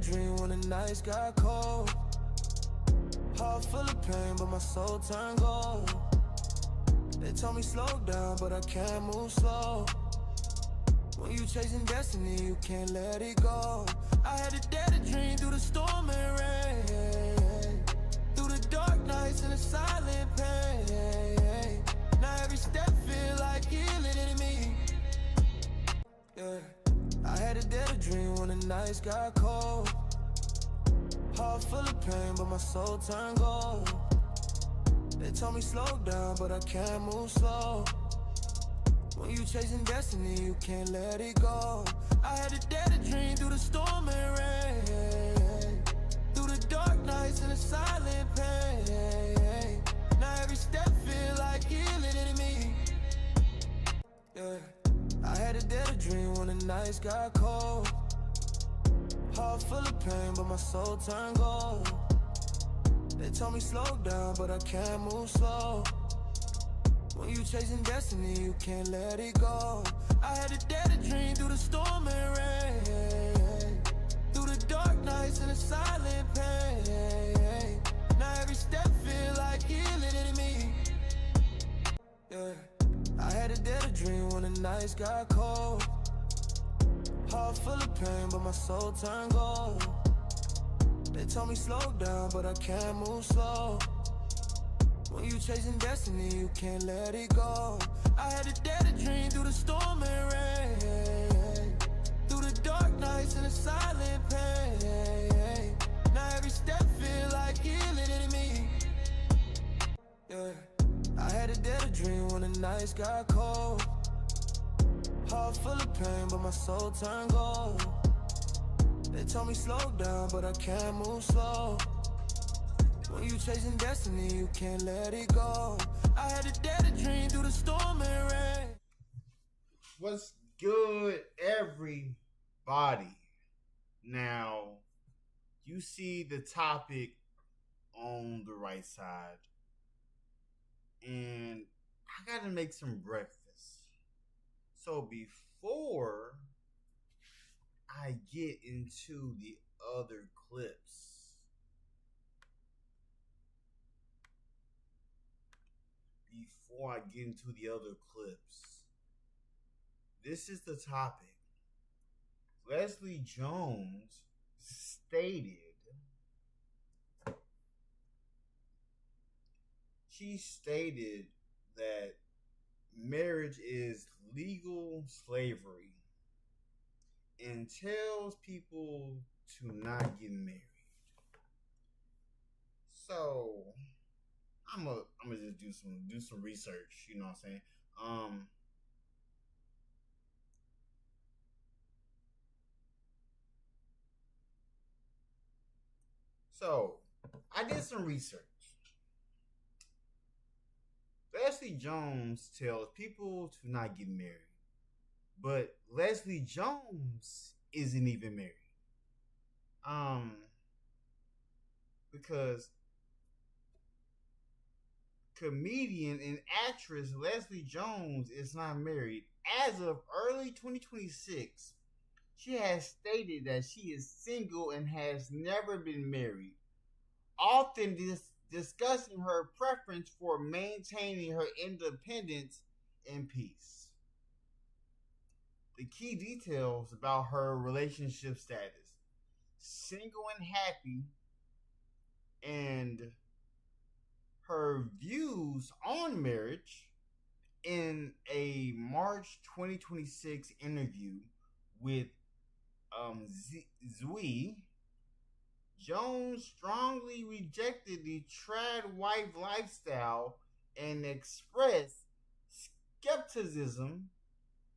dream when the nights got cold. Heart full of pain, but my soul turned gold. They told me slow down, but I can't move slow. When you chasing destiny, you can't let it go. I had to dare to dream through the storm and rain, through the dark nights and the silent pain. Now every step feel like healing in me. Yeah, I had to dare to dream when the nights got cold. Heart full of pain, but my soul turned gold. They told me slow down, but I can't move slow. When you chasing destiny, you can't let it go. I had to dare to dream through the storm and rain, through the dark nights and the silent pain. Now every step feel like healing in me. Yeah, I had to dare to dream when the nights got cold. Heart full of pain, but my soul turned gold. They told me slow down, but I can't move slow. When you chasing destiny, you can't let it go. I had to dare to dream through the storm and rain, through the dark nights and the silent pain. Now every step feel like healing in me. Yeah, I had to dare to dream when the nights got cold. Heart full of pain, but my soul turned gold. They told me slow down, but I can't move slow. When you chasing destiny, you can't let it go. I had to dare to dream through the storm and rain, through the dark nights and the silent pain. Now every step feel like healing in me. Yeah, I had to dare to dream when the nights got cold. Heart full of pain, but my soul turned gold. They told me slow down, but I can't move slow. When you chasing destiny, you can't let it go. I had to dare to dream through the storm and rain. What's good, everybody? Now, you see the topic on the right side, and I gotta make some breakfast. So before I get into the other clips, this is the topic. Leslie Jones stated, that marriage is legal slavery and tells people to not get married. So I'm gonna just do some research, you know what I'm saying? So I did some research. Leslie Jones tells people to not get married, but Leslie Jones isn't even married. Because comedian and actress Leslie Jones is not married. As of early 2026, she has stated that she is single and has never been married, often discussing her preference for maintaining her independence and peace. The key details about her relationship status: single and happy, and her views on marriage. In a March 2026 interview with Zui, Jones strongly rejected the trad wife lifestyle and expressed skepticism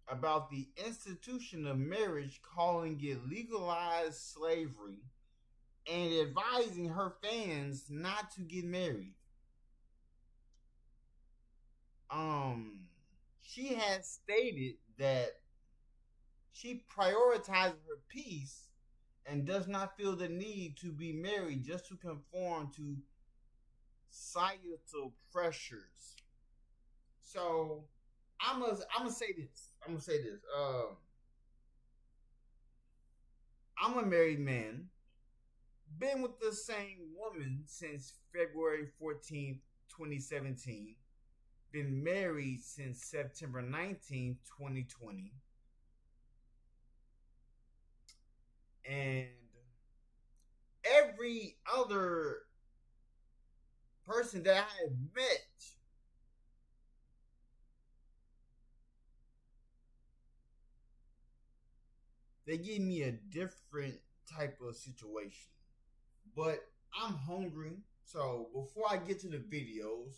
about the institution of marriage, calling it legalized slavery and advising her fans not to get married. She has stated that she prioritizes her peace and does not feel the need to be married just to conform to societal pressures. So I'm gonna say this. I'm a married man. been with the same woman since February 14th, 2017. Been married since September 19th, 2020. And every other person that I have met, they give me a different type of situation. But I'm hungry, so before I get to the videos,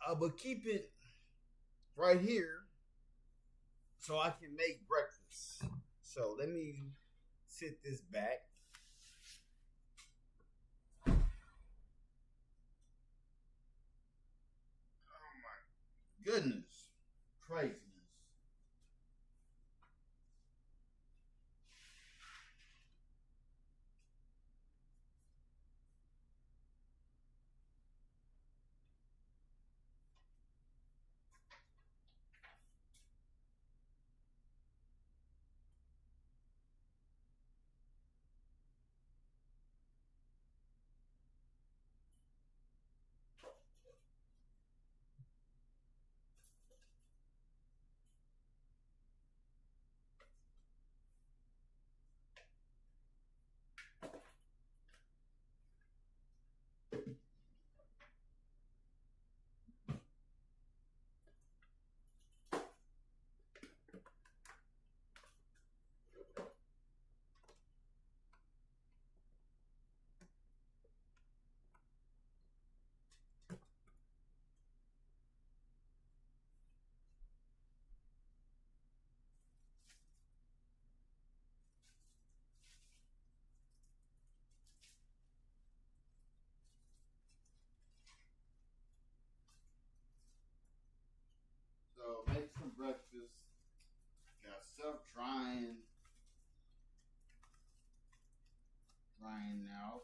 I will keep it right here so I can make breakfast. So let me sit this back. Oh my goodness. Craziness. So make some breakfast. Got stuff drying now.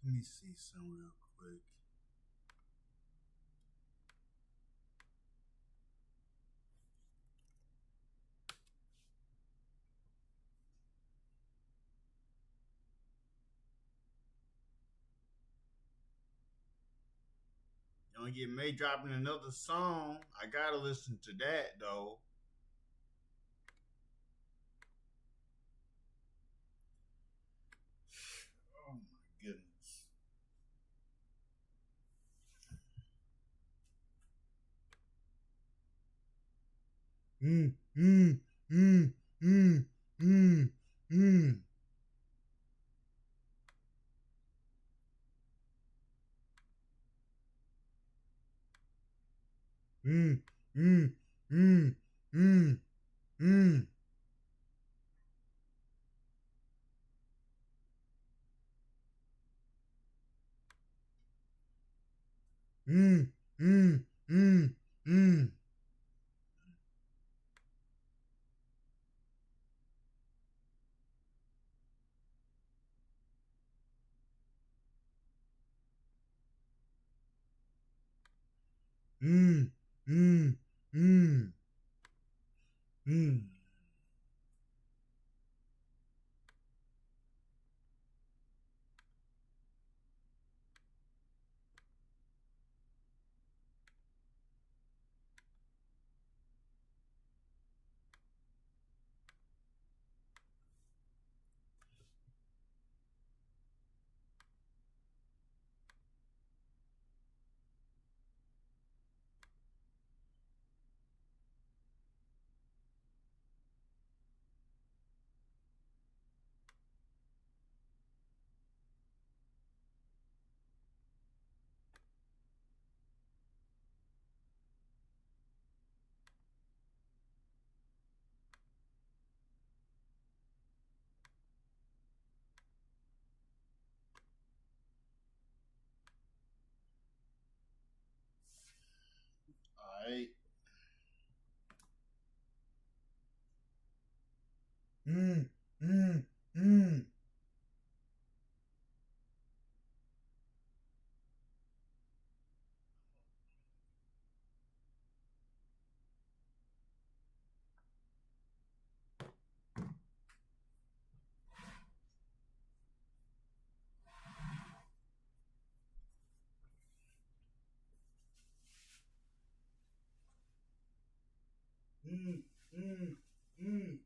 Let me see some real quick. Don't get May dropping another song. I gotta listen to that though. Oh my goodness. Mm, mm, mm, mm, mm, mm. mm, mm, mm, mm, mm. Mm, mm, mm, mm. Mm, mm, mm, mm. All right. Mm, mm, mm. Mm, mm, mm.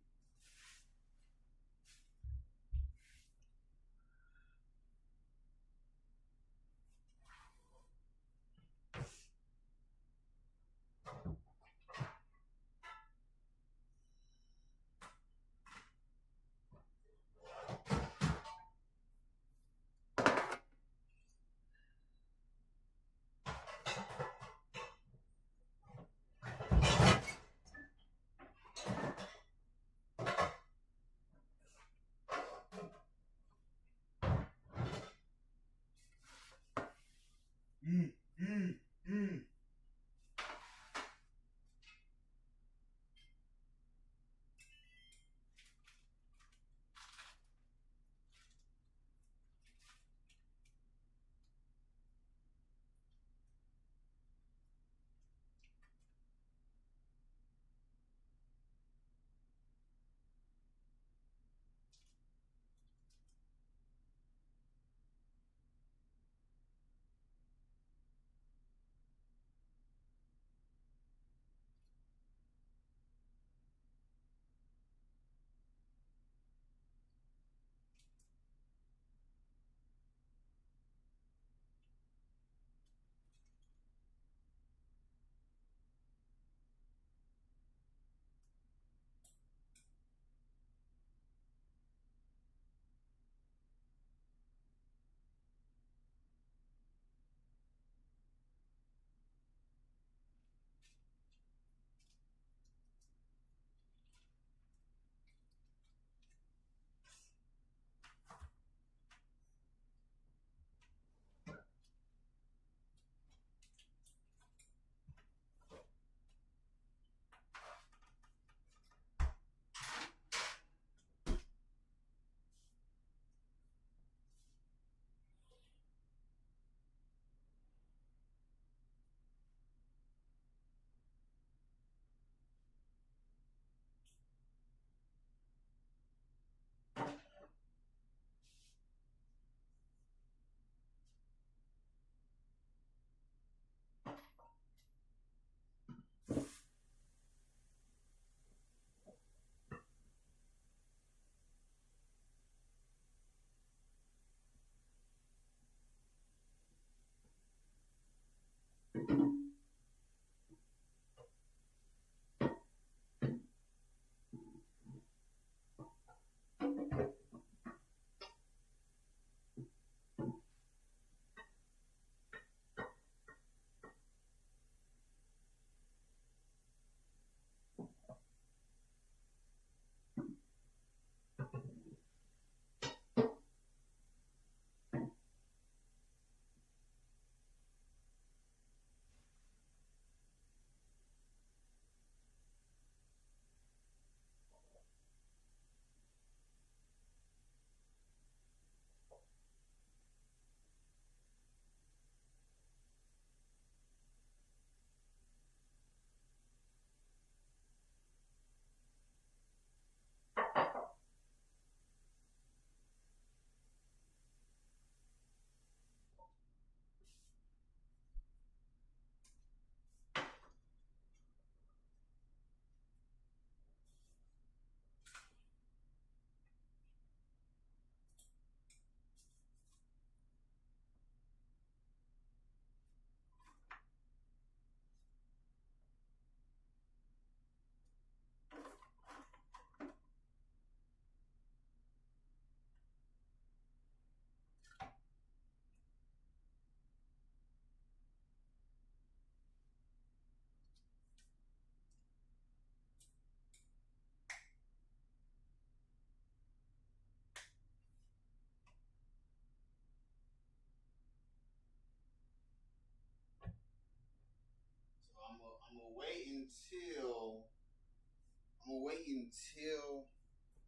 will wait until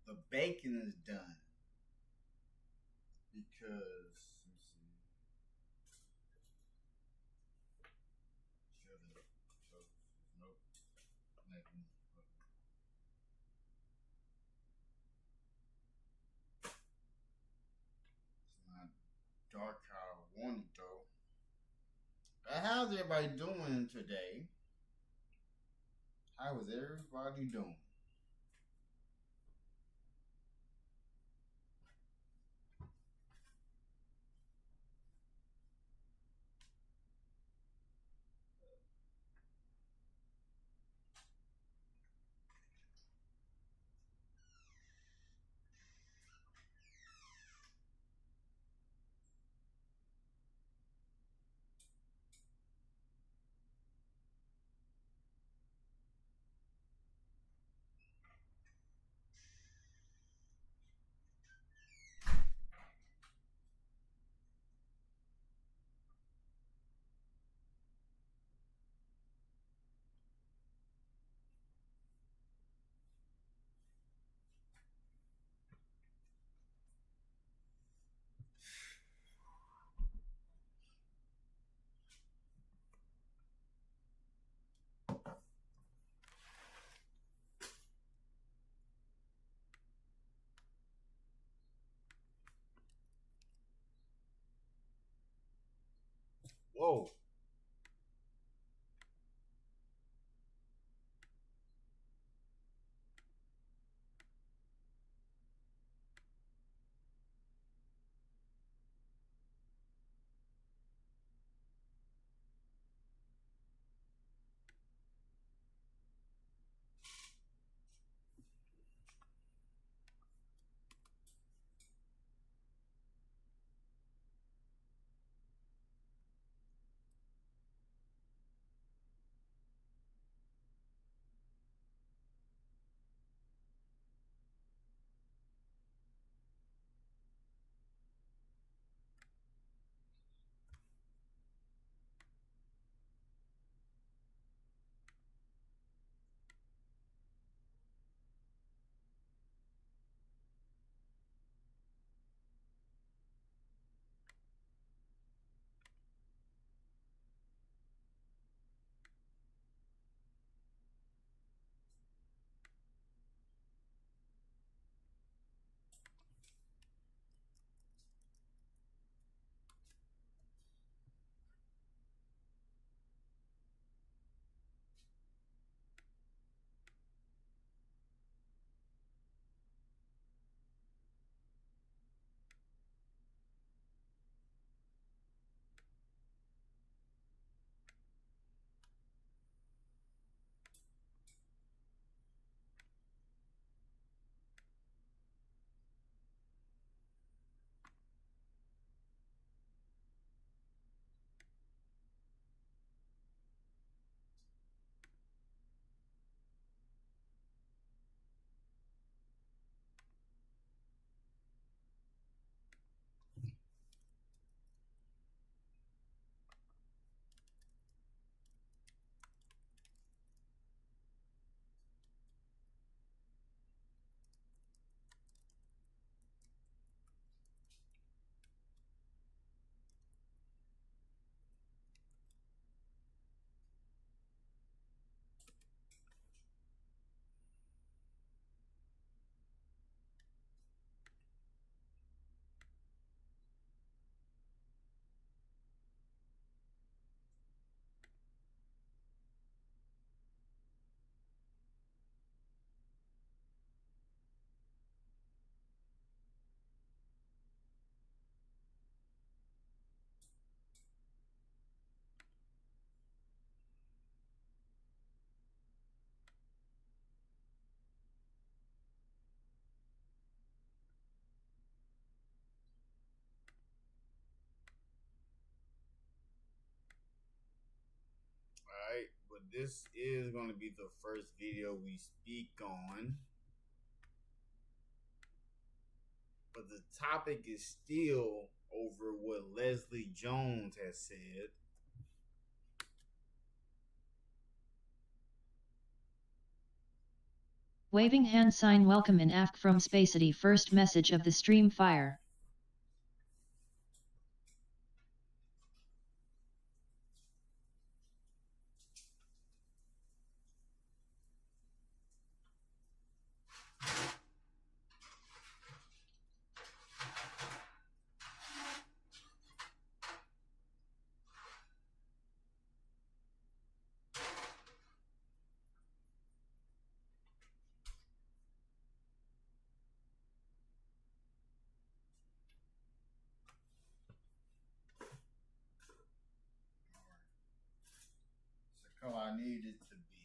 the bacon is done because let's see. Sugar, toast, nope, nothing. It's not dark how I want it though. But how's everybody doing today? How is everybody doing? Whoa. Alright, but this is going to be the first video we speak on. But the topic is still over what Leslie Jones has said. Waving hand sign welcome in AFK from Spacity. First message of the stream fire. It's the color I need it to be.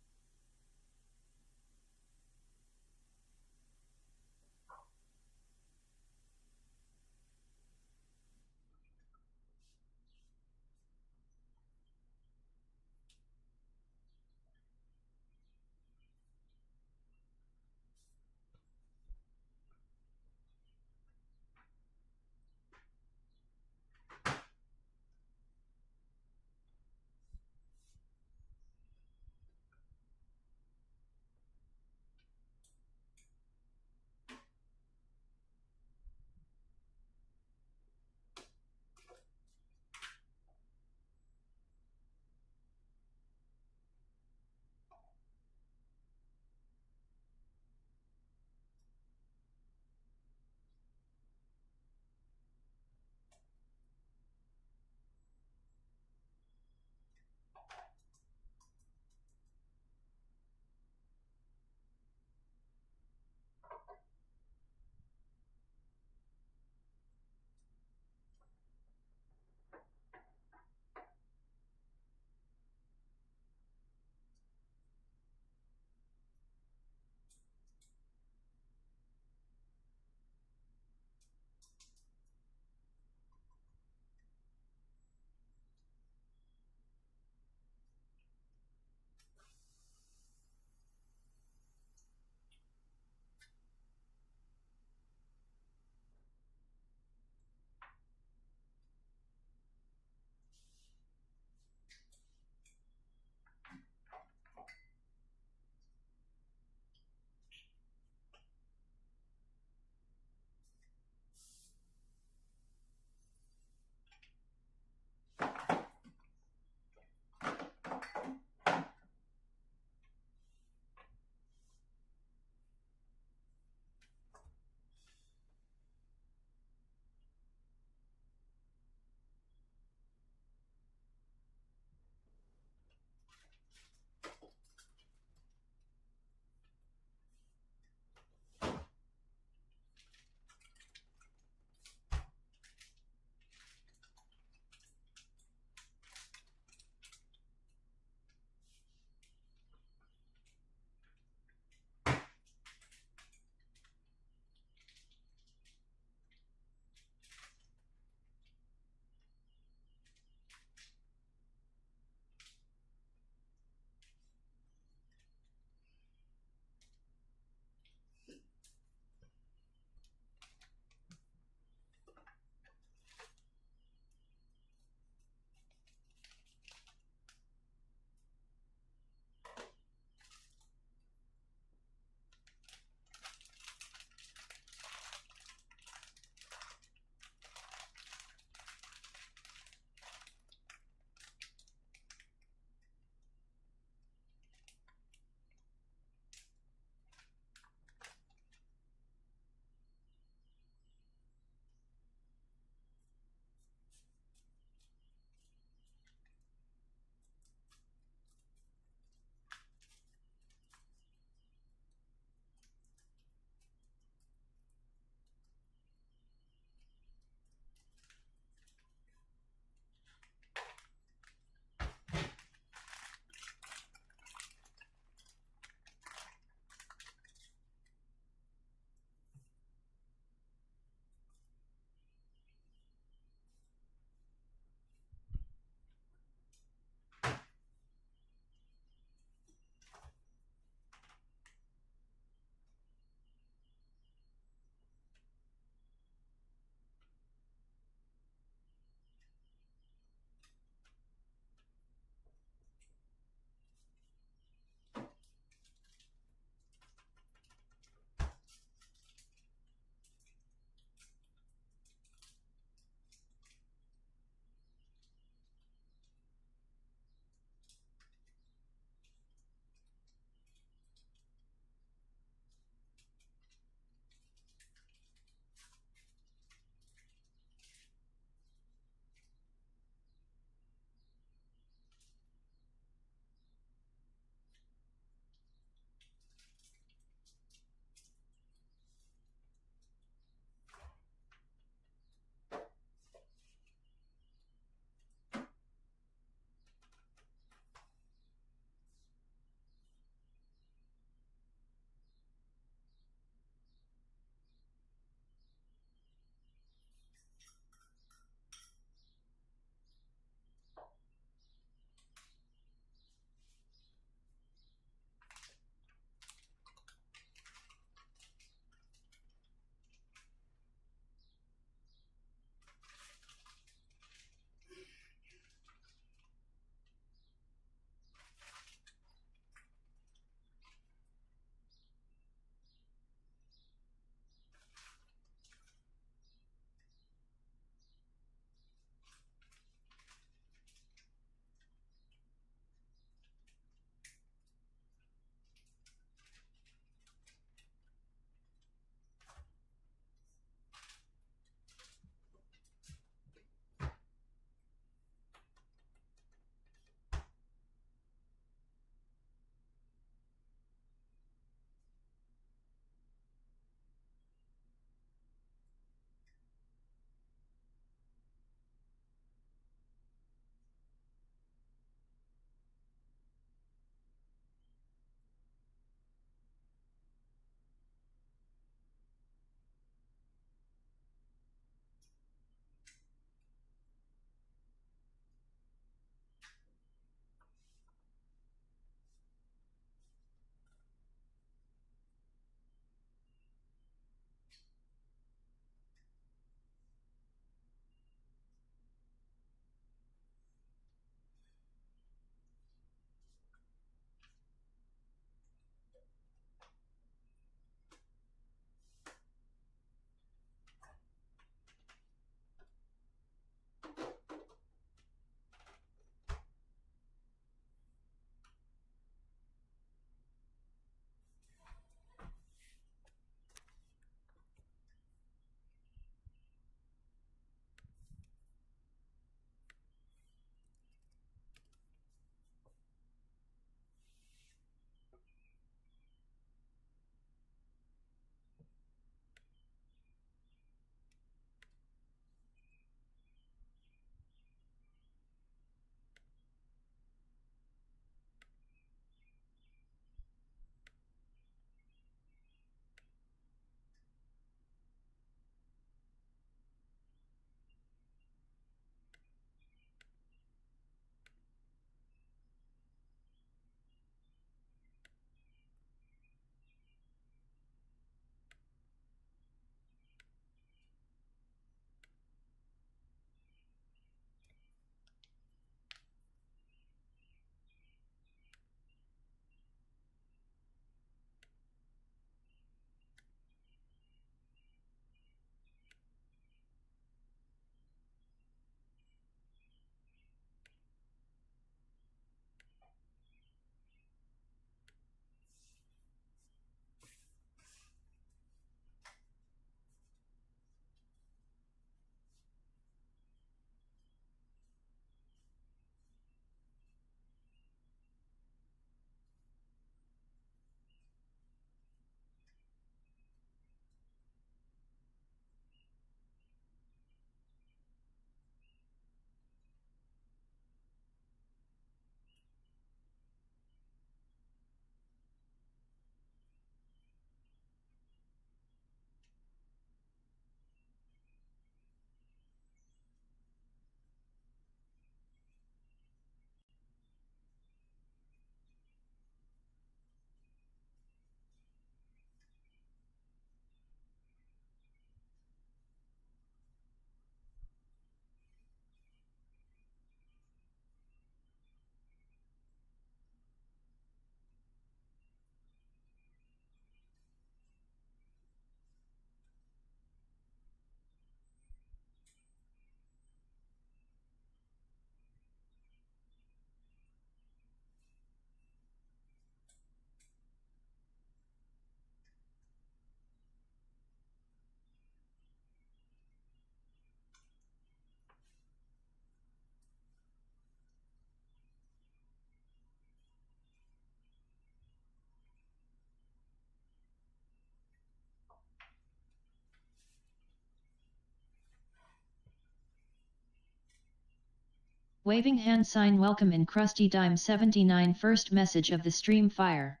Waving hand sign welcome in Krusty Dime 79 first message of the stream fire.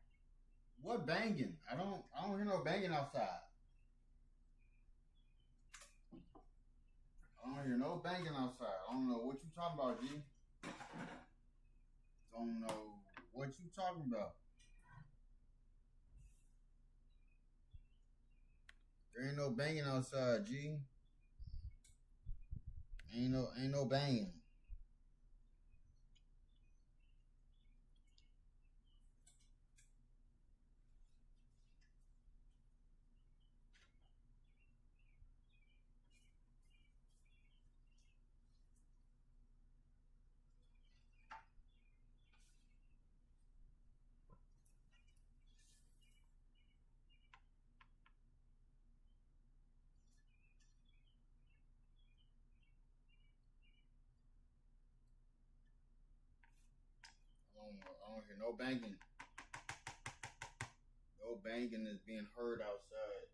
What banging? I don't hear no banging outside. I don't hear no banging outside. I don't know what you talking about, G. Don't know what you talking about. There ain't no banging outside, G. Ain't no banging. I don't hear no banging. No banging is being heard outside.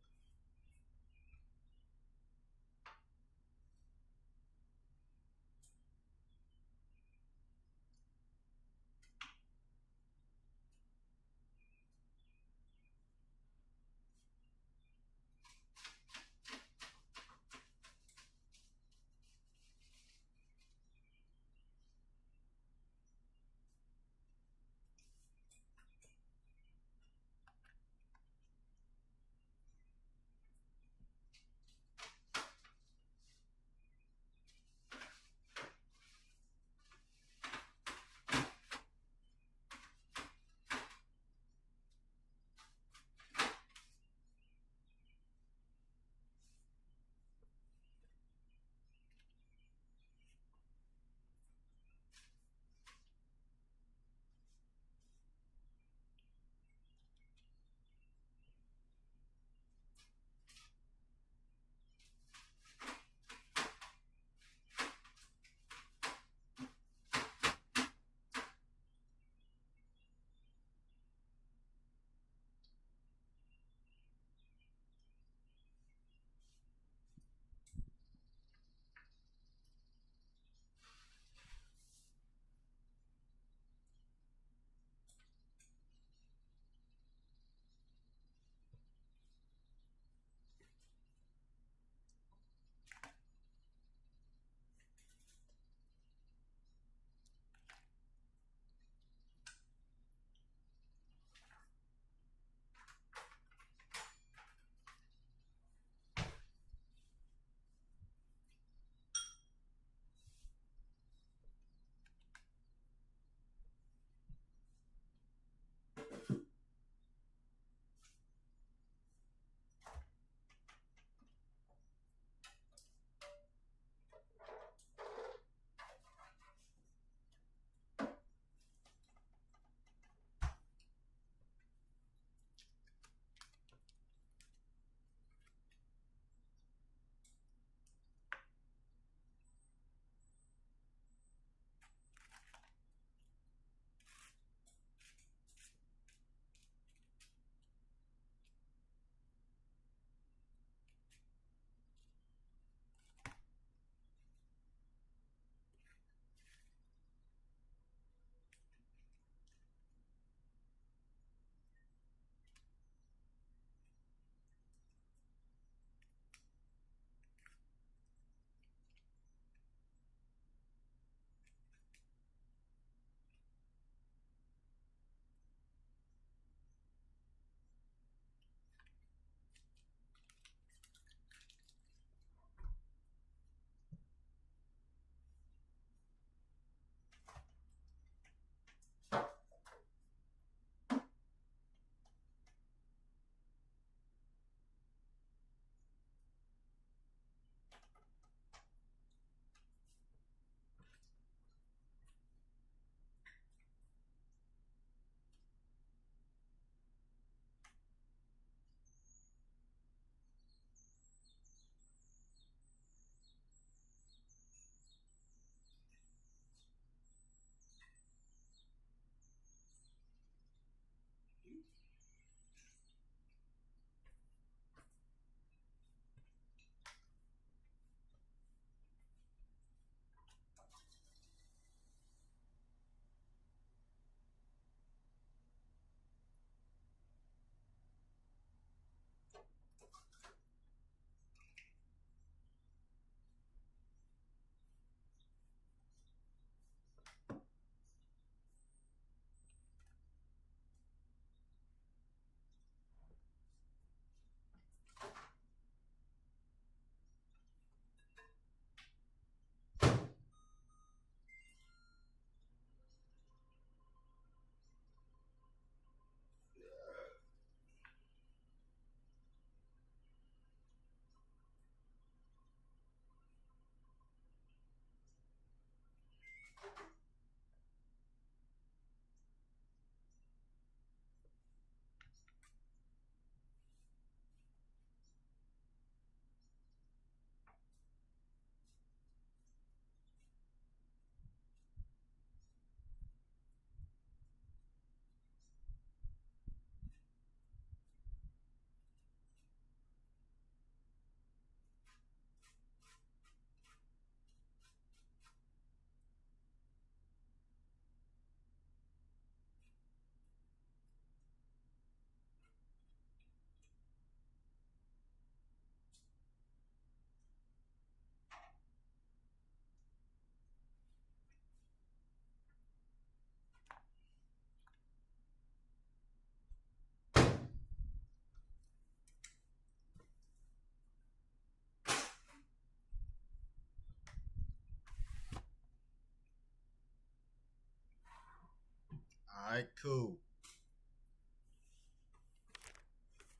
Alright, cool.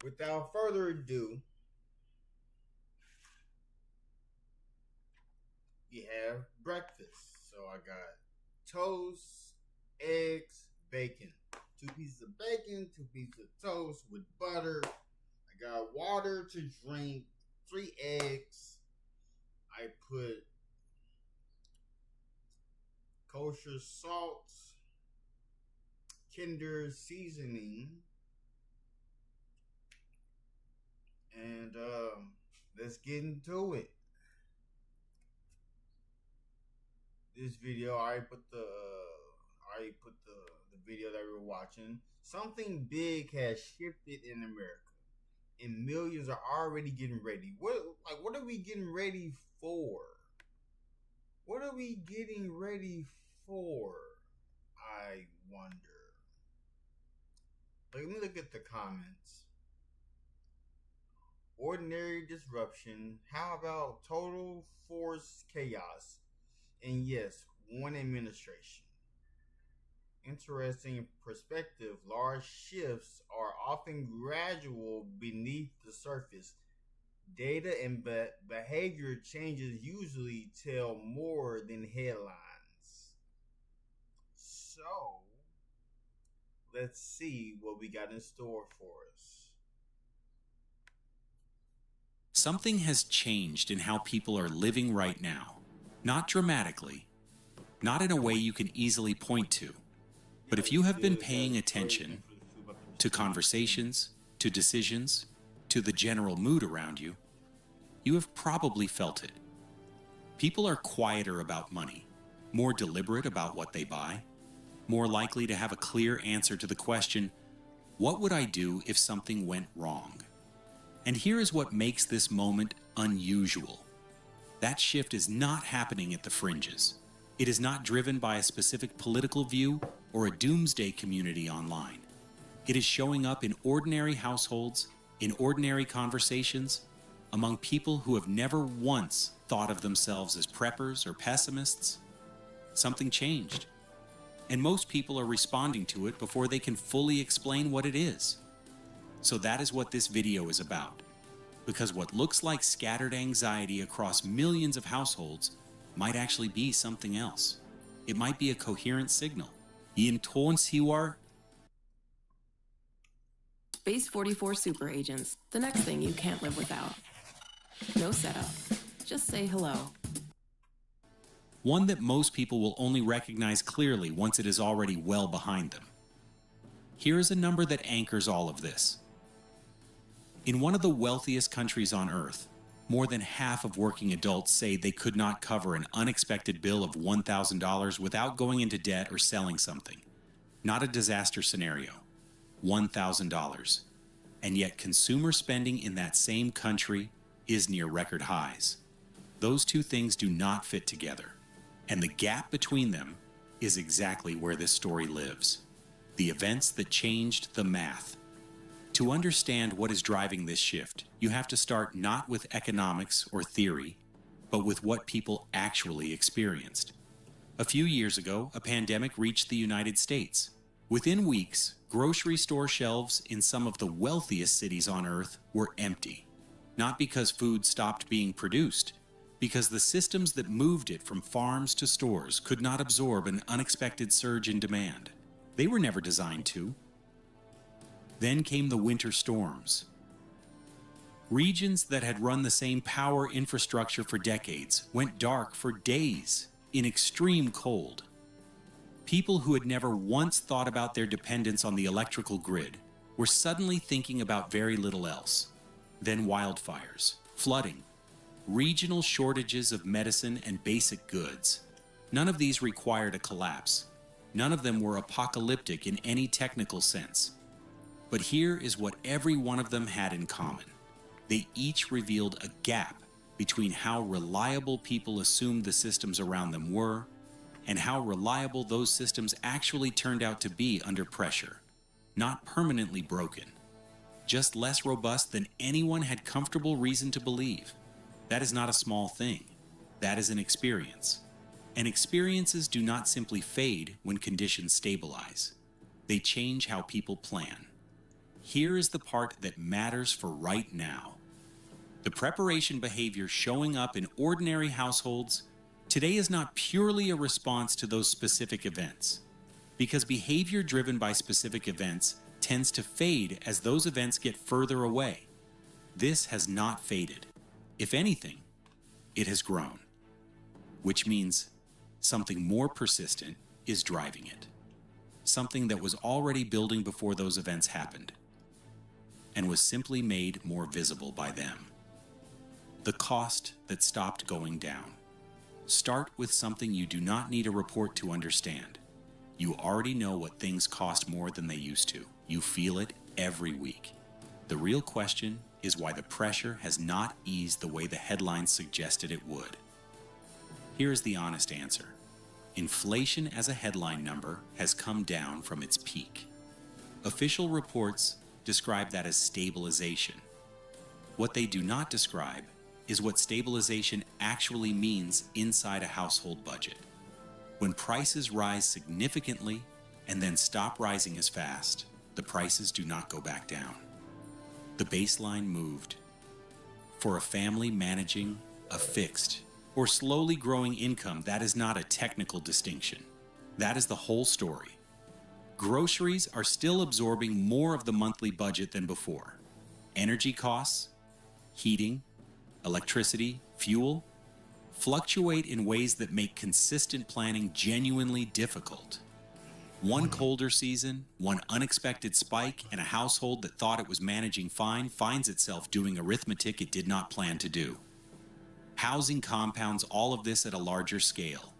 Without further ado, we have breakfast. So I got toast, eggs, bacon. 2 pieces of bacon, 2 pieces of toast with butter. I got water to drink, 3 eggs. I put kosher salt, Kinder seasoning, and let's get into it. This video, I put the video that we were watching. Something big has shifted in America, and millions are already getting ready. What are we getting ready for? What are we getting ready for? I wonder. Let me look at the comments. Ordinary disruption. How about total force chaos? And yes, one administration. Interesting perspective. Large shifts are often gradual beneath the surface. Data and behavior changes usually tell more than headlines. So, let's see what we got in store for us. Something has changed in how people are living right now. Not dramatically, not in a way you can easily point to. But if you have been paying attention to conversations, to decisions, to the general mood around you, you have probably felt it. People are quieter about money, more deliberate about what they buy, more likely to have a clear answer to the question, what would I do if something went wrong? And here is what makes this moment unusual. That shift is not happening at the fringes. It is not driven by a specific political view or a doomsday community online. It is showing up in ordinary households, in ordinary conversations, among people who have never once thought of themselves as preppers or pessimists. Something changed. And most people are responding to it before they can fully explain what it is. So that is what this video is about. Because what looks like scattered anxiety across millions of households might actually be something else. It might be a coherent signal. Base 44 super agents, the next thing you can't live without. No setup. Just say hello. One that most people will only recognize clearly once it is already well behind them. Here is a number that anchors all of this. In one of the wealthiest countries on Earth, more than half of working adults say they could not cover an unexpected bill of $1,000 without going into debt or selling something. Not a disaster scenario. $1,000. And yet consumer spending in that same country is near record highs. Those two things do not fit together. And the gap between them is exactly where this story lives. The events that changed the math. To understand what is driving this shift, you have to start not with economics or theory, but with what people actually experienced. A few years ago, a pandemic reached the United States. Within weeks, grocery store shelves in some of the wealthiest cities on Earth were empty. Not because food stopped being produced, because the systems that moved it from farms to stores could not absorb an unexpected surge in demand. They were never designed to. Then came the winter storms. Regions that had run the same power infrastructure for decades went dark for days in extreme cold. People who had never once thought about their dependence on the electrical grid were suddenly thinking about very little else. Then wildfires, flooding, regional shortages of medicine and basic goods. None of these required a collapse. None of them were apocalyptic in any technical sense. But here is what every one of them had in common. They each revealed a gap between how reliable people assumed the systems around them were and how reliable those systems actually turned out to be under pressure. Not permanently broken, just less robust than anyone had comfortable reason to believe. That is not a small thing. That is an experience. And experiences do not simply fade when conditions stabilize. They change how people plan. Here is the part that matters for right now. The preparation behavior showing up in ordinary households today is not purely a response to those specific events, because behavior driven by specific events tends to fade as those events get further away. This has not faded. If anything, it has grown, which means something more persistent is driving it. Something that was already building before those events happened and was simply made more visible by them. The cost that stopped going down. Start with something you do not need a report to understand. You already know what things cost more than they used to. You feel it every week. The real question is why the pressure has not eased the way the headlines suggested it would. Here is the honest answer. Inflation as a headline number has come down from its peak. Official reports describe that as stabilization. What they do not describe is what stabilization actually means inside a household budget. When prices rise significantly and then stop rising as fast, the prices do not go back down. The baseline moved. For a family managing a fixed or slowly growing income, that is not a technical distinction. That is the whole story. Groceries are still absorbing more of the monthly budget than before. Energy costs, heating, electricity, fuel, fluctuate in ways that make consistent planning genuinely difficult. One colder season, one unexpected spike, and a household that thought it was managing fine finds itself doing arithmetic it did not plan to do. Housing compounds all of this at a larger scale.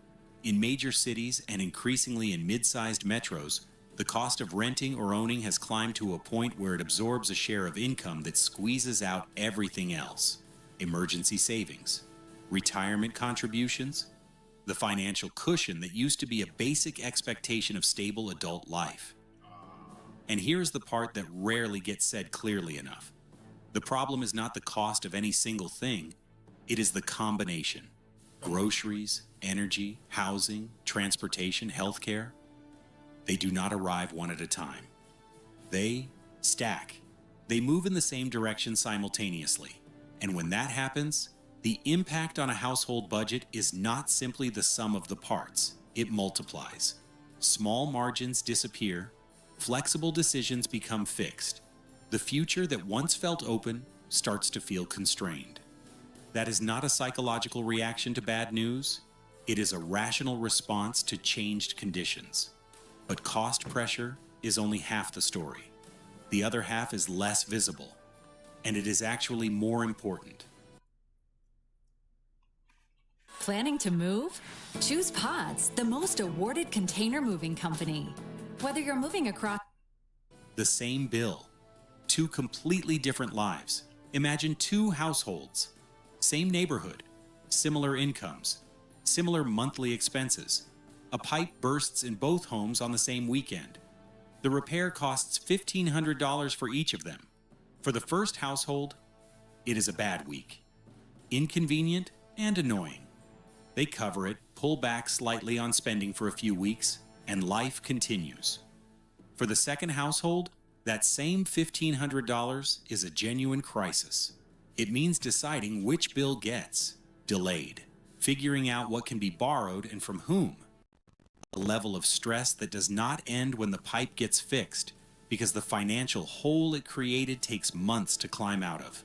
In major cities and increasingly in mid-sized metros, the cost of renting or owning has climbed to a point where it absorbs a share of income that squeezes out everything else. Emergency savings, retirement contributions, the financial cushion that used to be a basic expectation of stable adult life. And here's the part that rarely gets said clearly enough. The problem is not the cost of any single thing, it is the combination. Groceries, energy, housing, transportation, healthcare. They do not arrive one at a time. They stack. They move in the same direction simultaneously. And when that happens, the impact on a household budget is not simply the sum of the parts, it multiplies. Small margins disappear, flexible decisions become fixed. The future that once felt open starts to feel constrained. That is not a psychological reaction to bad news, it is a rational response to changed conditions. But cost pressure is only half the story. The other half is less visible, and it is actually more important. Planning to move? Choose Pods, the most awarded container moving company. Whether you're moving across The same bill, two completely different lives. Imagine two households, same neighborhood, similar incomes, similar monthly expenses. A pipe bursts in both homes on the same weekend. The repair costs $1,500 for each of them. For the first household, it is a bad week. Inconvenient and annoying. They cover it, pull back slightly on spending for a few weeks, and life continues. For the second household, that same $1,500 is a genuine crisis. It means deciding which bill gets delayed, figuring out what can be borrowed and from whom. A level of stress that does not end when the pipe gets fixed, because the financial hole it created takes months to climb out of.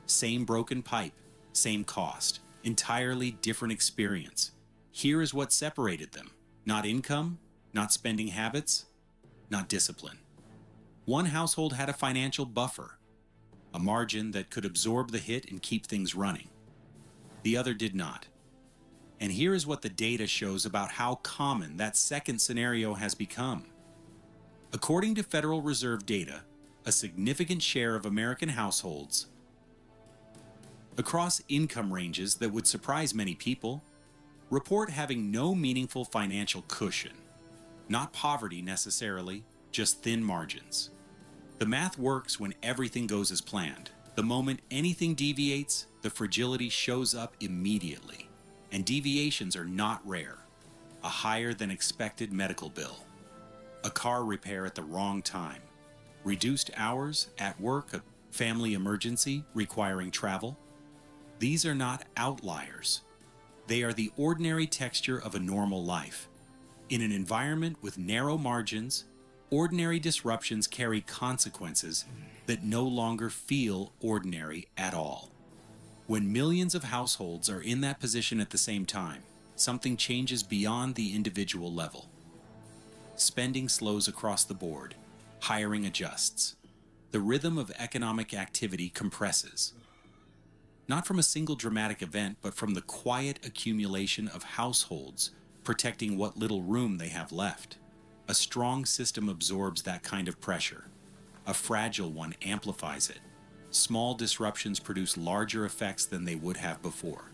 Same broken pipe, same cost, entirely different experience. Here is what separated them. Not income, not spending habits, not discipline. One household had a financial buffer, a margin that could absorb the hit and keep things running. The other did not. And here is what the data shows about how common that second scenario has become. According to Federal Reserve data, a significant share of American households across income ranges that would surprise many people report having no meaningful financial cushion. Not poverty necessarily, just thin margins. The math works when everything goes as planned. The moment anything deviates, the fragility shows up immediately. And deviations are not rare. A higher than expected medical bill, a car repair at the wrong time, reduced hours at work, a family emergency requiring travel. These are not outliers. They are the ordinary texture of a normal life. In an environment with narrow margins, ordinary disruptions carry consequences that no longer feel ordinary at all. When millions of households are in that position at the same time, something changes beyond the individual level. Spending slows across the board, hiring adjusts. The rhythm of economic activity compresses. Not from a single dramatic event, but from the quiet accumulation of households protecting what little room they have left. A strong system absorbs that kind of pressure. A fragile one amplifies it. Small disruptions produce larger effects than they would have before.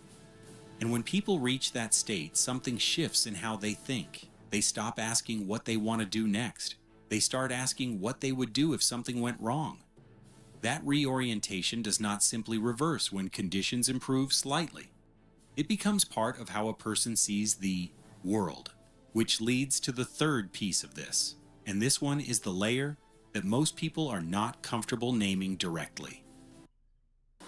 And when people reach that state, something shifts in how they think. They stop asking what they want to do next. They start asking what they would do if something went wrong. That reorientation does not simply reverse when conditions improve slightly. It becomes part of how a person sees the world, which leads to the third piece of this. And this one is the layer that most people are not comfortable naming directly.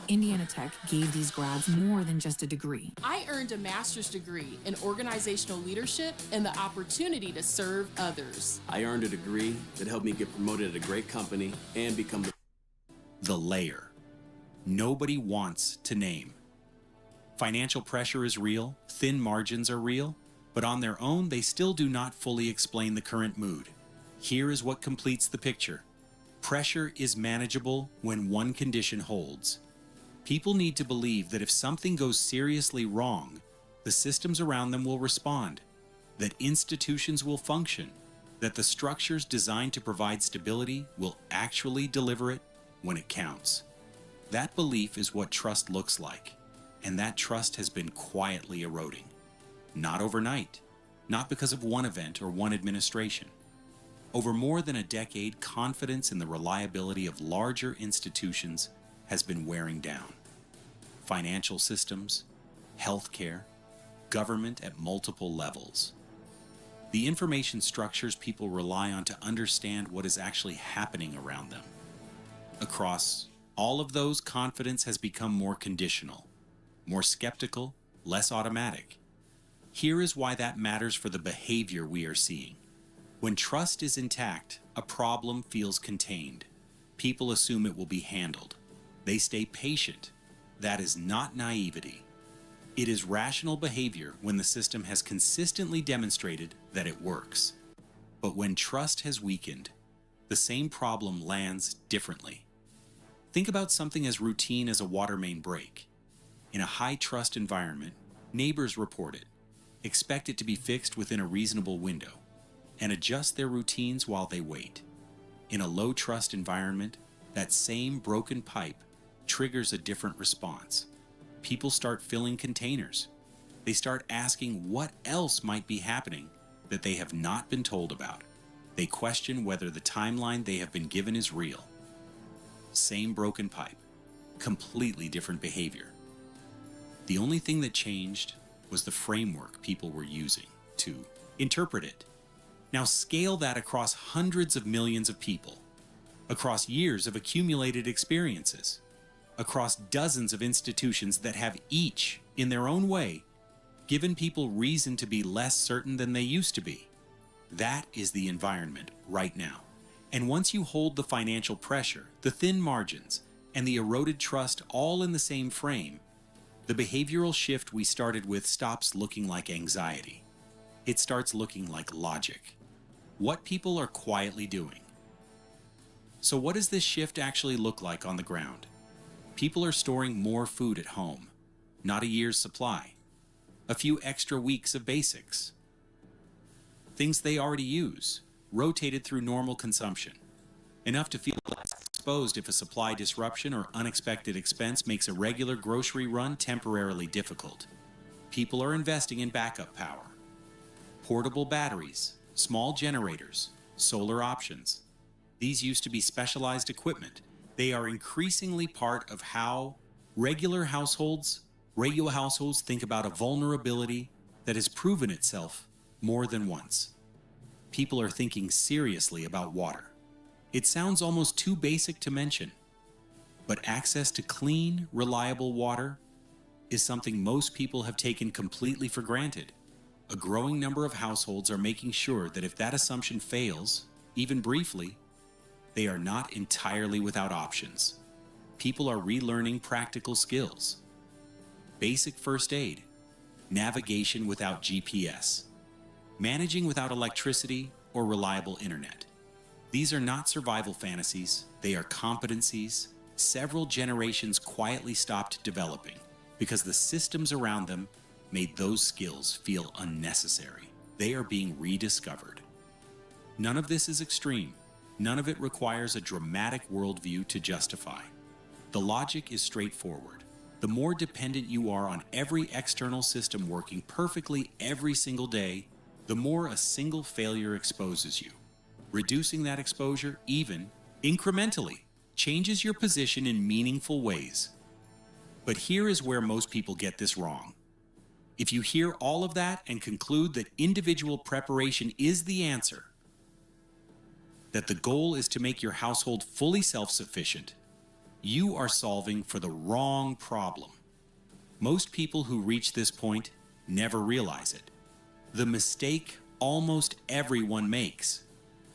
Indiana Tech gave these grads more than just a degree. I earned a master's degree in organizational leadership and the opportunity to serve others. I earned a degree that helped me get promoted at a great company and become the layer nobody wants to name. Financial pressure is real, thin margins are real, but on their own they still do not fully explain the current mood. Here is what completes the picture. Pressure is manageable when one condition holds. People need to believe that if something goes seriously wrong, the systems around them will respond, that institutions will function, that the structures designed to provide stability will actually deliver it when it counts. That belief is what trust looks like, and that trust has been quietly eroding. Not overnight, not because of one event or one administration. Over more than a decade, confidence in the reliability of larger institutions has been wearing down. Financial systems, healthcare, government at multiple levels. The information structures people rely on to understand what is actually happening around them. Across all of those, confidence has become more conditional, more skeptical, less automatic. Here is why that matters for the behavior we are seeing. When trust is intact, a problem feels contained. People assume it will be handled. They stay patient. That is not naivety. It is rational behavior when the system has consistently demonstrated that it works. But when trust has weakened, the same problem lands differently. Think about something as routine as a water main break. In a high-trust environment, neighbors report it, expect it to be fixed within a reasonable window, and adjust their routines while they wait. In a low-trust environment, that same broken pipe triggers a different response. People start filling containers. They start asking what else might be happening that they have not been told about. They question whether the timeline they have been given is real. Same broken pipe, completely different behavior. The only thing that changed was the framework people were using to interpret it. Now scale that across hundreds of millions of people, across years of accumulated experiences, across dozens of institutions that have each, in their own way, given people reason to be less certain than they used to be. That is the environment right now. And once you hold the financial pressure, the thin margins, and the eroded trust all in the same frame, the behavioral shift we started with stops looking like anxiety. It starts looking like logic. What people are quietly doing. So what does this shift actually look like on the ground? People are storing more food at home, not a year's supply. A few extra weeks of basics. Things they already use, rotated through normal consumption. Enough to feel less exposed if a supply disruption or unexpected expense makes a regular grocery run temporarily difficult. People are investing in backup power. Portable batteries, small generators, solar options. These used to be specialized equipment. They are increasingly part of how regular households think about a vulnerability that has proven itself more than once. people are thinking seriously about water. It sounds almost too basic to mention, but access to clean, reliable water is something most people have taken completely for granted. A growing number of households are making sure that if that assumption fails, even briefly, they are not entirely without options. People are relearning practical skills, basic first aid, navigation without GPS, managing without electricity or reliable internet. These are not survival fantasies, they are competencies several generations quietly stopped developing because the systems around them made those skills feel unnecessary. They are being rediscovered. None of this is extreme. None of it requires a dramatic worldview to justify. The logic is straightforward. The more dependent you are on every external system working perfectly every single day, the more a single failure exposes you. Reducing that exposure, even incrementally, changes your position in meaningful ways. But here is where most people get this wrong. If you hear all of that and conclude that individual preparation is the answer, that the goal is to make your household fully self-sufficient, you are solving for the wrong problem. Most people who reach this point never realize it. The mistake almost everyone makes.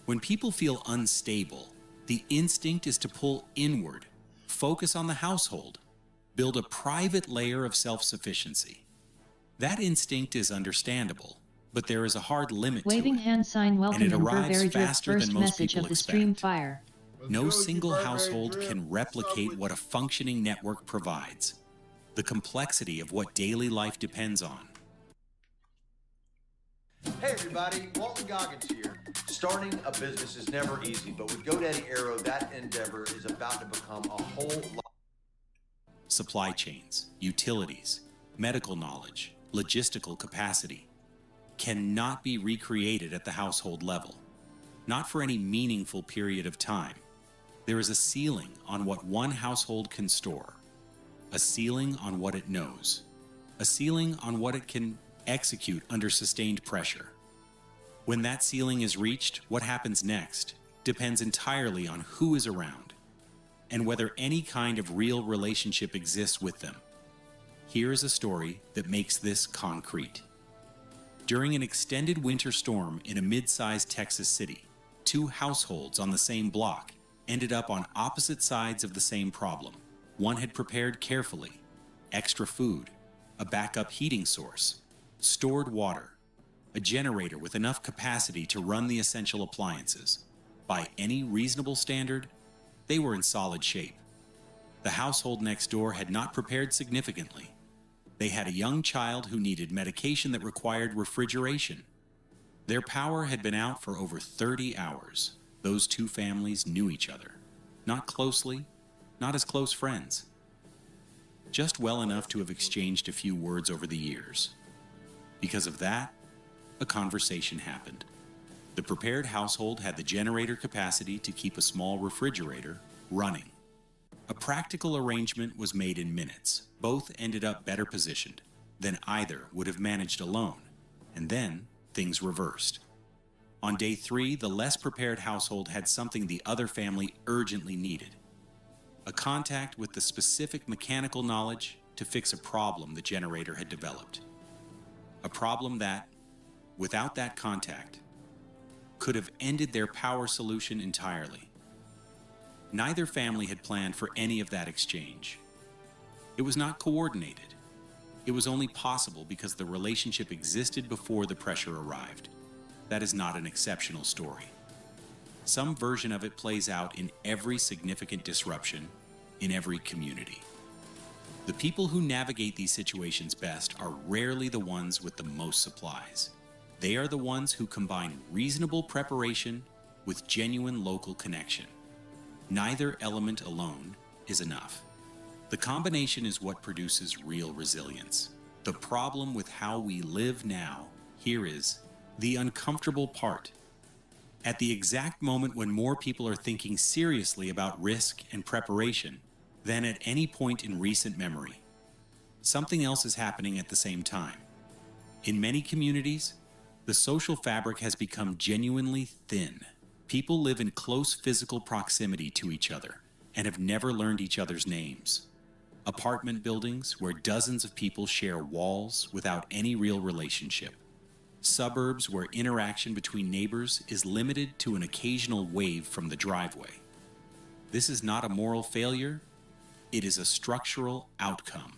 When people feel unstable, the instinct is to pull inward, focus on the household, build a private layer of self-sufficiency. That instinct is understandable, but there is a hard limit Waving to it, hand sign and welcome it in arrives Burberry Drip faster first than most message people of the stream expect. fire. No single household can replicate what a functioning network provides. The complexity of what daily life depends on. Hey everybody, Walton Goggins here. Starting a business is never easy, but with GoDaddy Arrow, that endeavor is about to become a whole lot. Supply chains, utilities, medical knowledge, logistical capacity cannot be recreated at the household level, not for any meaningful period of time. There is a ceiling on what one household can store, a ceiling on what it knows, a ceiling on what it can execute under sustained pressure. When that ceiling is reached, what happens next depends entirely on who is around and whether any kind of real relationship exists with them. Here is a story that makes this concrete. During an extended winter storm in a mid-sized Texas city, two households on the same block ended up on opposite sides of the same problem. One had prepared carefully, extra food, a backup heating source, stored water, a generator with enough capacity to run the essential appliances. By any reasonable standard, they were in solid shape. The household next door had not prepared significantly. They had a young child who needed medication that required refrigeration. Their power had been out for over 30 hours. Those two families knew each other. Not closely, not as close friends. Just well enough to have exchanged a few words over the years. Because of that, a conversation happened. The prepared household had the generator capacity to keep a small refrigerator running. A practical arrangement was made in minutes. Both ended up better positioned than either would have managed alone. And then things reversed. On day 3, the less prepared household had something the other family urgently needed. A contact with the specific mechanical knowledge to fix a problem the generator had developed. A problem that, without that contact, could have ended their power solution entirely. Neither family had planned for any of that exchange. It was not coordinated. It was only possible because the relationship existed before the pressure arrived. That is not an exceptional story. Some version of it plays out in every significant disruption, in every community. The people who navigate these situations best are rarely the ones with the most supplies. They are the ones who combine reasonable preparation with genuine local connection. Neither element alone is enough. The combination is what produces real resilience. The problem with how we live now, here is the uncomfortable part. At the exact moment when more people are thinking seriously about risk and preparation than at any point in recent memory, something else is happening at the same time. In many communities, the social fabric has become genuinely thin. People live in close physical proximity to each other and have never learned each other's names. Apartment buildings where dozens of people share walls without any real relationship. Suburbs where interaction between neighbors is limited to an occasional wave from the driveway. This is not a moral failure, it is a structural outcome.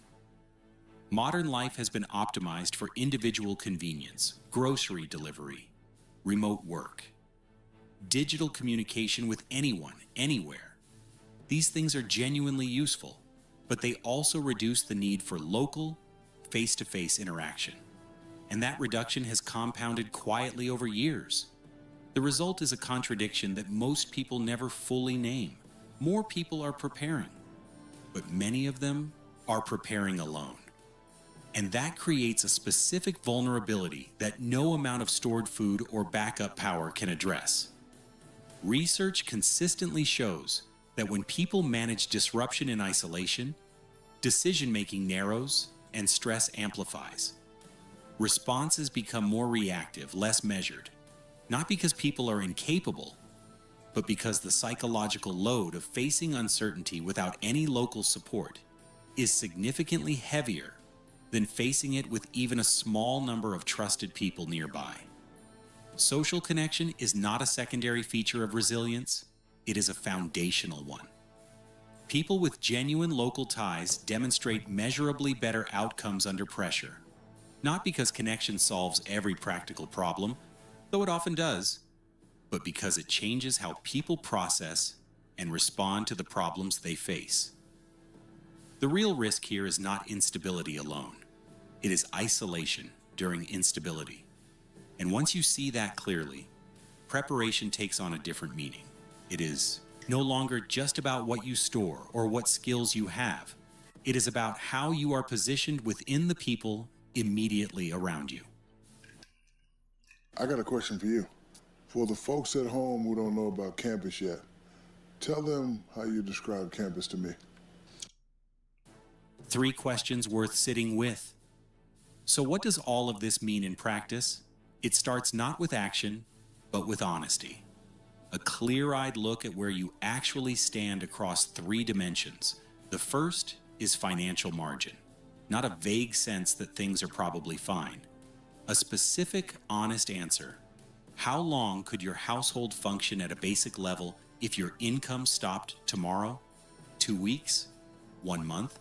Modern life has been optimized for individual convenience, grocery delivery, remote work, digital communication with anyone, anywhere. These things are genuinely useful, but they also reduce the need for local, face-to-face interaction. And that reduction has compounded quietly over years. The result is a contradiction that most people never fully name. More people are preparing, but many of them are preparing alone. And that creates a specific vulnerability that no amount of stored food or backup power can address. Research consistently shows that when people manage disruption in isolation, decision-making narrows and stress amplifies. Responses become more reactive, less measured, not because people are incapable, but because the psychological load of facing uncertainty without any local support is significantly heavier than facing it with even a small number of trusted people nearby. Social connection is not a secondary feature of resilience, it is a foundational one. People with genuine local ties demonstrate measurably better outcomes under pressure, not because connection solves every practical problem, though it often does, but because it changes how people process and respond to the problems they face. The real risk here is not instability alone. It is isolation during instability. And once you see that clearly, preparation takes on a different meaning. It is no longer just about what you store or what skills you have. It is about how you are positioned within the people immediately around you. I got a question for you. For the folks at home who don't know about campus yet, tell them how you describe campus to me. 3 questions worth sitting with. So what does all of this mean in practice? It starts not with action, but with honesty. A clear-eyed look at where you actually stand across 3 dimensions. The first is financial margin. Not a vague sense that things are probably fine. A specific, honest answer. How long could your household function at a basic level if your income stopped tomorrow? 2 weeks? 1 month?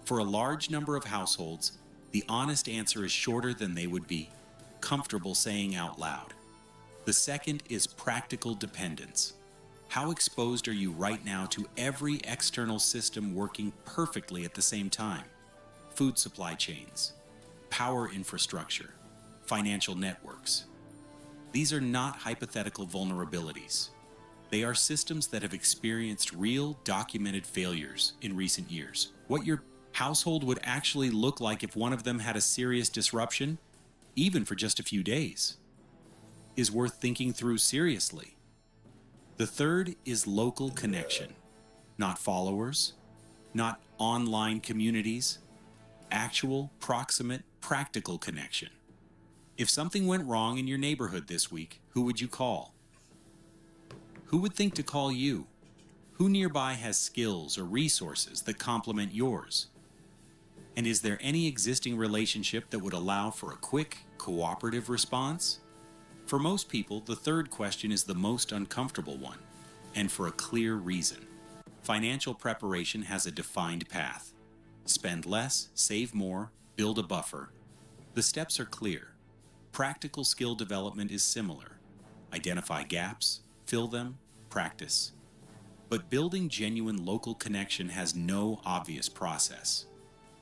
For a large number of households, the honest answer is shorter than they would be comfortable saying out loud. The second is practical dependence. How exposed are you right now to every external system working perfectly at the same time? Food supply chains, power infrastructure, financial networks. These are not hypothetical vulnerabilities. They are systems that have experienced real, documented failures in recent years. What your household would actually look like if one of them had a serious disruption, even for just a few days, is worth thinking through seriously. The third is local connection, not followers, not online communities, actual, proximate, practical connection. If something went wrong in your neighborhood this week, who would you call? Who would think to call you? Who nearby has skills or resources that complement yours? And is there any existing relationship that would allow for a quick, cooperative response? For most people, the third question is the most uncomfortable one, and for a clear reason. Financial preparation has a defined path. Spend less, save more, build a buffer. The steps are clear. Practical skill development is similar. Identify gaps, fill them, practice. But building genuine local connection has no obvious process.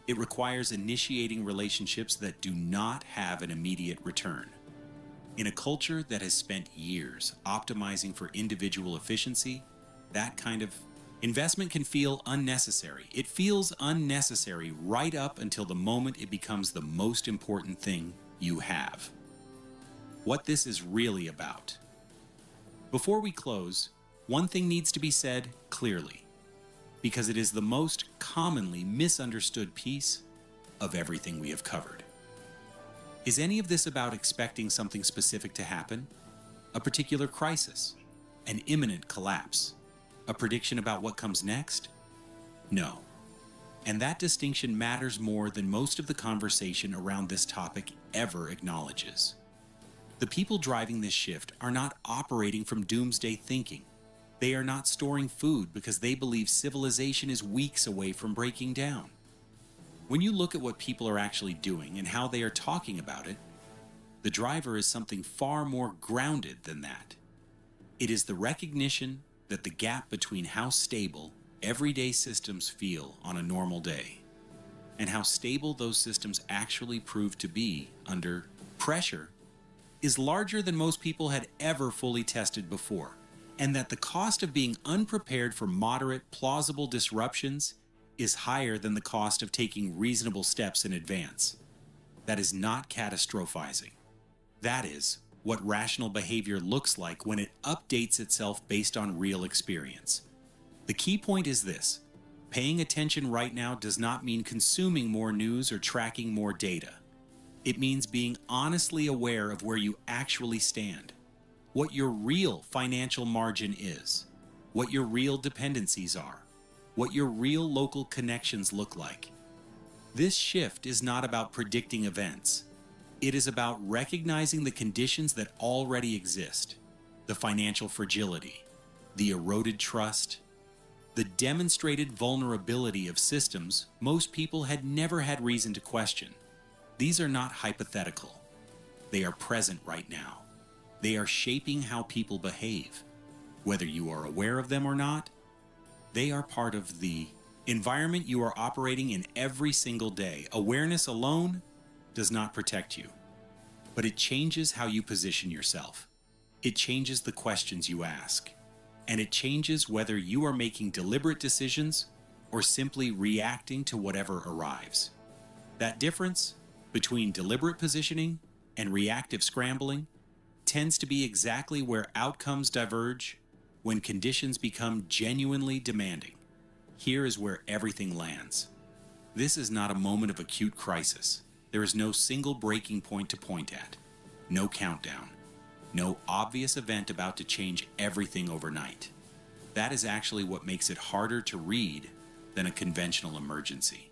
It requires initiating relationships that do not have an immediate return. In a culture that has spent years optimizing for individual efficiency, that kind of investment can feel unnecessary. It feels unnecessary right up until the moment it becomes the most important thing you have. What this is really about. Before we close, one thing needs to be said clearly, because it is the most commonly misunderstood piece of everything we have covered. Is any of this about expecting something specific to happen? A particular crisis? An imminent collapse? A prediction about what comes next? No. And that distinction matters more than most of the conversation around this topic ever acknowledges. The people driving this shift are not operating from doomsday thinking. They are not storing food because they believe civilization is weeks away from breaking down. When you look at what people are actually doing and how they are talking about it, the driver is something far more grounded than that. It is the recognition that the gap between how stable everyday systems feel on a normal day and how stable those systems actually prove to be under pressure is larger than most people had ever fully tested before, and that the cost of being unprepared for moderate, plausible disruptions is higher than the cost of taking reasonable steps in advance. That is not catastrophizing. That is what rational behavior looks like when it updates itself based on real experience. The key point is this: paying attention right now does not mean consuming more news or tracking more data. It means being honestly aware of where you actually stand, what your real financial margin is, what your real dependencies are, what your real local connections look like. This shift is not about predicting events. It is about recognizing the conditions that already exist: the financial fragility, the eroded trust, the demonstrated vulnerability of systems most people had never had reason to question. These are not hypothetical. They are present right now. They are shaping how people behave. Whether you are aware of them or not, they are part of the environment you are operating in every single day. Awareness alone does not protect you, but it changes how you position yourself. It changes the questions you ask, and it changes whether you are making deliberate decisions or simply reacting to whatever arrives. That difference between deliberate positioning and reactive scrambling tends to be exactly where outcomes diverge when conditions become genuinely demanding. Here is where everything lands. This is not a moment of acute crisis. There is no single breaking point to point at, no countdown, no obvious event about to change everything overnight. That is actually what makes it harder to read than a conventional emergency.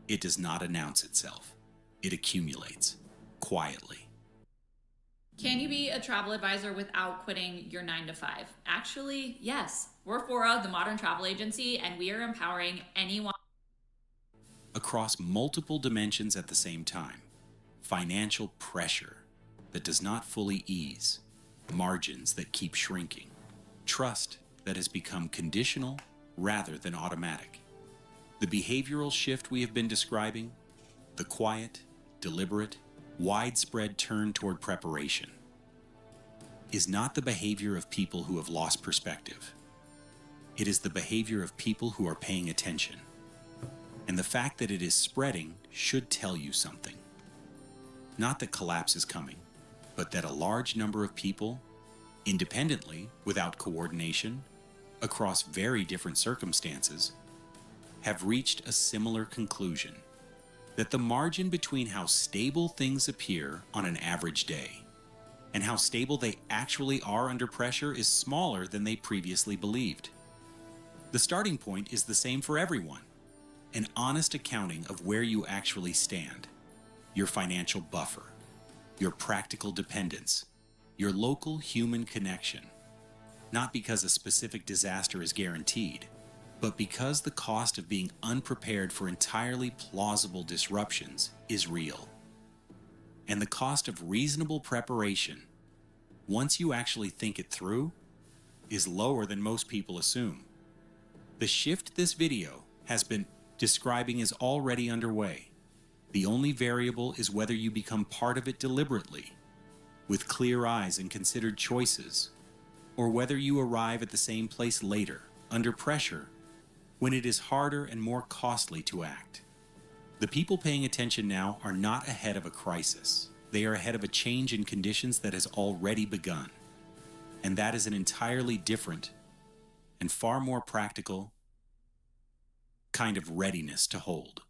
It does not announce itself. It accumulates, quietly. Can you be a travel advisor without quitting your 9-to-5? Actually, yes. We're Fora, the modern travel agency, and we are empowering anyone across multiple dimensions at the same time. Financial pressure that does not fully ease, margins that keep shrinking, trust that has become conditional rather than automatic. The behavioral shift we have been describing, the quiet, deliberate, widespread turn toward preparation, is not the behavior of people who have lost perspective. It is the behavior of people who are paying attention. And the fact that it is spreading should tell you something. Not that collapse is coming, but that a large number of people, independently, without coordination, across very different circumstances, have reached a similar conclusion: that the margin between how stable things appear on an average day and how stable they actually are under pressure is smaller than they previously believed. The starting point is the same for everyone: an honest accounting of where you actually stand, your financial buffer, your practical dependence, your local human connection. Not because a specific disaster is guaranteed, but because the cost of being unprepared for entirely plausible disruptions is real. And the cost of reasonable preparation, once you actually think it through, is lower than most people assume. The shift this video has been describing is already underway. The only variable is whether you become part of it deliberately, with clear eyes and considered choices, or whether you arrive at the same place later, under pressure, when it is harder and more costly to act. The people paying attention now are not ahead of a crisis. They are ahead of a change in conditions that has already begun. And that is an entirely different and far more practical kind of readiness to hold.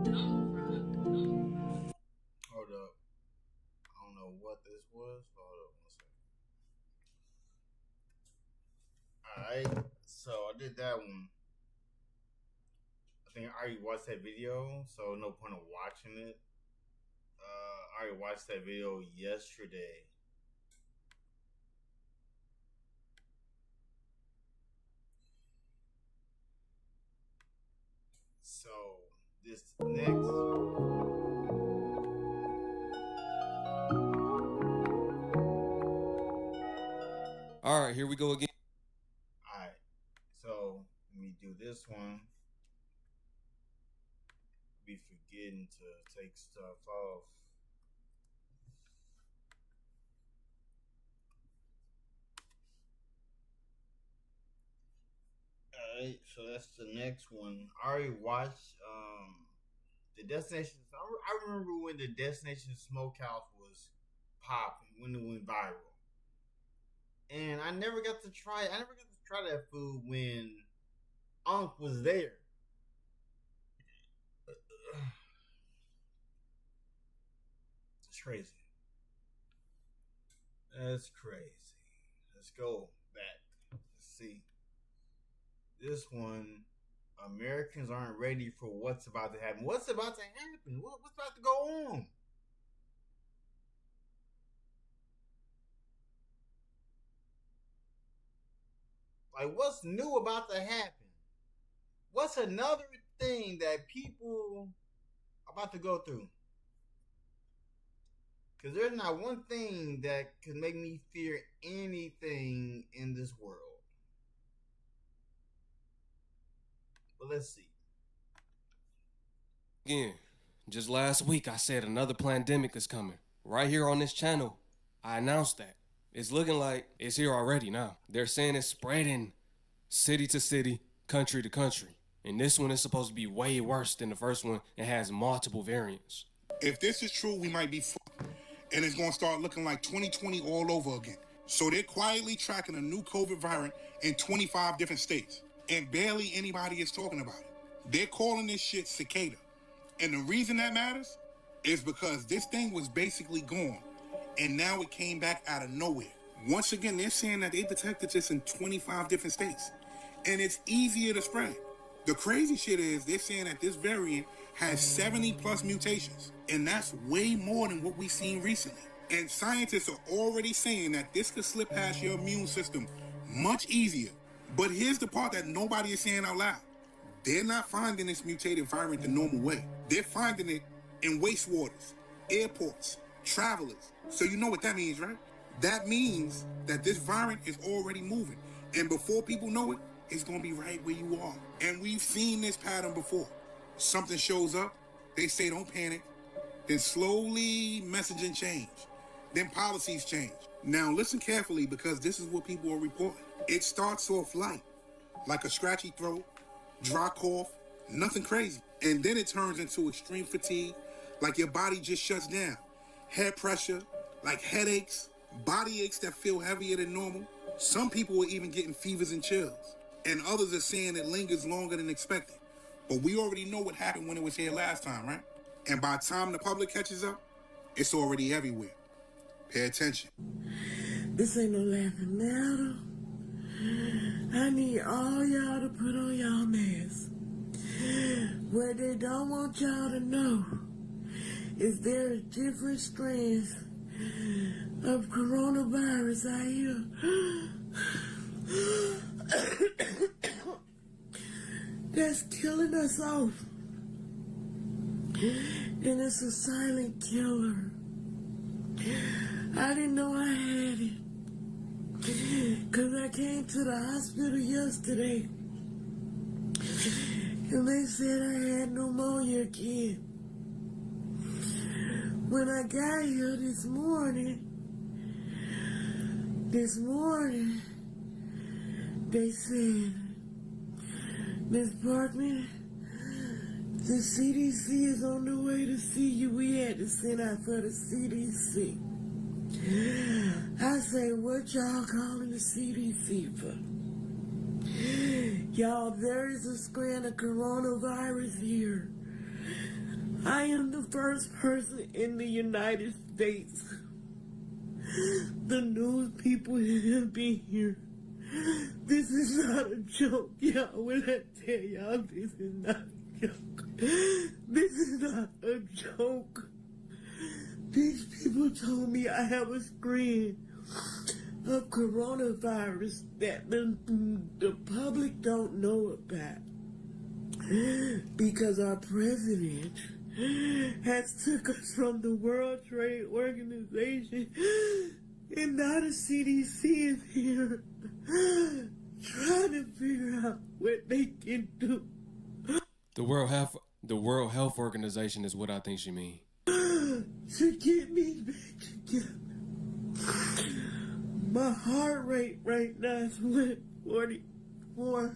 Don't run. what this was. Hold on one second. Alright, so I did that one. I think I already watched that video, so no point of watching it. I already watched that video yesterday. So this next. All right, here we go again. All right, so let me do this one. Be forgetting to take stuff off. Alright, so that's the next one. I already watched the Destination. I remember when the Destination Smokehouse was popping, when it went viral. And I never got to try it. I never got to try that food when Unc was there. It's crazy. That's crazy. Let's go back. Let's see. This one, Americans aren't ready for what's about to happen. What's about to happen? What's about to go on? Like, what's new about to happen? What's another thing that people are about to go through? Because there's not one thing that can make me fear anything in this world. But let's see. Again, just last week I said another pandemic is coming. Right here on this channel, I announced that. It's looking like it's here already now. They're saying it's spreading city to city, country to country. And this one is supposed to be way worse than the first one. It has multiple variants. If this is true, we might be fucked. And it's going to start looking like 2020 all over again. So they're quietly tracking a new COVID variant in 25 different states. And barely anybody is talking about it. They're calling this shit cicada. And the reason that matters is because this thing was basically gone. And now it came back out of nowhere. Once again, they're saying that they detected this in 25 different states. And it's easier to spread. The crazy shit is they're saying that this variant has 70 plus mutations. And that's way more than what we've seen recently. And scientists are already saying that this could slip past your immune system much easier. But here's the part that nobody is saying out loud. They're not finding this mutated variant the normal way. They're finding it in wastewaters, airports, travelers. So you know what that means, right? That means that this variant is already moving. And before people know it, it's going to be right where you are. And we've seen this pattern before. Something shows up, they say don't panic. Then slowly messaging change. Then policies change. Now listen carefully because this is what people are reporting. It starts off light, like a scratchy throat, dry cough, nothing crazy. And then it turns into extreme fatigue, like your body just shuts down. Head pressure, like headaches, body aches that feel heavier than normal. Some people are even getting fevers and chills. And others are saying it lingers longer than expected. But we already know what happened when it was here last time, right? And by the time the public catches up, it's already everywhere. Pay attention. This ain't no laughing matter. I need all y'all to put on y'all masks. What they don't want y'all to know is there are different strands of coronavirus out here that's killing us off. And it's a silent killer. I didn't know I had it. Because I came to the hospital yesterday. And they said I had pneumonia again. When I got here this morning, they said, Miss Parkman, the CDC is on the way to see you. We had to send out for the CDC. I say, what y'all calling the CDC for? Y'all, there is a strand of coronavirus here. I am the first person in the United States The news people have been here. This is not a joke, y'all. When I tell y'all this is not a joke. This is not a joke. These people told me I have a strain of coronavirus that the public don't know about. Because our president has took us from the World Trade Organization, and now the CDC is here trying to figure out what they can do. The World Health Organization is what I think she mean. To get me back together. My heart rate right now is 144.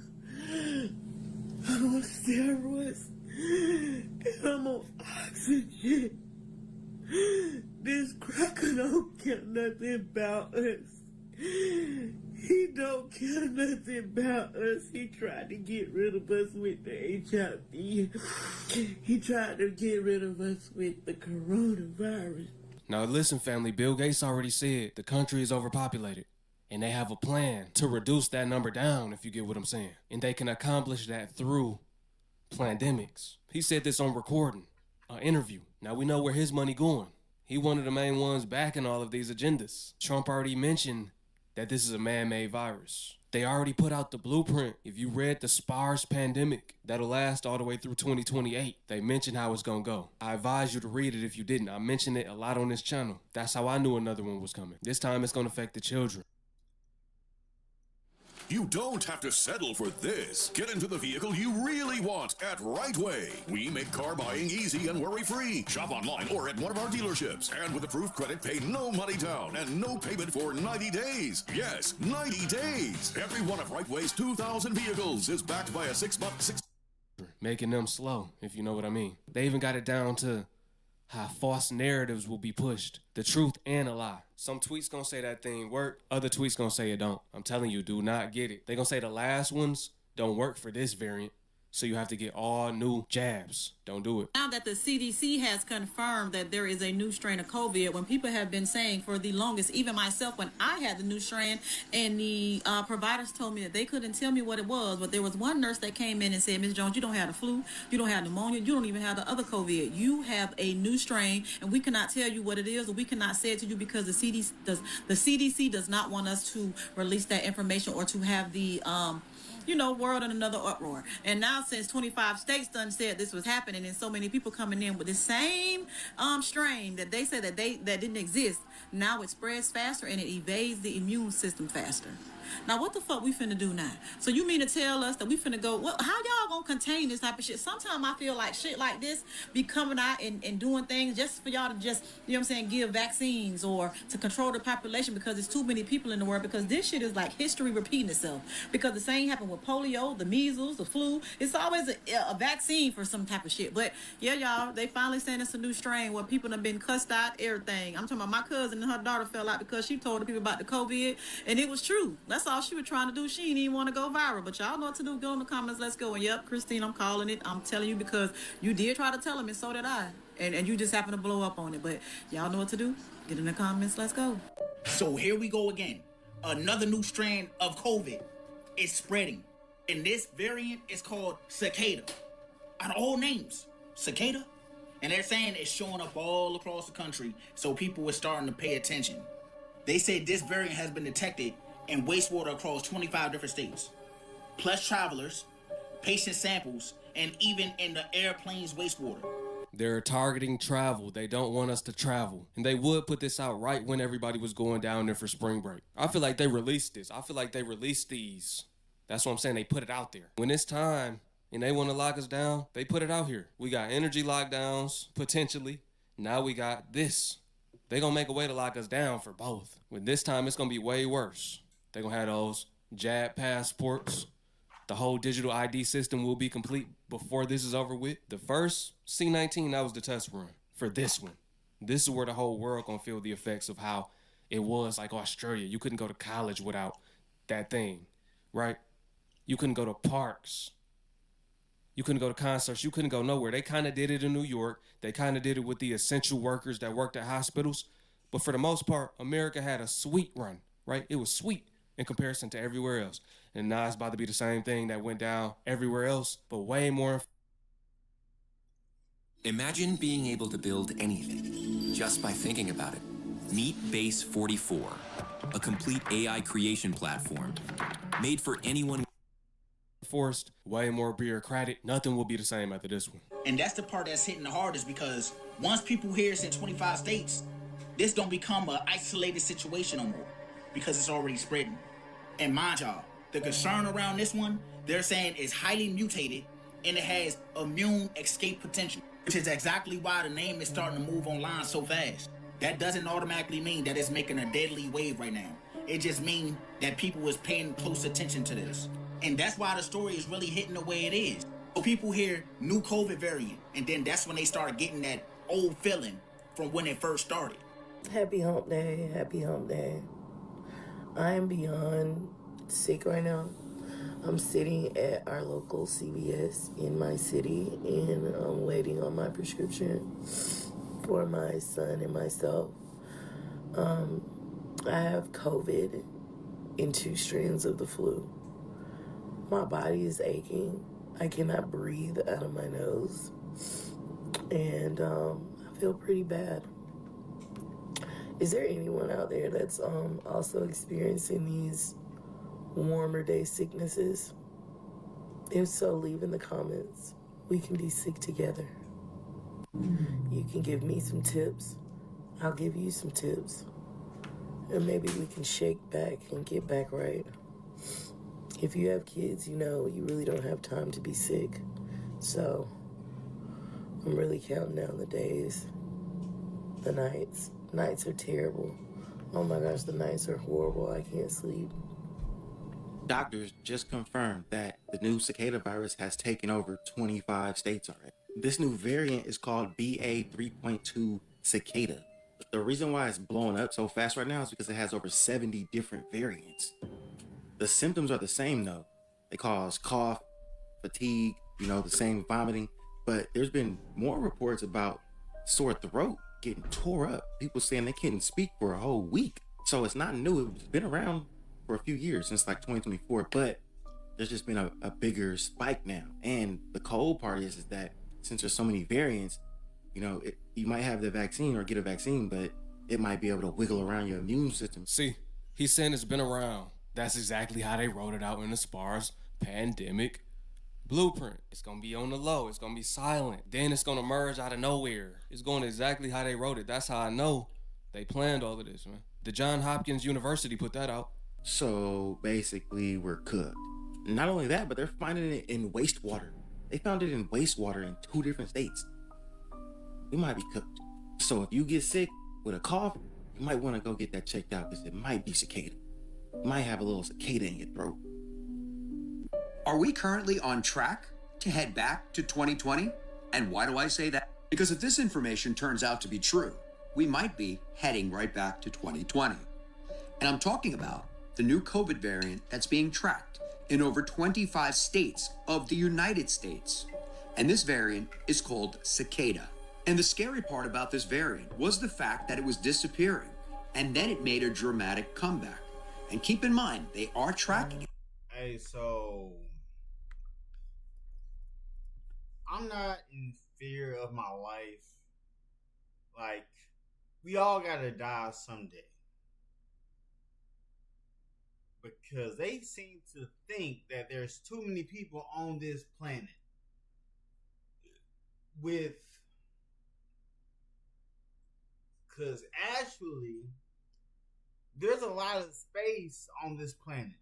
I'm on steroids and I'm on oxygen. This cracker don't care nothing about us. He don't care nothing about us. He tried to get rid of us with the HIV. He tried to get rid of us with the coronavirus. Now listen, family, Bill Gates already said the country is overpopulated. And they have a plan to reduce that number down, if you get what I'm saying. And they can accomplish that through pandemics. He said this on recording, an interview. Now we know where his money going. He one of the main ones backing all of these agendas. Trump already mentioned that this is a man-made virus. They already put out the blueprint. If you read the SPARS pandemic, that'll last all the way through 2028. They mentioned how it's gonna go. I advise you to read it if you didn't. I mentioned it a lot on this channel. That's how I knew another one was coming. This time it's gonna affect the children. You don't have to settle for this. Get into the vehicle you really want at Right Way. We make car buying easy and worry-free. Shop online or at one of our dealerships. And with approved credit, pay no money down and no payment for 90 days. Yes, 90 days. Every one of Right Way's 2,000 vehicles is backed by a 6-month... Making them slow, if you know what I mean. They even got it down to how false narratives will be pushed. The truth and a lie. Some tweets gonna say that thing work, other tweets gonna say it don't. I'm telling you, do not get it. They gonna say the last ones don't work for this variant, so you have to get all new jabs. Don't do it. Now that the CDC has confirmed that there is a new strain of COVID, when people have been saying for the longest, even myself when I had the new strain, and the providers told me that they couldn't tell me what it was, but there was one nurse that came in and said, Ms. Jones, you don't have the flu, you don't have pneumonia, you don't even have the other COVID. You have a new strain, and we cannot tell you what it is, or we cannot say it to you because the CDC does not want us to release that information or to have the world in another uproar. And now since 25 states done said this was happening and so many people coming in with the same strain that they said that didn't exist, now it spreads faster and it evades the immune system faster. Now what the fuck we finna do now? So you mean to tell us that we finna go, well, how y'all gonna contain this type of shit? Sometimes I feel like shit like this be coming out and doing things just for y'all to just, give vaccines or to control the population because there's too many people in the world, because this shit is like history repeating itself. Because the same happened with polio, the measles, the flu. It's always a vaccine for some type of shit. But yeah, y'all, they finally saying it's a new strain where people have been cussed out, everything. I'm talking about my cousin and her daughter fell out because she told the people about the COVID, and it was true. That's all she was trying to do. She didn't even want to go viral. But y'all know what to do. Go in the comments. Let's go. And yep, Christine, I'm calling it. I'm telling you because you did try to tell him, and so did I. And you just happened to blow up on it. But y'all know what to do. Get in the comments. Let's go. So here we go again. Another new strand of COVID is spreading. And this variant is called cicada. Out of all names, cicada. And they're saying it's showing up all across the country. So people are starting to pay attention. They say this variant has been detected in wastewater across 25 different states, plus travelers, patient samples, and even in the airplane's wastewater. They're targeting travel. They don't want us to travel. And they would put this out right when everybody was going down there for spring break. I feel like they released this. I feel like they released these. That's what I'm saying. They put it out there. When it's time and they want to lock us down, they put it out here. We got energy lockdowns, potentially. Now we got this. They're going to make a way to lock us down for both. When this time, it's going to be way worse. They're going to have those jab passports. The whole digital ID system will be complete before this is over with. The first C-19, that was the test run for this one. This is where the whole world going to feel the effects of how it was like Australia. You couldn't go to college without that thing, right? You couldn't go to parks. You couldn't go to concerts. You couldn't go nowhere. They kind of did it in New York. They kind of did it with the essential workers that worked at hospitals. But for the most part, America had a sweet run, right? It was sweet in comparison to everywhere else. And now it's about to be the same thing that went down everywhere else, but way more. Imagine being able to build anything just by thinking about it. Meet Base 44, a complete AI creation platform made for anyone. Forced, way more bureaucratic. Nothing will be the same after this one. And that's the part that's hitting the hardest, because once people hear it's in 25 states, this don't become an isolated situation no more, because it's already spreading. And mind y'all, the concern around this one, they're saying is highly mutated and it has immune escape potential, which is exactly why the name is starting to move online so fast. That doesn't automatically mean that it's making a deadly wave right now. It just means that people is paying close attention to this. And that's why the story is really hitting the way it is. So people hear new COVID variant, and then that's when they start getting that old feeling from when it first started. Happy hump day, happy hump day. I am beyond sick right now. I'm sitting at our local CVS in my city, and I'm waiting on my prescription for my son and myself. I have COVID and 2 strands of the flu. My body is aching. I cannot breathe out of my nose. And I feel pretty bad. Is there anyone out there that's also experiencing these warmer day sicknesses? If so, leave in the comments. We can be sick together. You can give me some tips. I'll give you some tips. And maybe we can shake back and get back right. If you have kids, you know you really don't have time to be sick. So I'm really counting down the days, the nights. Nights are terrible. Oh my gosh, the nights are horrible. I can't sleep. Doctors just confirmed that the new cicada virus has taken over 25 states already. This new variant is called BA.3.2 cicada. The reason why it's blowing up so fast right now is because it has over 70 different variants. The symptoms are the same though. They cause cough, fatigue, the same vomiting, but there's been more reports about sore throat getting tore up. People saying they couldn't speak for a whole week. So it's not new. It's been around for a few years, since like 2024, but there's just been a bigger spike now. And the cold part is that since there's so many variants, you might have the vaccine or get a vaccine, but it might be able to wiggle around your immune system. See, he's saying it's been around. That's exactly how they wrote it out in the SPARS pandemic blueprint. It's going to be on the low. It's going to be silent. Then it's going to merge out of nowhere. It's going exactly how they wrote it. That's how I know they planned all of this, man. The Johns Hopkins University put that out. So basically, we're cooked. Not only that, but they're finding it in wastewater. They found it in wastewater in 2 different states. We might be cooked. So if you get sick with a cough, you might want to go get that checked out, because it might be cicada. You might have a little cicada in your throat. Are we currently on track to head back to 2020? And why do I say that? Because if this information turns out to be true, we might be heading right back to 2020. And I'm talking about the new COVID variant that's being tracked in over 25 states of the United States. And this variant is called cicada. And the scary part about this variant was the fact that it was disappearing, and then it made a dramatic comeback. And keep in mind, they are tracking it. Hey, so I'm not in fear of my life. Like, we all gotta die someday. Because they seem to think that there's too many people on this planet because actually there's a lot of space on this planet.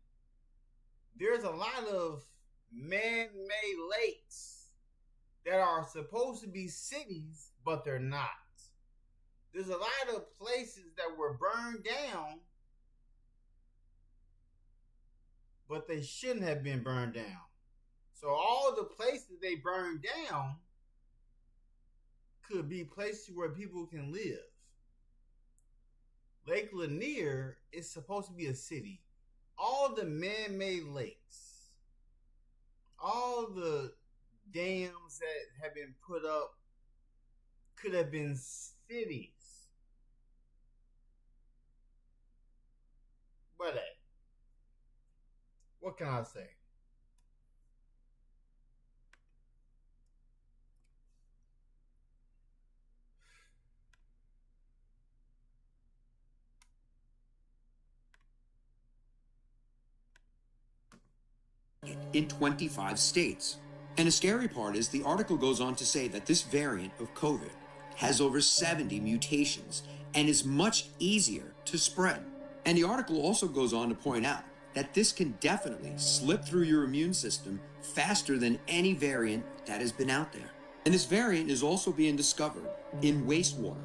There's a lot of man-made lakes that are supposed to be cities, but they're not. There's a lot of places that were burned down, but they shouldn't have been burned down. So all the places they burned down could be places where people can live. Lake Lanier is supposed to be a city. All the man-made lakes, all the dams that have been put up could have been cities. But hey, what can I say? In 25 states. And the scary part is the article goes on to say that this variant of COVID has over 70 mutations and is much easier to spread. And the article also goes on to point out that this can definitely slip through your immune system faster than any variant that has been out there. And this variant is also being discovered in wastewater,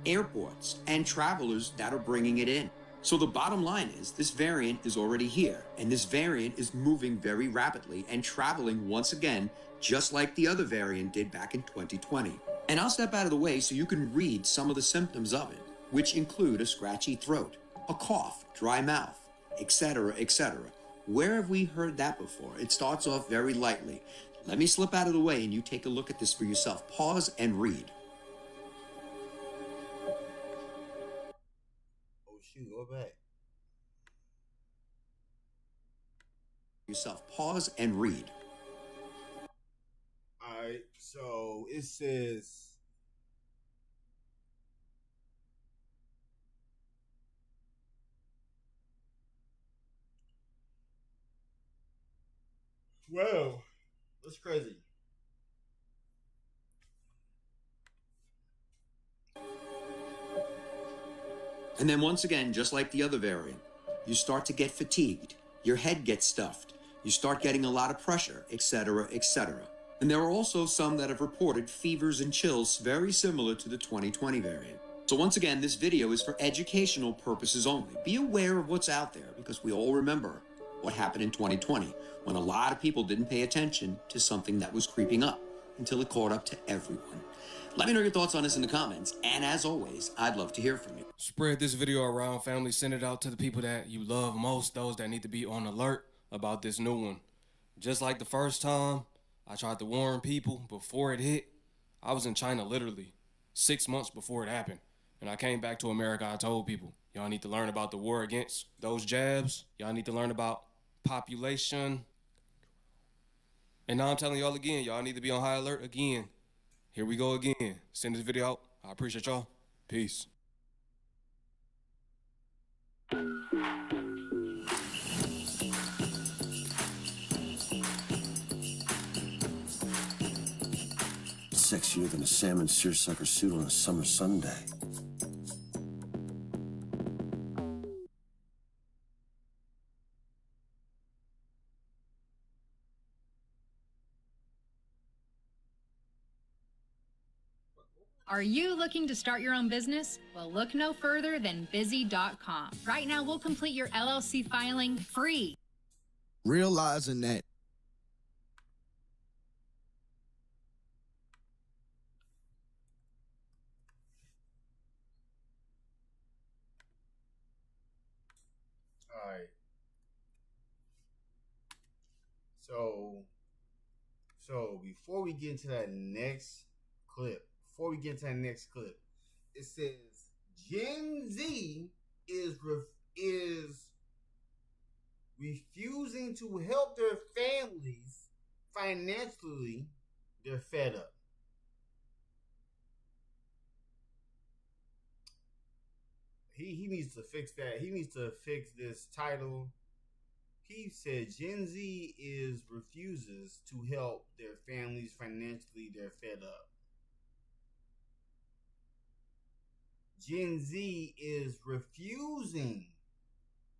airports, and travelers that are bringing it in. So the bottom line is this variant is already here, and this variant is moving very rapidly and traveling once again, just like the other variant did back in 2020. And I'll step out of the way so you can read some of the symptoms of it, which include a scratchy throat, a cough, dry mouth, etc., etc. Where have we heard that before? It starts off very lightly. Let me slip out of the way and you take a look at this for yourself. Pause and read. Go back. Yourself. Pause and read. Alright, so it says whoa, that's crazy. And then once again, just like the other variant, you start to get fatigued, your head gets stuffed, you start getting a lot of pressure, etc., etc. And there are also some that have reported fevers and chills very similar to the 2020 variant. So once again, this video is for educational purposes only. Be aware of what's out there because we all remember what happened in 2020 when a lot of people didn't pay attention to something that was creeping up until it caught up to everyone. Let me know your thoughts on this in the comments, and as always, I'd love to hear from you. Spread this video around, family. Send it out to the people that you love most, those that need to be on alert about this new one. Just like the first time I tried to warn people before it hit, I was in China literally 6 months before it happened. And I came back to America, I told people, y'all need to learn about the war against those jabs. Y'all need to learn about population. And now I'm telling y'all again, y'all need to be on high alert again. Here we go again. Send this video out. I appreciate y'all. Peace. Sexier than a salmon seersucker suit on a summer Sunday. Are you looking to start your own business? Well, look no further than busy.com. Right now, we'll complete your LLC filing free. Realizing that Alright. So before we get into that next clip, it says Gen Z is refusing to help their families financially. They're fed up. He needs to fix that. He needs to fix this title. He said Gen Z refuses to help their families financially. They're fed up. Gen Z is refusing.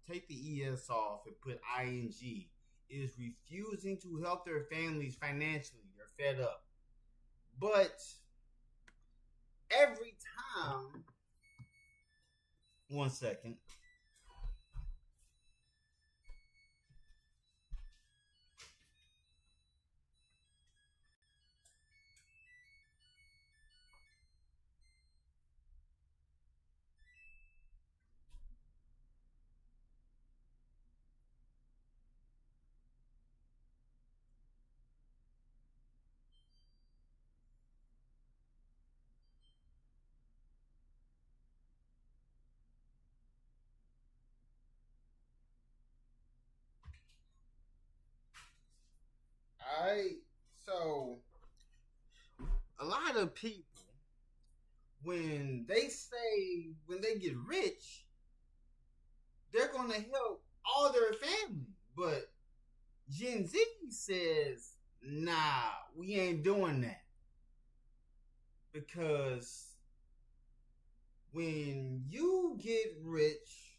Take the ES off and put ING. Is refusing to help their families financially. They're fed up. But every time. One second. right? So, a lot of people, when they get rich, they're going to help all their family. But Gen Z says, nah, we ain't doing that. Because when you get rich,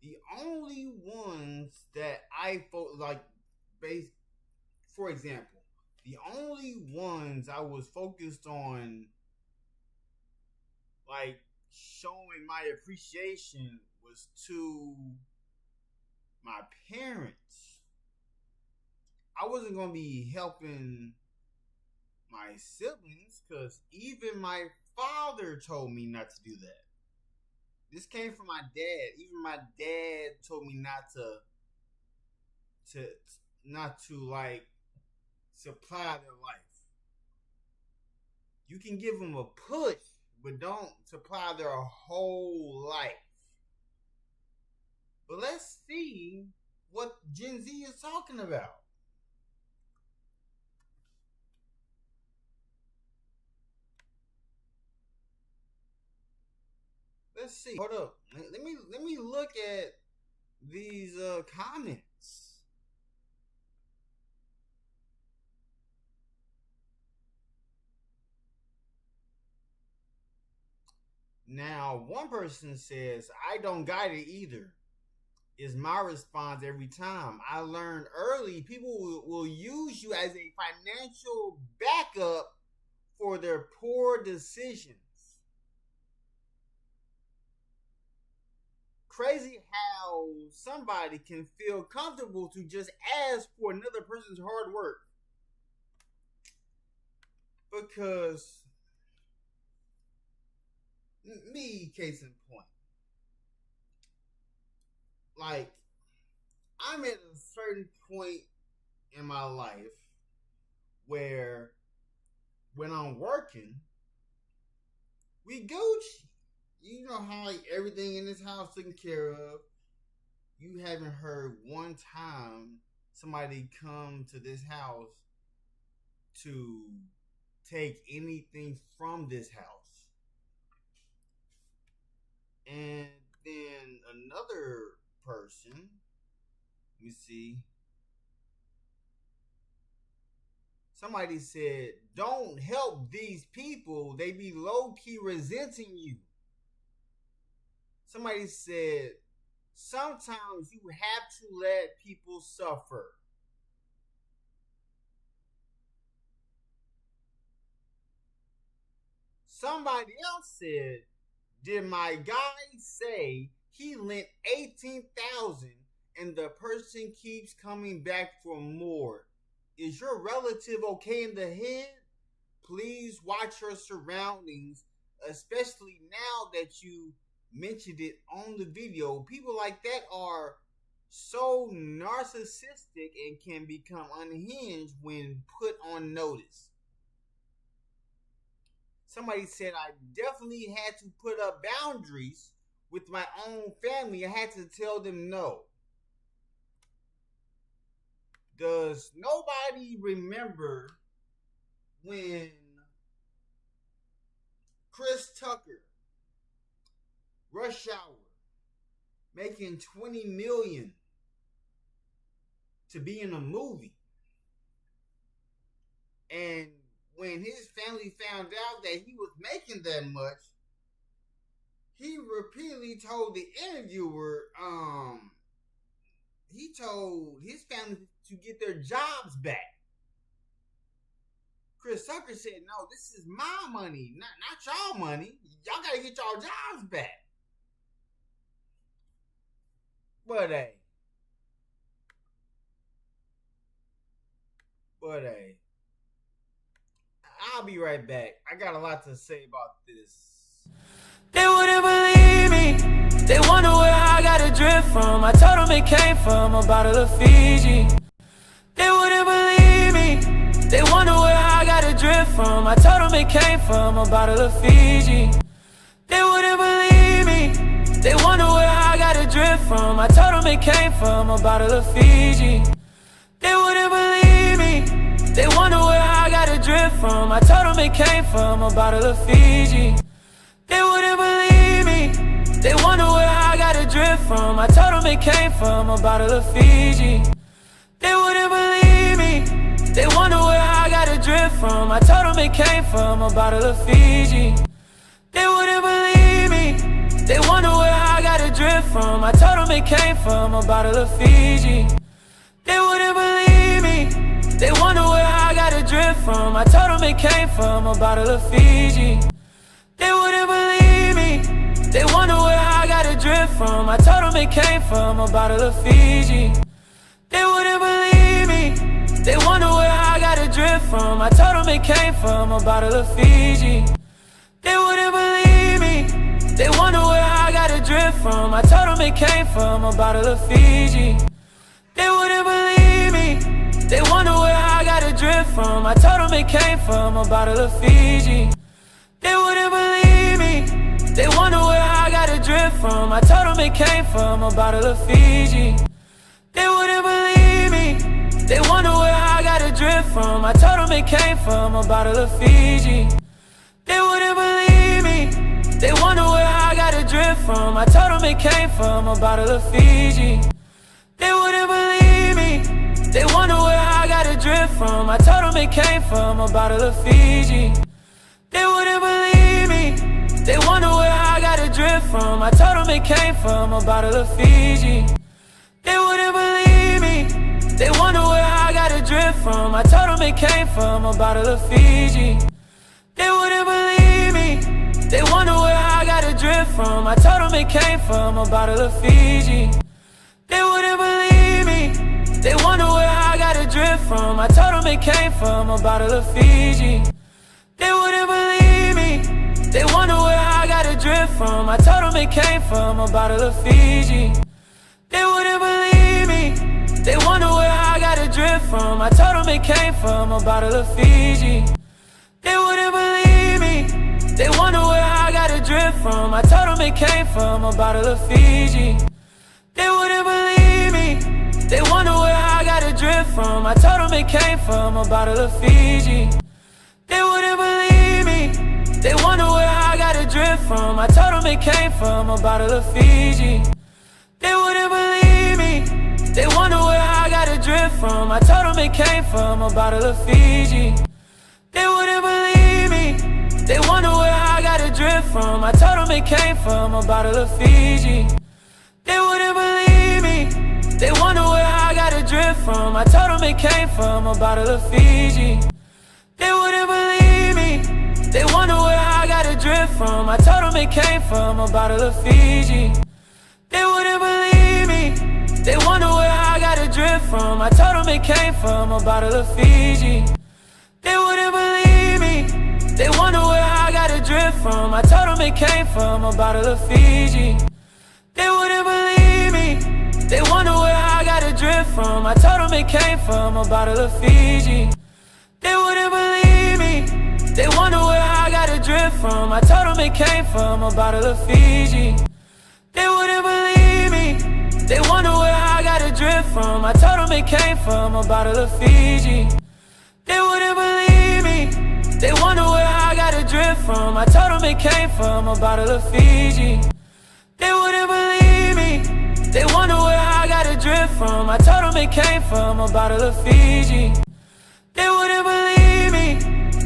the only ones that for example, the only ones I was focused on, like, showing my appreciation was to my parents. I wasn't going to be helping my siblings because even my father told me not to do that. This came from my dad. Even my dad told me not to like supply their life. You can give them a push, but don't supply their whole life. But let's see what Gen Z is talking about. Let's see. Hold up. Let me look at these comments. Now, one person says, I don't got it either. Is my response every time. I learned early people will use you as a financial backup for their poor decisions. Crazy how somebody can feel comfortable to just ask for another person's hard work. Because me, case in point, like, I'm at a certain point in my life where when I'm working, we Gucci. You know how, like, everything in this house taken care of. You haven't heard one time somebody come to this house to take anything from this house. And then another person, let me see. Somebody said, don't help these people. They be low-key resenting you. Somebody said, sometimes you have to let people suffer. Somebody else said, did my guy say he lent $18,000 and the person keeps coming back for more? Is your relative okay in the head? Please watch your surroundings, especially now that you mentioned it on the video. People like that are so narcissistic and can become unhinged when put on notice. Somebody said, I definitely had to put up boundaries with my own family. I had to tell them no. Does nobody remember when Chris Tucker, Rush Hour, making $20 million to be in a movie, and when his family found out that he was making that much, he repeatedly told the interviewer, he told his family to get their jobs back. Chris Tucker said, no, this is my money, not y'all money. Y'all gotta get y'all jobs back. But hey, I'll be right back. I got a lot to say about this. They wouldn't believe me. They wonder where I got a drip from. I told them it came from a bottle of Fiji. They wouldn't believe me. They wonder where I got a drip from. I told them it came from a bottle of Fiji. They wouldn't believe me. They wonder where I got a drip from. I told them it came from a bottle of Fiji. They wouldn't believe me. drift from. I told them it came from a bottle of Fiji. They wouldn't believe me. They wonder where I got a drift from. I told them it came from a bottle of Fiji. They wouldn't believe me. They wonder where I got a drift from. I told them it came from a bottle of Fiji. They wouldn't believe me. They wonder where I got a drift from. I told them it came from a bottle of Fiji. They wouldn't believe me. They wonder where I got a drift from. I told them it came from a bottle of Fiji. They wouldn't believe me. They wonder where I got a drift from. I told them it came from a bottle of Fiji. They wouldn't believe me. They wonder where I got a drift from. I told them it came from a bottle of Fiji. They wouldn't believe me. They wonder where I got a drift from. I told them it came from a bottle of Fiji. They wouldn't believe me. They wonder where I got a drift from. I told them it came from a bottle of Fiji. They wouldn't believe me. They wonder where I got a drift from. I told them it came from a bottle of Fiji. They wouldn't believe me. They wonder where I got a drift from. I told them it came from a bottle of Fiji. They wouldn't believe me. They wonder where I got a drift from. I told them it came from a bottle of Fiji. They wouldn't believe me. They wonder where I got a drift from. I told them it came from a bottle of Fiji. They wouldn't believe me. They wonder where I got a drift from. I told them it came from a bottle of Fiji. They wouldn't believe me. They wonder where I got a drift from. I told them it came from a bottle of Fiji. They wouldn't believe me. They wonder where I got a drift from. I told them it came from a bottle of Fiji. They wouldn't believe me. They wonder where I got a drift from. I told them it came from a bottle of Fiji. They wouldn't believe me. They wonder where I got a drift from. I told them it came from a bottle of Fiji. They wouldn't believe me. They wonder where I got a drift from. I told them it came from a bottle of Fiji. They wouldn't believe me. They wonder where I got a drift from. I told them it came from a bottle of Fiji. They wouldn't believe me. They wonder where I got a drift from. I told them it came from a bottle of Fiji. They wouldn't believe me. They wonder where I got a drift from. I told them it came from a bottle of Fiji. They wouldn't believe me. They wonder where I got a drift from. I told them it came from a bottle of Fiji. They wouldn't believe me. They wonder where I got a drift from. I told them it came from a bottle of Fiji. They wouldn't believe me. They wonder where I got a drift from. I told them it came from a bottle of Fiji. They wouldn't believe me. They wonder where I got a drift from. I told them it came from a bottle of Fiji. They wouldn't believe me. They wonder where I got a drift from. I told them it came from a bottle of Fiji. They wouldn't believe me. They wonder where I got a drift from. I told them it came from a bottle of Fiji. They wouldn't believe me. They wonder where I got a drift from. I told them it came from a bottle of Fiji. They wouldn't believe me. They wonder where I got a drift from. I told them it came from a bottle of Fiji. They wouldn't believe me. They wonder where I got a drift from. I told them it came from a bottle of Fiji. They wouldn't believe me. They wonder where I got a drift from. I told them it came from a bottle of Fiji. They wouldn't believe me. They wonder where I got a drift from. I told them it came from a bottle of Fiji. They wouldn't believe me.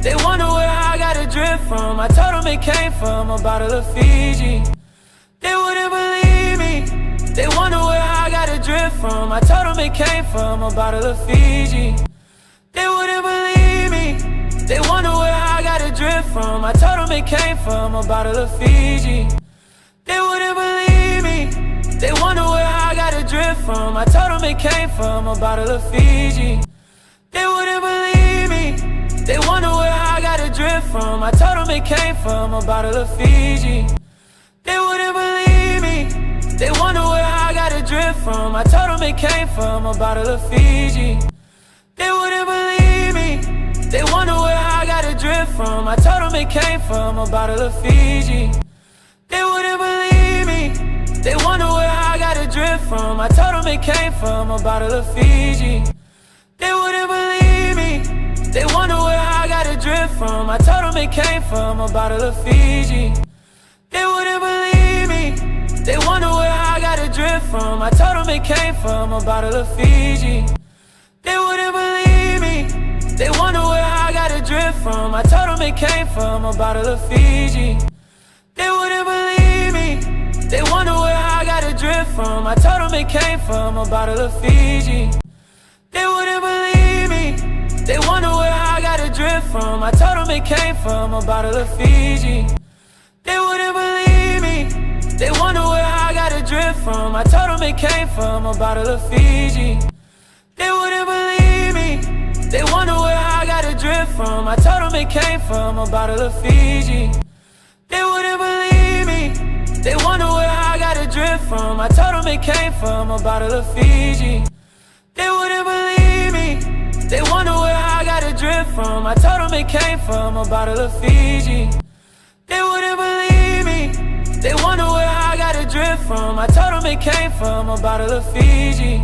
They wonder where I got a drift from. I told them it came from a bottle of Fiji. They wouldn't believe me. They wonder where I got a drift from. I told them it came from a bottle of Fiji. They wouldn't believe me. They wonder where I got a drift from. I told them it came from a bottle of Fiji. They wouldn't believe me. They wonder where I got a drift from. I told them it came from a bottle of Fiji. They wouldn't believe me. They wonder where I got a drift from. I told them it came from a bottle of Fiji. They wouldn't believe me. They wonder where I got a drift from. I told them it came from a bottle of Fiji. They wouldn't believe me. They wonder where I got a drift from. I told them it came from a bottle of Fiji. They wouldn't believe me. They wonder where I got a drift from. I told them it came from a bottle of Fiji. They wouldn't believe me. They wonder where I got a drift from. I told them it came from a bottle of Fiji. They wouldn't believe me. They wonder where I got a drip from. I told them it came from a bottle of Fiji. They wouldn't believe me. They wonder where I got a drip from. I told them it came from a bottle of Fiji. They wouldn't believe me. They wonder where I got a drip from. I told them it came from a bottle of Fiji. They wouldn't believe me. They wonder where I got a drip from. I told them it came from a bottle of Fiji. They wouldn't believe me. They wonder where I got a drip from. I told them it came from a bottle of Fiji. They wouldn't believe me. They wonder where I got a drip from. I told them it came from a bottle of Fiji. They wouldn't believe me. They wonder where I got a drip from. I told them it came from a bottle of Fiji. They wouldn't believe me. They wonder where I got a drip from. I told them it came from a bottle of Fiji. They wouldn't believe me. They wonder where I got a drip from. I told them it came from a bottle of Fiji.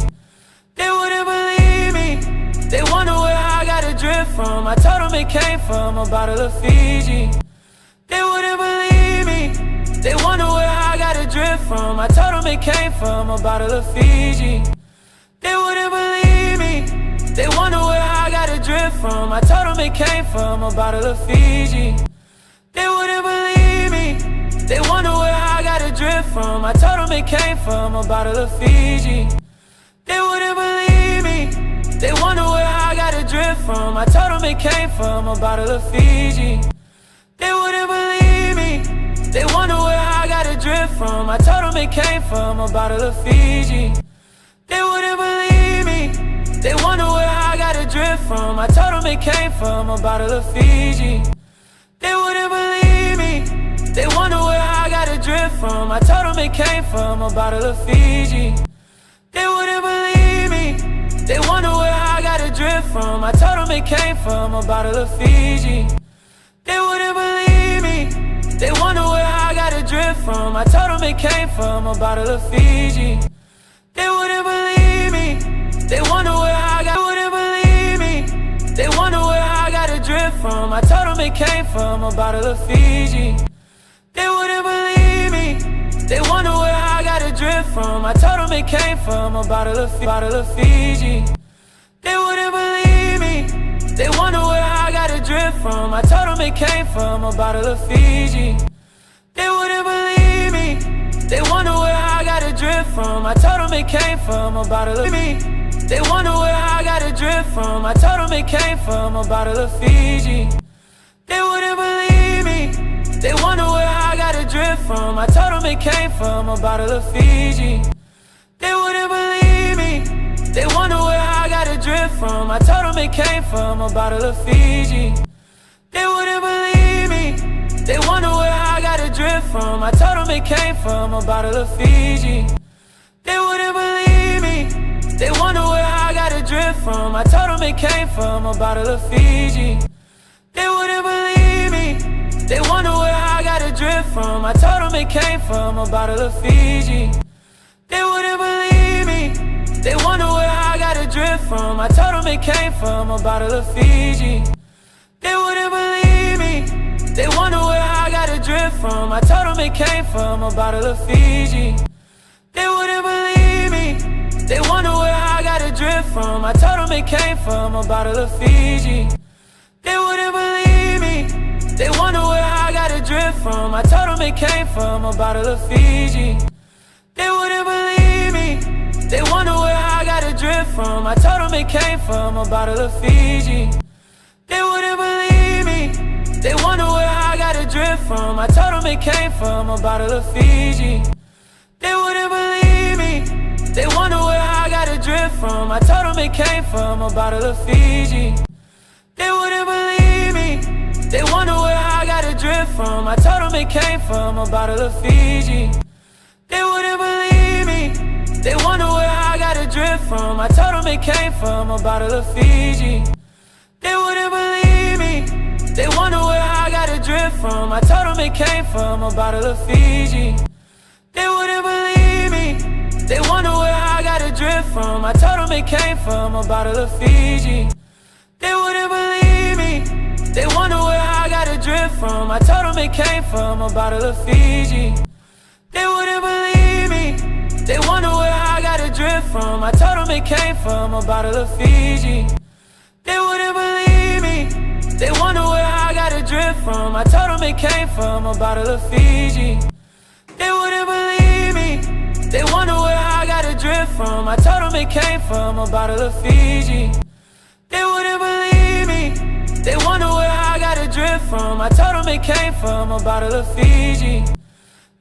They wouldn't believe me. They wonder where I got a drip from. I told them it came from a bottle of Fiji. They wouldn't believe me. They wonder where I got a drip from. I told them it came from a bottle of Fiji. They wouldn't believe me. They wonder where I got a drip from. I told them it came from a bottle of Fiji. They wouldn't believe me. They wonder where I got a drip from. I told them it came from a bottle of Fiji. They wouldn't believe me. They wonder where I got a drip from. I told them it came from a bottle of Fiji. They wouldn't believe me. They wonder where I got a drip from. I told them it came from a bottle of Fiji. They wouldn't believe me. They wonder where I got a drip from. I told them it came from a bottle of Fiji. They wouldn't believe me. They wonder where I got a drip from. I told them it came from a bottle of Fiji. They wouldn't believe me. They wonder where I got a drip from. I told them it came from a bottle of Fiji. They wouldn't believe me. They wonder where I got a drip from. I told them it came from a bottle of Fiji. They wouldn't believe me. They wonder where I got. They wouldn't believe me. They wonder where I got a drip from. I told them it came from a bottle of Fiji. They wouldn't believe me. They wonder where I got a drip from. I told them it came from a bottle of Fiji. They wouldn't believe me. They wonder where I got a drip from. I told them it came from a bottle of Fiji. They wouldn't believe me. They wonder where I got a drip from. I told them it came from a bottle of me. They wonder where I got a drip from. I told them it came from a bottle of Fiji. They wouldn't believe me. They wonder where I got a drip from. I told them it came from a bottle of Fiji. They wouldn't believe me. They wonder where I got a drip from. I told them it came from a bottle of Fiji. They wouldn't believe me. They wonder where I got a drip from. I told them it came from a bottle of Fiji. They wouldn't believe me. They wonder where I got a drip from. I told them it came from a bottle of Fiji. They wouldn't believe me. They wonder where I got a drip from. I told them it came from a bottle of Fiji. They wouldn't believe me. They wonder where I got a drip from. I told them it came from a bottle of Fiji. They wouldn't believe me. They wonder where I got a drip from. I told them it came from a bottle of Fiji. They wouldn't believe me. They wonder where I got a drip from. I told them it came from a bottle of Fiji. They wouldn't believe me. They wonder where I got a drip from. I told them it came from a bottle of Fiji. They wouldn't believe me. They wonder where I got a drip from. I told them it came from a bottle of Fiji. They wouldn't believe me. They wonder where I got a drip from. I told them it came from a bottle of Fiji. They wouldn't believe me. They wonder where I got a drip from. I told them it came from a bottle of Fiji. They wouldn't believe me. They wonder where I got a drip from. I told them it came from a bottle of Fiji. They wouldn't believe me. They wonder where I got a drip from. I told them it came from a bottle of Fiji. They wouldn't believe me. They wonder where I got a drip from. I told them it came from a bottle of Fiji. They wouldn't believe me. They wonder where I got a drip from. I told them it came from a bottle of Fiji. They wouldn't believe me. They wonder where I got it came from a bottle of Fiji. They wouldn't believe me. They wonder where I got a drip from. I told them it came from a bottle of Fiji. They wouldn't believe me. They wonder where I got a drip from. I told them it came from a bottle of Fiji. They wouldn't believe me. They wonder where I got a drip from. I told them it came from a bottle of Fiji. They wouldn't believe me. They wonder where I got a drip from. I told them it came from a bottle of Fiji.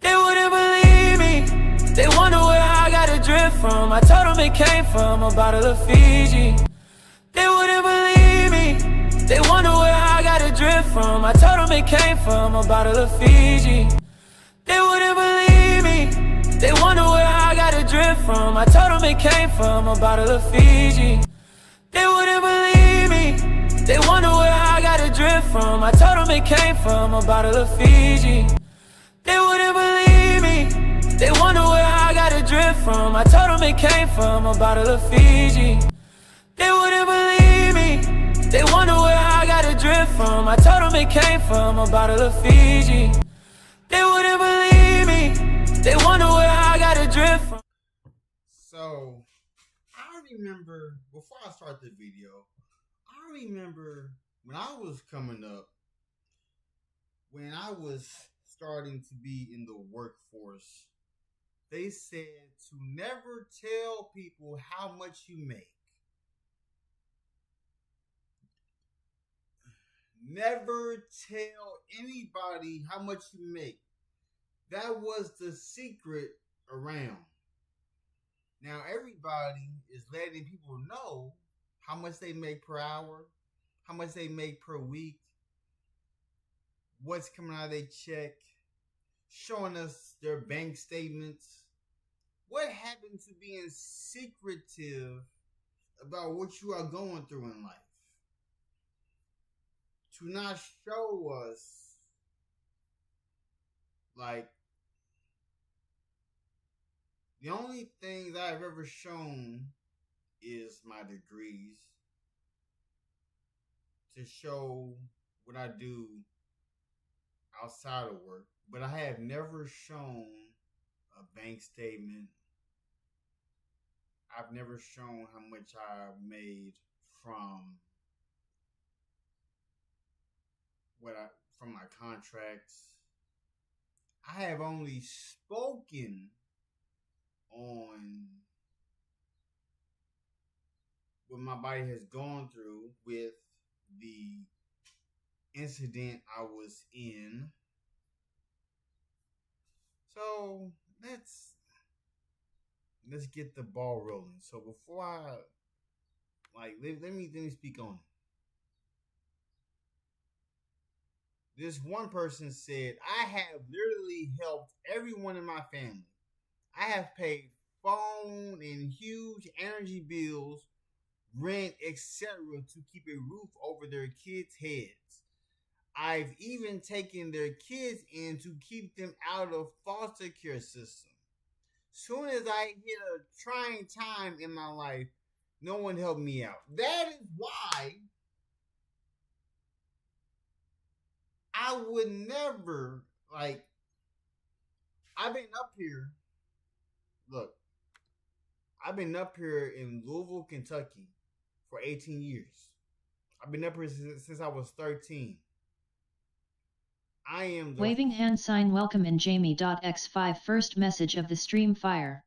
They wouldn't believe me. They wonder where I got a drip from. I told them it came from a bottle of Fiji. They wouldn't believe me. They wonder where I got a drip from. I told them it came from a bottle of Fiji. They wouldn't believe me. They wonder where I got a drip from. I told them it came from a bottle of Fiji. They wouldn't believe me. They wonder where I got a drip from. I told them it came from a bottle of Fiji. They wouldn't believe me. They wonder where I got a drip from. I told them it came from a bottle of Fiji. They wouldn't believe me. They wonder where I got a drip from. I told them it came from a bottle of Fiji. They wouldn't believe me. They wonder where I got a drip from. So, I remember, before I start the video, I remember when I was coming up, when I was starting to be in the workforce, they said to never tell people how much you make. Never tell anybody how much you make. That was the secret around. Now everybody is letting people know how much they make per hour, how much they make per week, what's coming out of their check, showing us their bank statements. What happened to being secretive about what you are going through in life? To not show us, like, the only things I've ever shown is my degrees, to show what I do outside of work, but I have never shown a bank statement. I've never shown how much I've made from from my contracts. I have only spoken on what my body has gone through with the incident I was in. So let's get the ball rolling. So before I let me speak on it. This one person said, I have literally helped everyone in my family. I have paid phone and huge energy bills, rent, etc. to keep a roof over their kids' heads. I've even taken their kids in to keep them out of foster care system. Soon as I hit a trying time in my life, no one helped me out. That is why I would never, I've been up here. Look, I've been up here in Louisville, Kentucky for 18 years. I've been up here since I was 13. I am the Waving hand sign welcome in Jamie.x5 first message of the stream fire.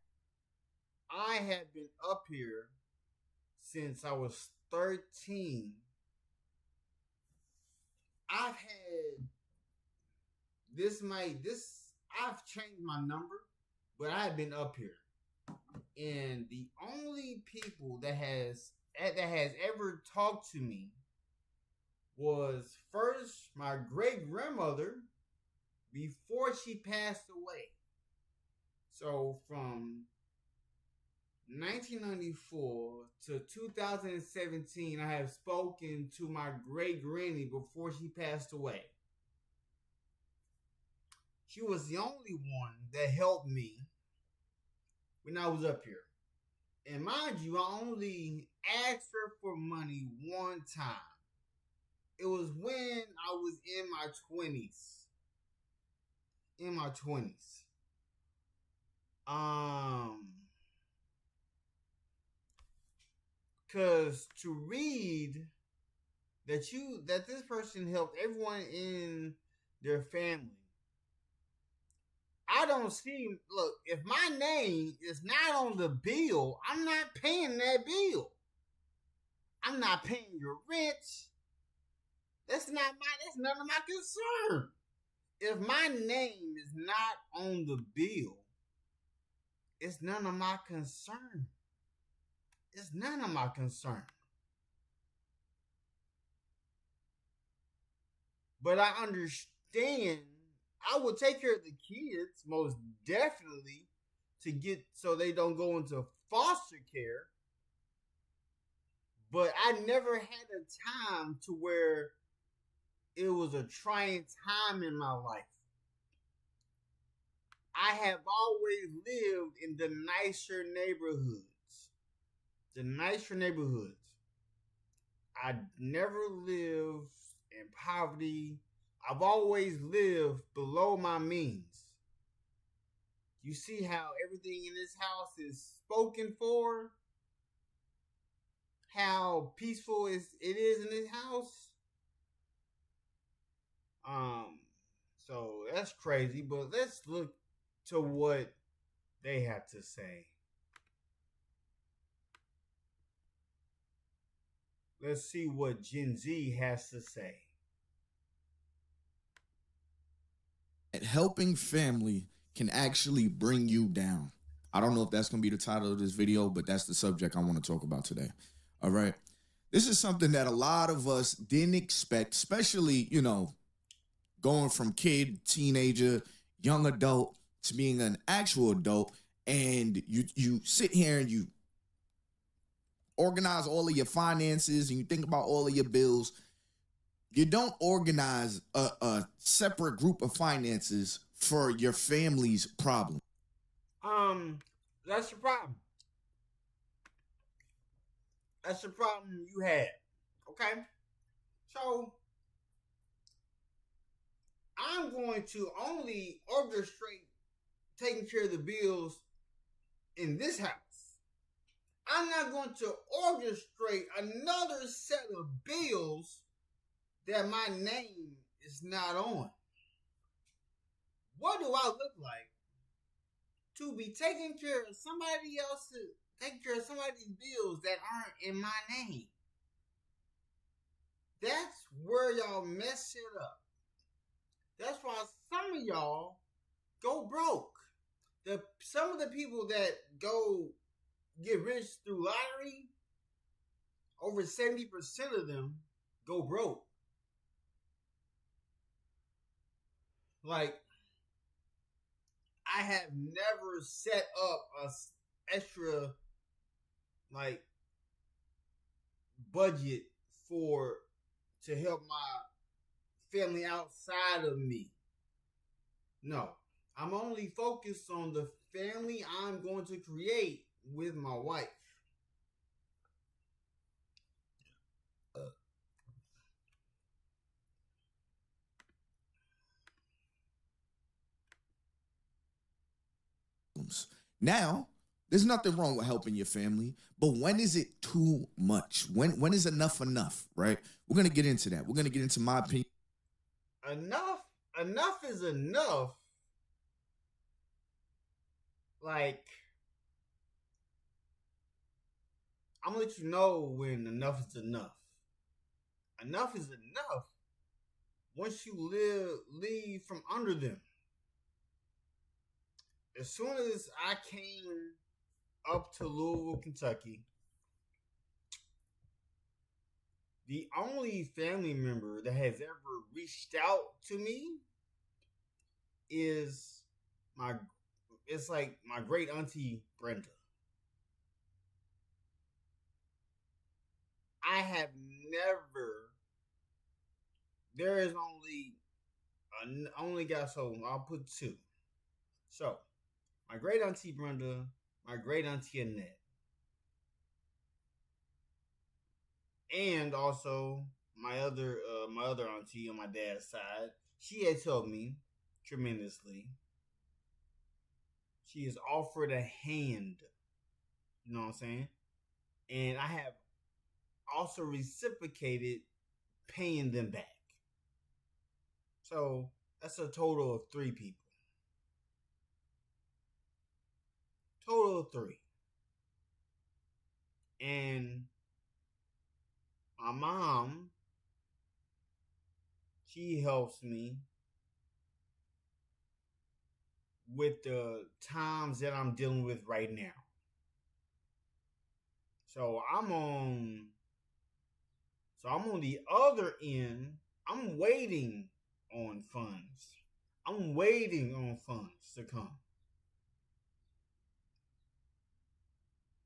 I have been up here since I was 13. I've had I've changed my number, but I've been up here. And the only people that has ever talked to me was first my great grandmother before she passed away. So from 1994 to 2017, I have spoken to my great granny before she passed away. She was the only one that helped me when I was up here. And mind you, I only asked her for money one time. It was when I was in my 20s. in my 20s. Cause to read that this person helped everyone in their family. I don't see, look, if my name is not on the bill, I'm not paying that bill. I'm not paying your rent. That's none of my concern. If my name is not on the bill, it's none of my concern. It's none of my concern. But I understand I would take care of the kids most definitely so they don't go into foster care. But I never had a time to where it was a trying time in my life. I have always lived in the nicer neighborhoods. I never lived in poverty. I've always lived below my means. You see how everything in this house is spoken for? How peaceful it is in this house? So that's crazy, but let's look to what they have to say. Let's see what Gen Z has to say. Helping family can actually bring you down. I don't know if that's going to be the title of this video, but that's the subject I want to talk about today. All right. This is something that a lot of us didn't expect, especially, going from kid, teenager, young adult to being an actual adult. And you sit here and you organize all of your finances and you think about all of your bills. You don't organize a separate group of finances for your family's problem. That's your problem. That's the problem you had. Okay? So, I'm going to only orchestrate taking care of the bills in this house. I'm not going to orchestrate another set of bills that my name is not on. What do I look like to be taking care of somebody's bills that aren't in my name? That's where y'all mess it up. That's why some of y'all go broke. Some of the people that go get rich through lottery, over 70% of them go broke. Like, I have never set up a extra, budget to help my family outside of me. No, I'm only focused on the family I'm going to create with my wife. Now, there's nothing wrong with helping your family, but when is it too much? When is enough, right? We're going to get into that. We're going to get into my opinion. Enough is enough. Like, I'm going to let you know when enough is enough. Enough is enough once you leave from under them. As soon as I came up to Louisville, Kentucky, the only family member that has ever reached out to me is my great auntie Brenda. I have never. There is only got, so I'll put two. So, my great auntie Brenda, my great auntie Annette, and also my other auntie on my dad's side. She had told me tremendously. She has offered a hand. You know what I'm saying? And I have also reciprocated paying them back. So that's a total of 3 people. Total of 3. And my mom, she helps me with the times that I'm dealing with right now. So I'm on the other end. I'm waiting on funds. I'm waiting on funds to come.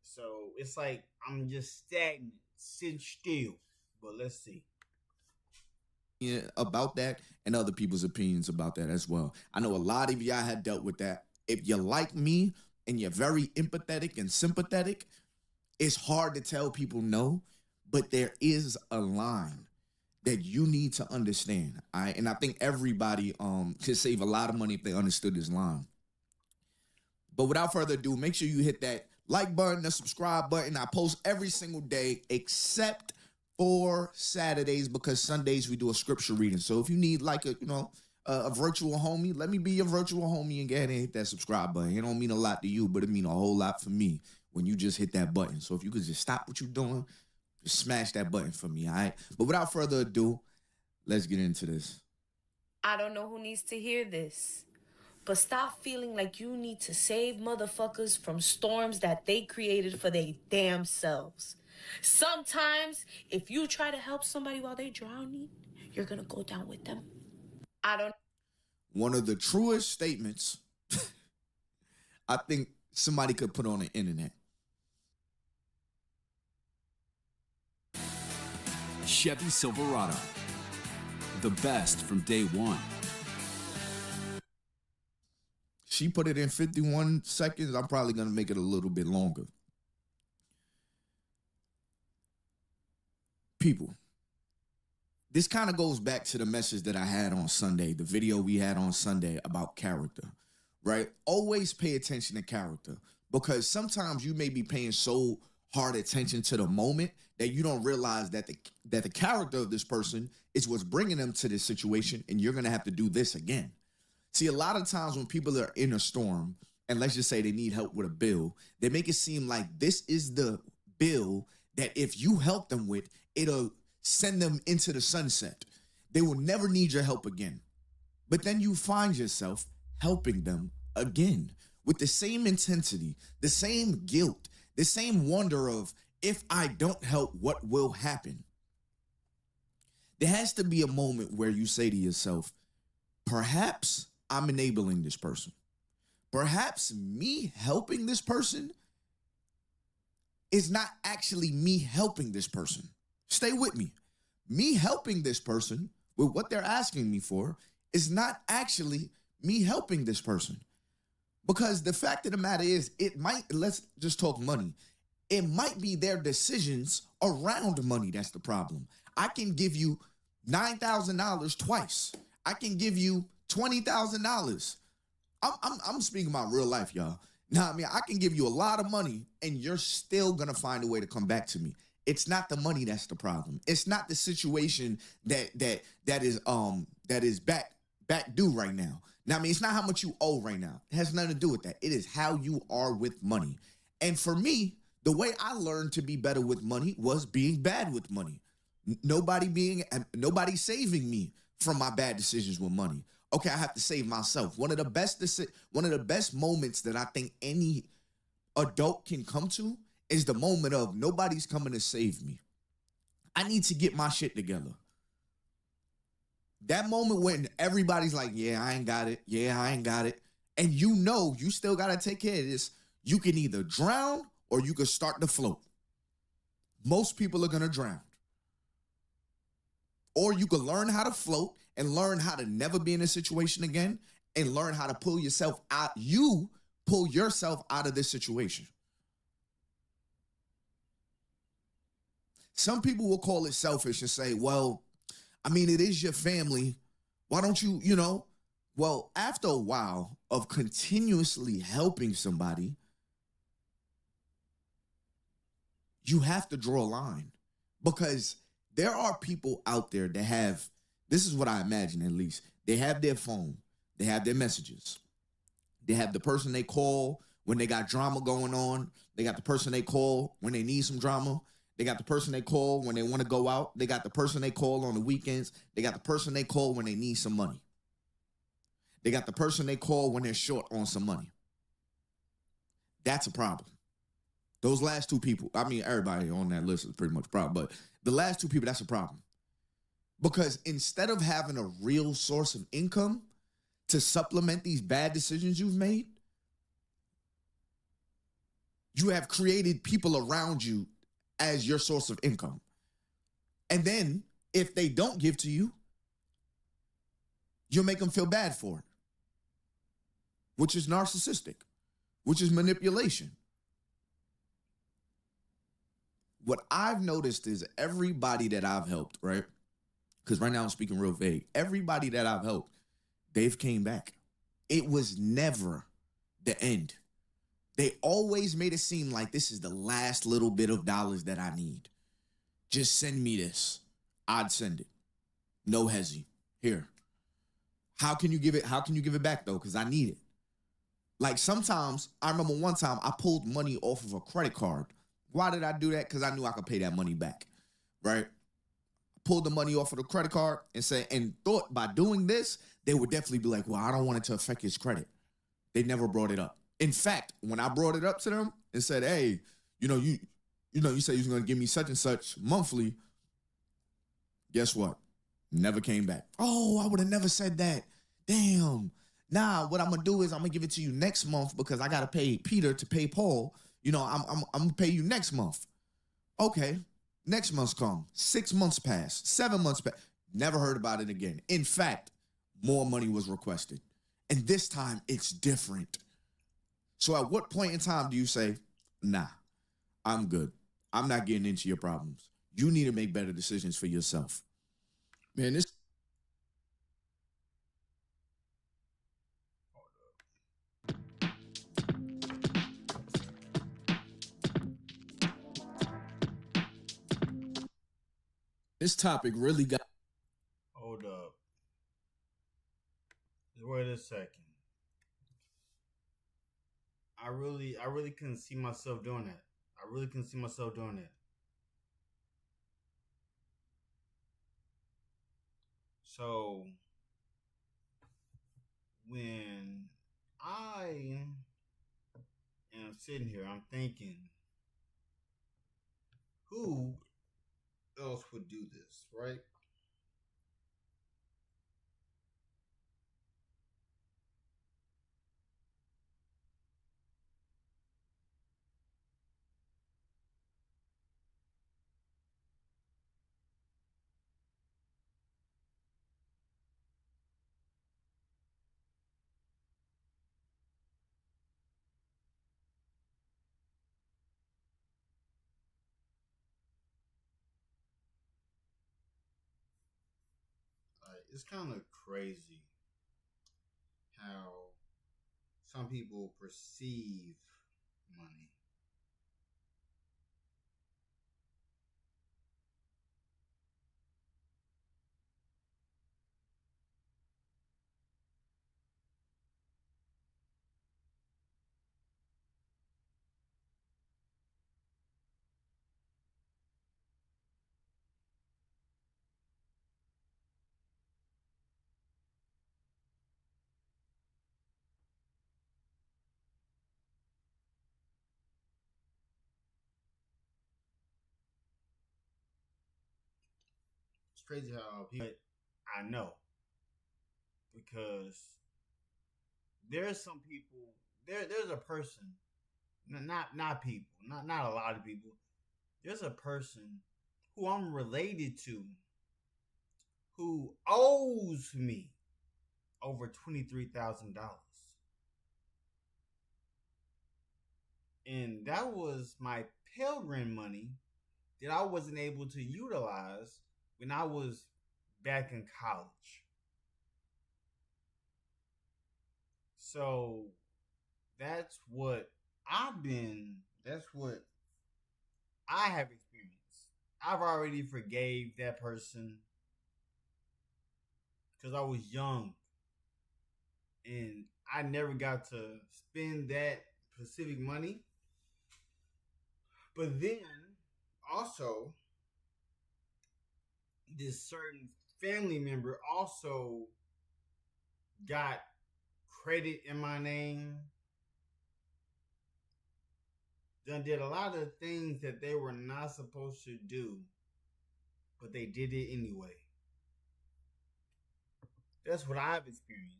So it's like I'm just stagnant, sitting still. But let's see. Yeah, about that and other people's opinions about that as well. I know a lot of y'all had dealt with that. If you're like me and you're very empathetic and sympathetic, it's hard to tell people no, but there is a line that you need to understand. And I think everybody could save a lot of money if they understood this line. But without further ado, make sure you hit that like button, the subscribe button. I post every single day except for Saturdays, because Sundays we do a scripture reading. So if you need like a virtual homie, let me be your virtual homie and go ahead and hit that subscribe button. It don't mean a lot to you, but it mean a whole lot for me when you just hit that button. So if you could just stop what you're doing, just smash that button for me, all right? But without further ado, let's get into this. I don't know who needs to hear this, but stop feeling like you need to save motherfuckers from storms that they created for their damn selves. Sometimes, if you try to help somebody while they're drowning, you're gonna go down with them. One of the truest statements I think somebody could put on the internet. Chevy Silverado, the best from day one. She put it in 51 seconds. I'm probably going to make it a little bit longer. People, this kind of goes back to the message that I had on Sunday, the video we had on Sunday about character, right? Always pay attention to character, because sometimes you may be paying so hard attention to the moment that you don't realize that the character of this person is what's bringing them to this situation, and you're going to have to do this again. See, a lot of times when people are in a storm, and let's just say they need help with a bill, they make it seem like this is the bill that if you help them with, it'll send them into the sunset. They will never need your help again. But then you find yourself helping them again with the same intensity, the same guilt, the same wonder of, if I don't help, what will happen? There has to be a moment where you say to yourself, perhaps I'm enabling this person. Perhaps me helping this person is not actually me helping this person. Stay with me. Me helping this person with what they're asking me for is not actually me helping this person. Because the fact of the matter is, let's just talk money. It might be their decisions around money that's the problem. I can give you $9,000 twice. I can give you $20,000. I'm speaking about real life, y'all. Now, I mean, I can give you a lot of money and you're still going to find a way to come back to me. It's not the money that's the problem. It's not the situation that is back due right now. Now, I mean, it's not how much you owe right now. It has nothing to do with that. It is how you are with money. And for me, the way I learned to be better with money was being bad with money. Nobody saving me from my bad decisions with money. Okay, I have to save myself. One of the best moments that I think any adult can come to is the moment of nobody's coming to save me. I need to get my shit together. That moment when everybody's like, yeah, I ain't got it. Yeah, I ain't got it. And you know you still got to take care of this. You can either drown or you can start to float. Most people are going to drown. Or you can learn how to float and learn how to never be in a situation again and learn how to pull yourself out. You pull yourself out of this situation. Some people will call it selfish and say, well, I mean, it is your family. Why don't you, Well, after a while of continuously helping somebody, you have to draw a line, because there are people out there that have, this is what I imagine at least, they have their phone, they have their messages, they have the person they call when they got drama going on, they got the person they call when they need some drama, they got the person they call when they want to go out, they got the person they call on the weekends, they got the person they call when they need some money, they got the person they call when they're short on some money. That's a problem. Those last two people, I mean, everybody on that list is pretty much a problem, but the last two people, that's a problem. Because instead of having a real source of income to supplement these bad decisions you've made, you have created people around you as your source of income. And then if they don't give to you, you'll make them feel bad for it, which is narcissistic, which is manipulation. What I've noticed is everybody that I've helped, right? Because right now I'm speaking real vague. Everybody that I've helped, they've came back. It was never the end. They always made it seem like this is the last little bit of dollars that I need. Just send me this. I'd send it. No hezzy. Here. How can you give it back though? Because I need it. Like sometimes, I remember one time I pulled money off of a credit card. Why did I do that? Because I knew I could pay that money back, right? Pulled the money off of the credit card and thought by doing this, they would definitely be like, well, I don't want it to affect his credit. They never brought it up. In fact, when I brought it up to them and said, hey, you said you was going to give me such and such monthly. Guess what? Never came back. Oh, I would have never said that. Damn. Nah, what I'm going to do is I'm going to give it to you next month because I got to pay Peter to pay Paul. I'm going to pay you next month. Okay. Next month's come. 6 months pass. 7 months pass. Never heard about it again. In fact, more money was requested. And this time it's different. So at what point in time do you say, nah, I'm good. I'm not getting into your problems. You need to make better decisions for yourself. Man, this topic really got... Hold up. Wait a second. I really couldn't see myself doing that. I really couldn't see myself doing that. So when I am sitting here, I'm thinking, who else would do this, right? It's kind of crazy how some people perceive money. It's crazy how people, I know, because there's some people, there's a person, not people, not a lot of people. There's a person who I'm related to who owes me over $23,000. And that was my Pell Grant money that I wasn't able to utilize when I was back in college. So that's what that's what I have experienced. I've already forgave that person because I was young and I never got to spend that specific money. But then also, this certain family member also got credit in my name. Done did a lot of things that they were not supposed to do, but they did it anyway. That's what I've experienced.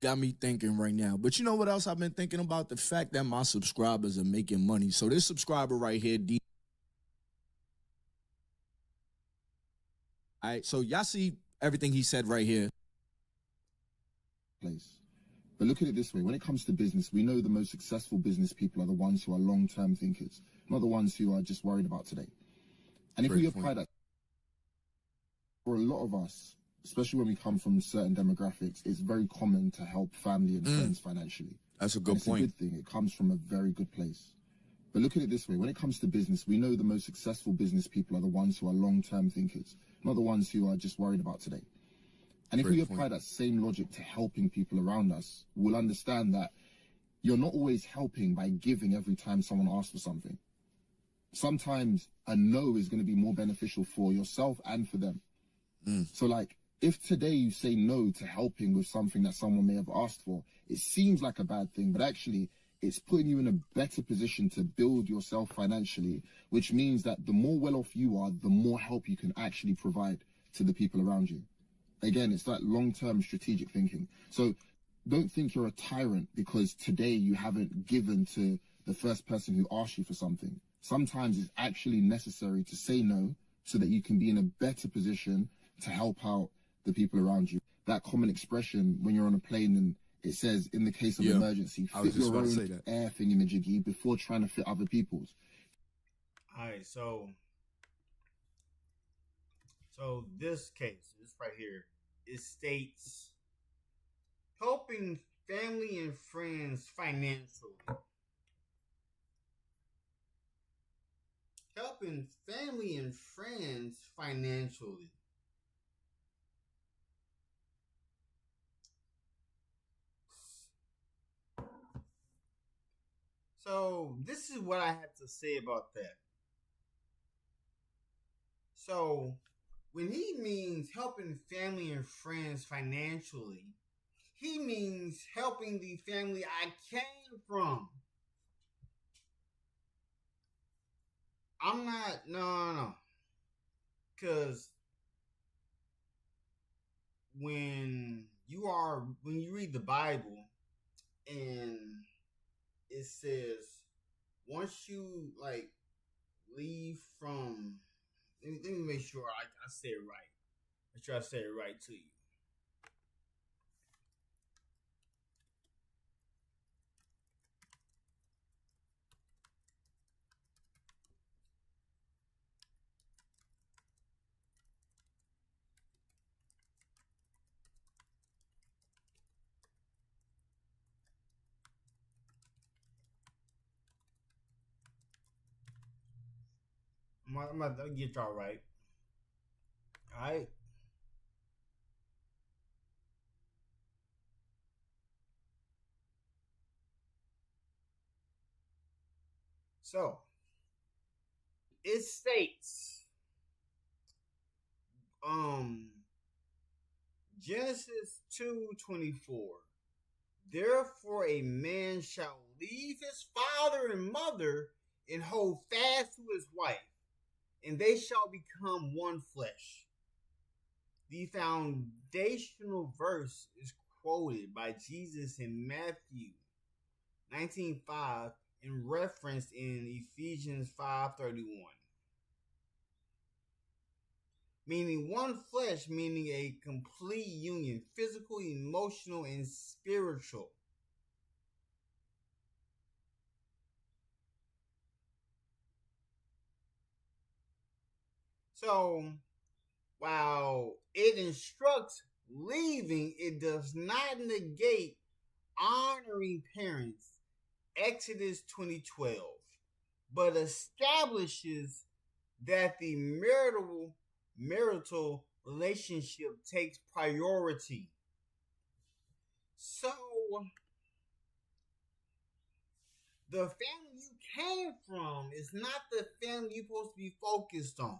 Got me thinking right now. But you know what else I've been thinking about? The fact that my subscribers are making money. So this subscriber right here, all right, so y'all see everything he said right here. Place. But look at it this way. When it comes to business, we know the most successful business people are the ones who are long-term thinkers, not the ones who are just worried about today. And if we apply that, for a lot of us, especially when we come from certain demographics, it's very common to help family and friends financially. That's a good point. It's a good thing. It comes from a very good place. But look at it this way. When it comes to business, we know the most successful business people are the ones who are long-term thinkers, not the ones who are just worried about today. And if we apply that same logic to helping people around us, we'll understand that you're not always helping by giving every time someone asks for something. Sometimes a no is going to be more beneficial for yourself and for them. So like, if today you say no to helping with something that someone may have asked for, it seems like a bad thing, but actually it's putting you in a better position to build yourself financially, which means that the more well off you are, the more help you can actually provide to the people around you. Again, it's like long-term strategic thinking. So don't think you're a tyrant because today you haven't given to the first person who asked you for something. Sometimes it's actually necessary to say no so that you can be in a better position to help out the people around you. That common expression when you're on a plane and it says, in the case of emergency, fit your own air thingamajiggy before trying to fit other people's. All right, so this case, this right here, it states helping family and friends financially. Helping family and friends financially. So this is what I have to say about that. So when he means helping family and friends financially, he means helping the family I came from. I'm not, no. Because when you read the Bible and it says, once you like leave from, let me make sure I say it right. Make sure I say it right to you. I'm gonna get y'all right. All right. So it states, Genesis 2:24. Therefore, a man shall leave his father and mother and hold fast to his wife, and they shall become one flesh. The foundational verse is quoted by Jesus in Matthew 19:5 and referenced in Ephesians 5:31. Meaning one flesh, meaning a complete union, physical, emotional, and spiritual. So, while it instructs leaving, it does not negate honoring parents, Exodus 20:12, but establishes that the marital relationship takes priority. So, the family you came from is not the family you're supposed to be focused on.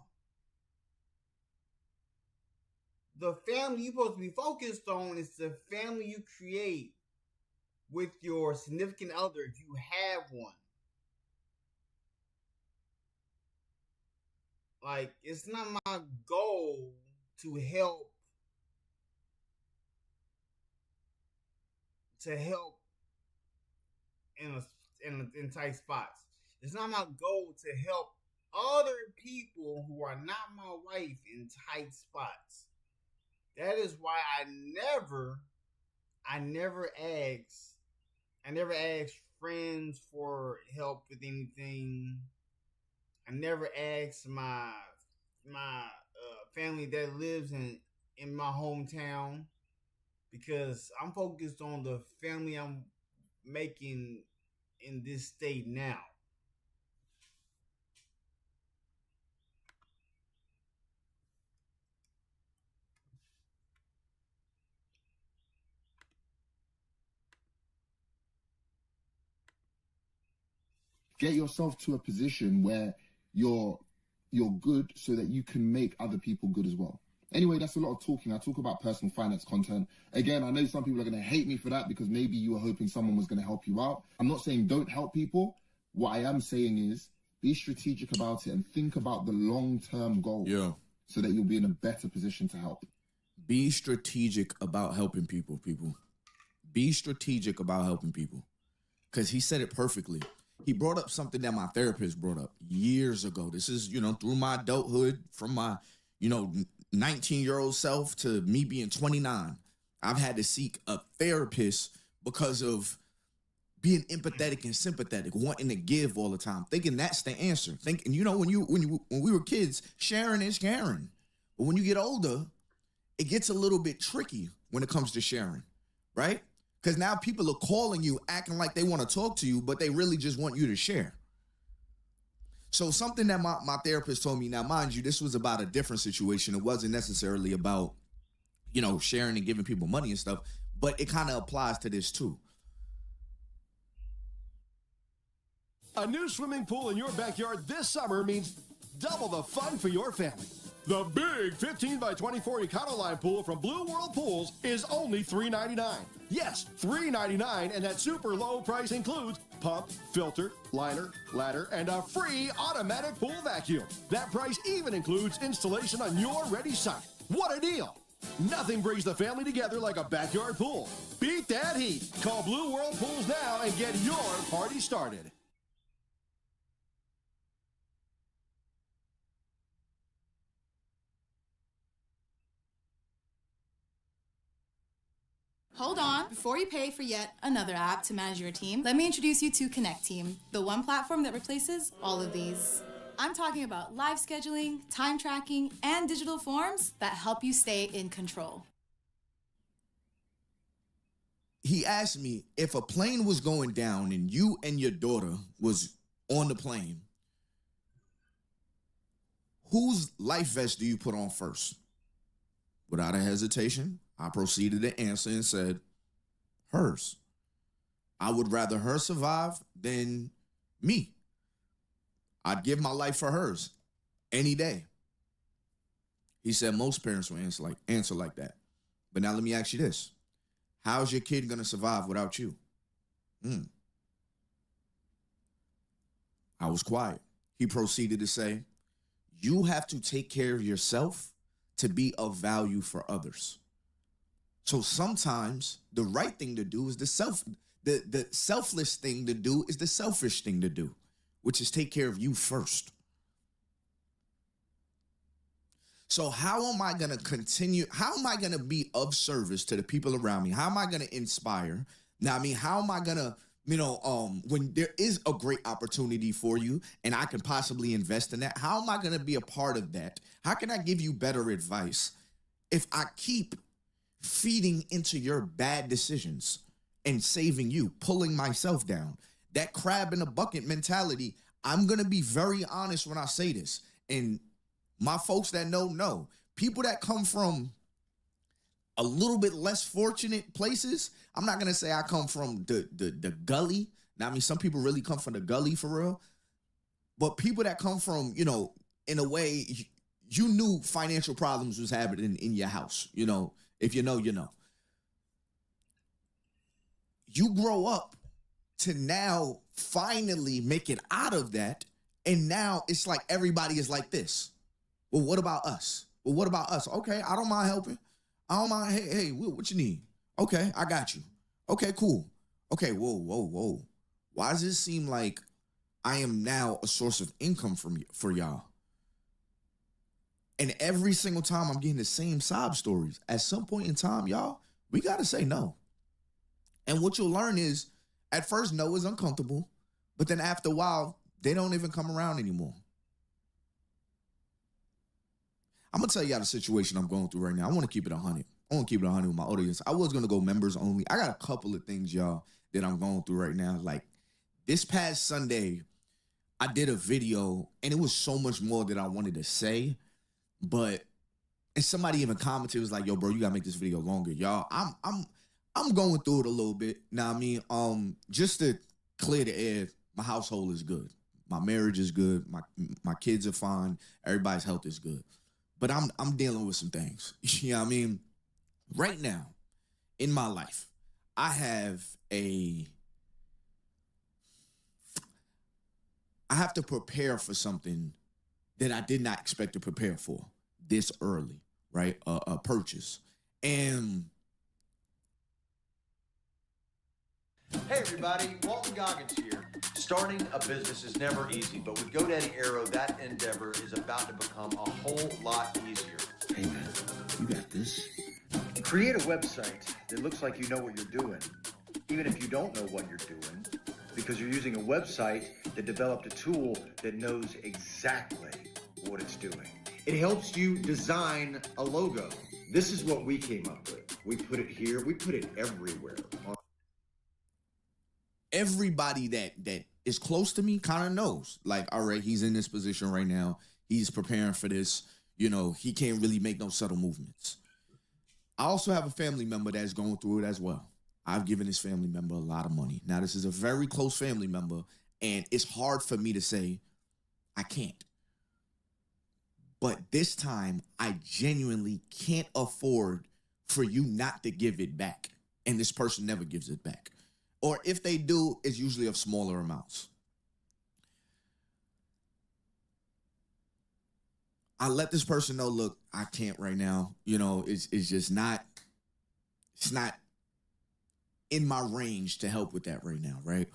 The family you're supposed to be focused on is the family you create with your significant other if you have one. Like, it's not my goal to help in tight spots. It's not my goal to help other people who are not my wife in tight spots. That is why I never ask friends for help with anything. I never ask my family that lives in my hometown, because I'm focused on the family I'm making in this state now. Get yourself to a position where you're good so that you can make other people good as well. Anyway, that's a lot of talking. I talk about personal finance content. Again, I know some people are going to hate me for that because maybe you were hoping someone was going to help you out. I'm not saying don't help people. What I am saying is be strategic about it and think about the long-term goal so that you'll be in a better position to help. Be strategic about helping people. Be strategic about helping people. Because he said it perfectly. He brought up something that my therapist brought up years ago. This is, through my adulthood, from my, 19-year-old self to me being 29. I've had to seek a therapist because of being empathetic and sympathetic, wanting to give all the time, thinking that's the answer. Thinking, when we were kids, sharing is caring. But when you get older, it gets a little bit tricky when it comes to sharing, right? Because now people are calling you, acting like they want to talk to you, but they really just want you to share. So something that my therapist told me, now mind you, this was about a different situation. It wasn't necessarily about, sharing and giving people money and stuff, but it kind of applies to this too. A new swimming pool in your backyard this summer means double the fun for your family. The big 15 by 24 Econoline pool from Blue World Pools is only $3.99. Yes, $3.99, and that super low price includes pump, filter, liner, ladder, and a free automatic pool vacuum. That price even includes installation on your ready site. What a deal! Nothing brings the family together like a backyard pool. Beat that heat. Call Blue World Pools now and get your party started. Hold on, before you pay for yet another app to manage your team, let me introduce you to Connect Team, the one platform that replaces all of these. I'm talking about live scheduling, time tracking, and digital forms that help you stay in control. He asked me if a plane was going down and you and your daughter was on the plane, whose life vest do you put on first? Without a hesitation, I proceeded to answer and said, hers. I would rather her survive than me. I'd give my life for hers any day. He said most parents will answer like that. But now let me ask you this. How's your kid going to survive without you? I was quiet. He proceeded to say, you have to take care of yourself to be of value for others. So sometimes the right thing to do is the selfless thing to do is the selfish thing to do, which is take care of you first. So how am I going to continue? How am I going to be of service to the people around me? How am I going to inspire? Now, how am I going to when there is a great opportunity for you and I can possibly invest in that, how am I going to be a part of that? How can I give you better advice if I keep feeding into your bad decisions and saving you, pulling myself down? That crab in a bucket mentality, I'm going to be very honest when I say this. And my folks that know, people that come from a little bit less fortunate places, I'm not going to say I come from the gully. Now, I mean, some people really come from the gully for real. But people that come from, in a way, you knew financial problems was happening in your house. If you know, you know. You grow up to now finally make it out of that. And now it's like everybody is like this. Well, what about us? Okay, I don't mind helping. I don't mind. Hey, what you need? Okay, I got you. Okay, cool. Okay, whoa. Why does it seem like I am now a source of income for y'all? And every single time I'm getting the same sob stories. At some point in time, y'all, we got to say no. And what you'll learn is, at first, no is uncomfortable. But then after a while, they don't even come around anymore. I'm going to tell y'all the situation I'm going through right now. I want to keep it 100. I want to keep it 100 with my audience. I was going to go members only. I got a couple of things, y'all, that I'm going through right now. Like, this past Sunday, I did a video, and it was so much more that I wanted to say. And somebody even commented, was like, yo, bro, you got to make this video longer. Y'all, I'm going through it a little bit. Now, I mean, just to clear the air, my household is good. My marriage is good. My kids are fine. Everybody's health is good. But I'm dealing with some things. You know what I mean? Right now, in my life, I have to prepare for something that I did not expect to prepare for this early, right? A purchase. And hey everybody, Walton Goggins here. Starting a business is never easy, but with GoDaddy Aero, that endeavor is about to become a whole lot easier. Hey man, you got this. Create a website that looks like you know what you're doing, even if you don't know what you're doing, because you're using a website that developed a tool that knows exactly what it's doing. It helps you design a logo. This is what we came up with. We put it here, we put it everywhere. Everybody that is close to me kind of knows, like, all right, he's in this position right now. He's preparing for this. He can't really make no subtle movements. I also have a family member that's going through it as well. I've given this family member a lot of money. Now, this is a very close family member, and it's hard for me to say I can't. But this time, I genuinely can't afford for you not to give it back. And this person never gives it back. Or if they do, it's usually of smaller amounts. I let this person know, look, I can't right now. It's just not, it's not in my range to help with that right now, right?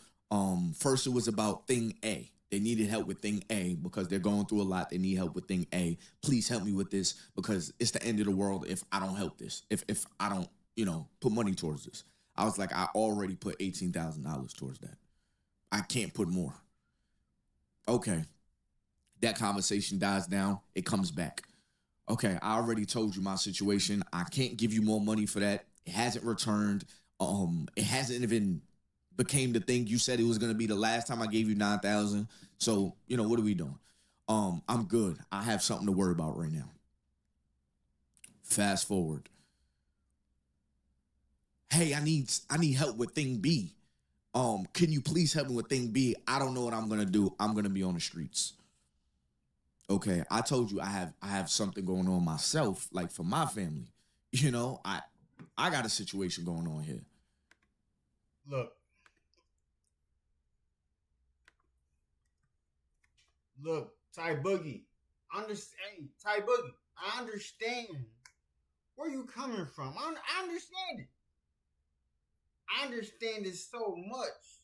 First, it was about thing A. They needed help with thing A because they're going through a lot. They need help with thing A. Please help me with this because it's the end of the world if I don't help this, if I don't, put money towards this. I was like, I already put $18,000 towards that. I can't put more. Okay. That conversation dies down. It comes back. Okay, I already told you my situation. I can't give you more money for that. It hasn't returned. It hasn't even became the thing you said it was going to be the last time I gave you $9,000. So, what are we doing? I'm good. I have something to worry about right now. Fast forward. Hey, I need help with thing B. Can you please help me with thing B? I don't know what I'm going to do. I'm going to be on the streets. Okay, I told you I have something going on myself, like for my family. I got a situation going on here. Look, Ty Boogie. Ty Boogie, I understand where you coming from. I understand it. I understand it so much.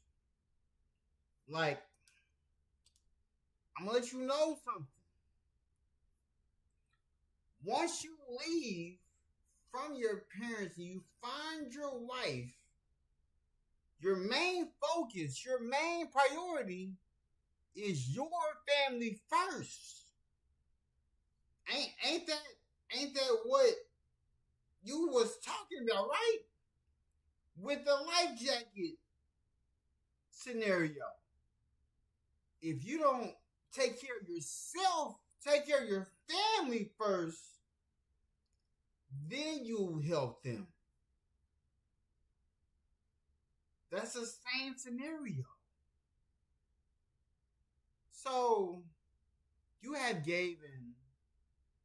Like, I'm gonna let you know something. Once you leave from your parents and you find your wife, your main focus, your main priority is your family first. Ain't that what you was talking about, right? With the life jacket scenario. If you don't take care of yourself, take care of your family first, then you'll help them. That's the same scenario. So, you have given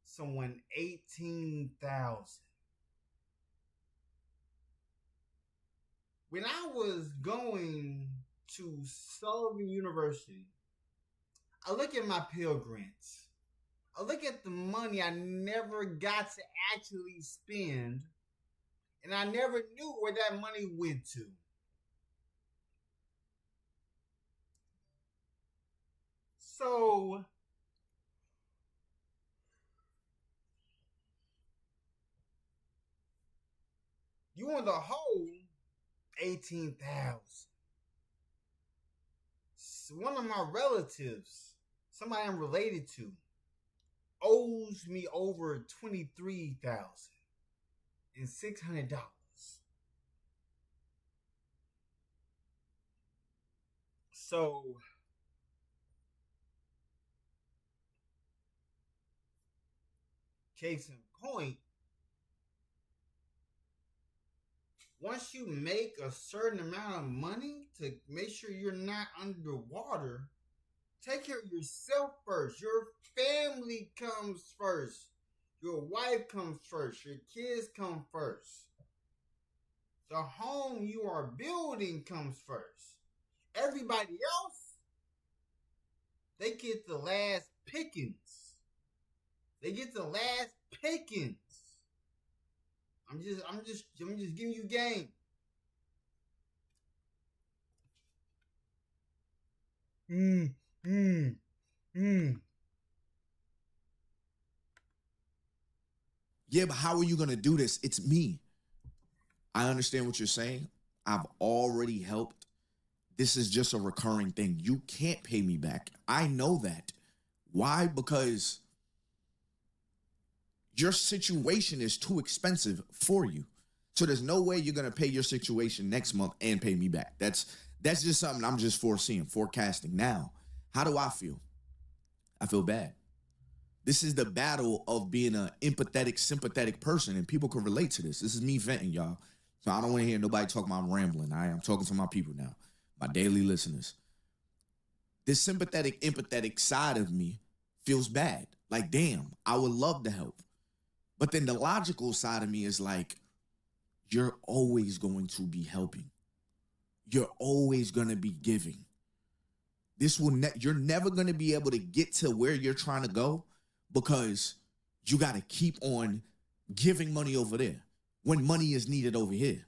someone $18,000. When I was going to Sullivan University, I look at my Pell Grants. I look at the money I never got to actually spend, and I never knew where that money went to. So, you want the whole $18,000. One of my relatives, somebody I'm related to, owes me over $23,600. So, case in point, once you make a certain amount of money to make sure you're not underwater, take care of yourself first. Your family comes first. Your wife comes first. Your kids come first. The home you are building comes first. Everybody else, they get the last pickings. They get the last pickings. I'm just giving you game. Yeah, but how are you going to do this? It's me. I understand what you're saying. I've already helped. This is just a recurring thing. You can't pay me back. I know that. Why? Because your situation is too expensive for you. So there's no way you're going to pay your situation next month and pay me back. That's just something I'm just forecasting. Now, how do I feel? I feel bad. This is the battle of being an empathetic, sympathetic person, and people can relate to this. This is me venting, y'all. So I don't want to hear nobody talking about I'm rambling. I'm talking to my people now, my daily listeners. This sympathetic, empathetic side of me feels bad. Like, damn, I would love to help. But then the logical side of me is like, you're always going to be helping. You're always going to be giving. You're never going to be able to get to where you're trying to go because you got to keep on giving money over there when money is needed over here.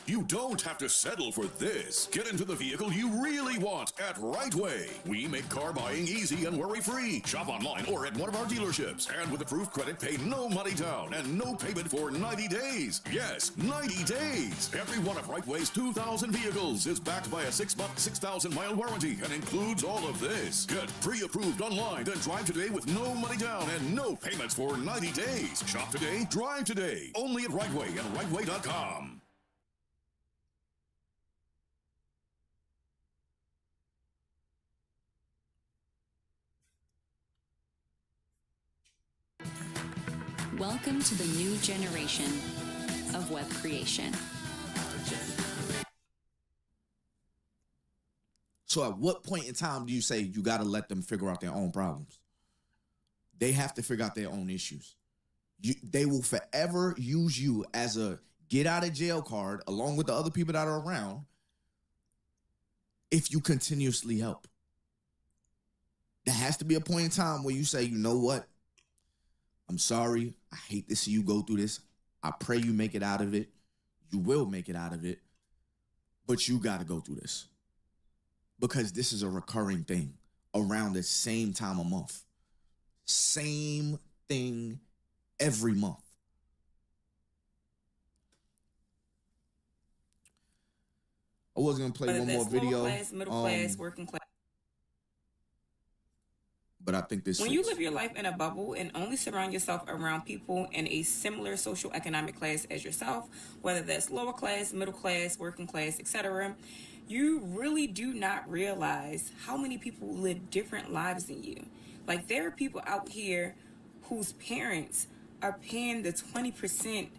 You don't have to settle for this. Get into the vehicle you really want at Right Way. We make car buying easy and worry-free. Shop online or at one of our dealerships. And with approved credit, pay no money down and no payment for 90 days. Yes, 90 days. Every one of Right Way's 2,000 vehicles is backed by a 6-month, 6,000-mile warranty and includes all of this. Get pre-approved online, then drive today with no money down and no payments for 90 days. Shop today, drive today. Only at Right Way and rightway.com. Welcome to the new generation of web creation. So at what point in time do you say you got to let them figure out their own problems? They have to figure out their own issues. They will forever use you as a get out of jail card along with the other people that are around if you continuously help. There has to be a point in time where you say, you know what? I'm sorry. I hate to see you go through this. I pray you make it out of it. You will make it out of it. But you got to go through this. Because this is a recurring thing around the same time a month. Same thing every month. I was gonna play Whether one more that's lower video. class, middle class, working class. But I think this. When you live your life in a bubble and only surround yourself around people in a similar social economic class as yourself, whether that's lower class, middle class, working class, etc., you really do not realize how many people live different lives than you. Like, there are people out here whose parents are paying the 20%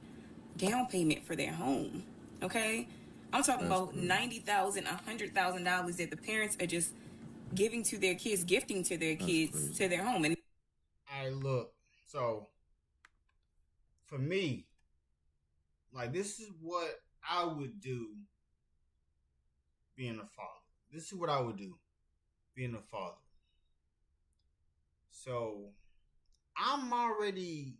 down payment for their home. Okay? I'm talking about $90,000, $100,000 that the parents are just gifting to their kids to their home. And I look, so for me, like, this is what I would do being a father. This is what I would do being a father. So I'm already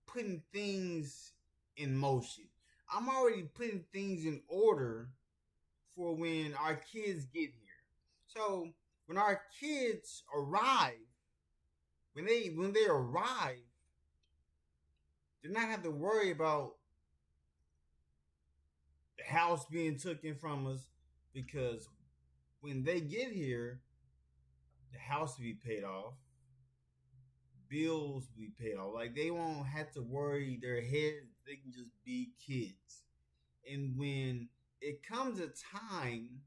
putting things in motion. I'm already putting things in order for when our kids get here. So when our kids arrive, when they arrive, they not have to worry about the house being taken from us, because when they get here, the house will be paid off, bills will be paid off. Like, they won't have to worry their heads. They can just be kids. And when it comes a time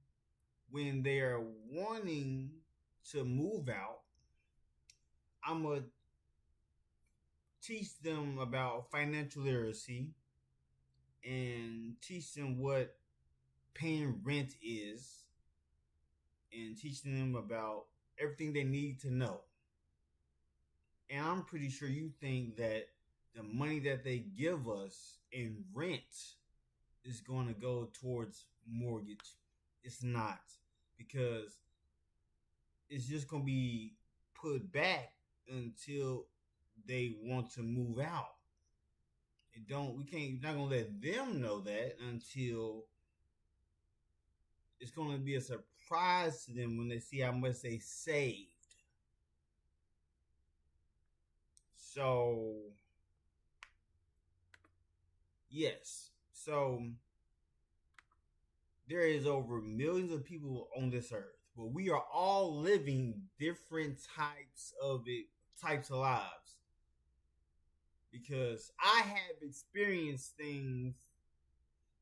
when they are wanting to move out, I'm going to teach them about financial literacy and teach them what paying rent is, and teaching them about everything they need to know. And I'm pretty sure you think that the money that they give us in rent is going to go towards mortgage. It's not, because it's just going to be put back until they want to move out. We're not going to let them know that until it's going to be a surprise to them when they see how much they saved. So, yes. So, there is over millions of people on this earth, but we are all living different types of lives. Because I have experienced things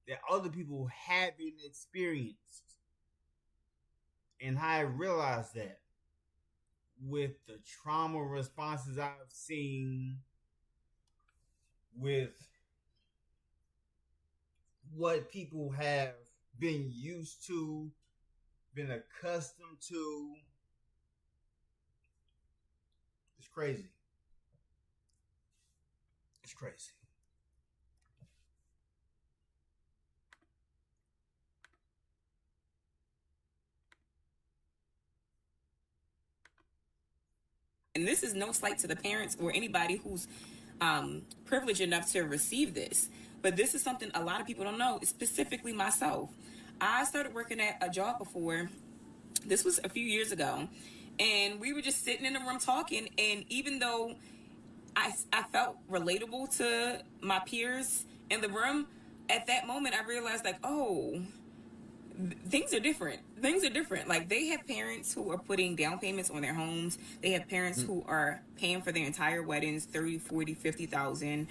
that other people haven't experienced. And I realized that with the trauma responses I've seen, with what people have been used to, been accustomed to, it's crazy. It's crazy. And this is no slight to the parents or anybody who's privileged enough to receive this. But this is something a lot of people don't know, specifically myself. I started working at a job before. This was a few years ago. And we were just sitting in the room talking. And even though I felt relatable to my peers in the room, at that moment I realized, like, oh, things are different. Like, they have parents who are putting down payments on their homes. They have parents who are paying for their entire weddings, 30, 40, 50,000.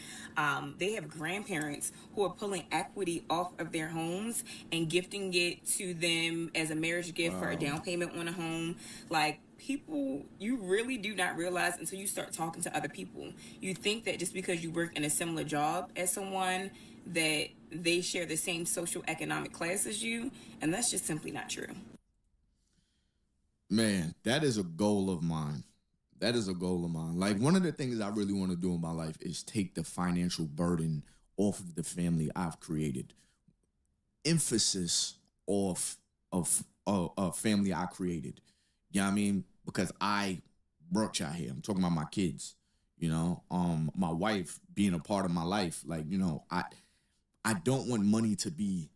They have grandparents who are pulling equity off of their homes and gifting it to them as a marriage gift for a down payment on a home. Like, people, you really do not realize until you start talking to other people. You think that just because you work in a similar job as someone, that they share the same social economic class as you, and that's just simply not true. Man, that is a goal of mine. Like, one of the things I really want to do in my life is take the financial burden off of the family I've created. Emphasis off of a family I created. You know what I mean? Because I brought y'all here. I'm talking about my kids. You know, my wife being a part of my life. Like, you know, I don't want money to be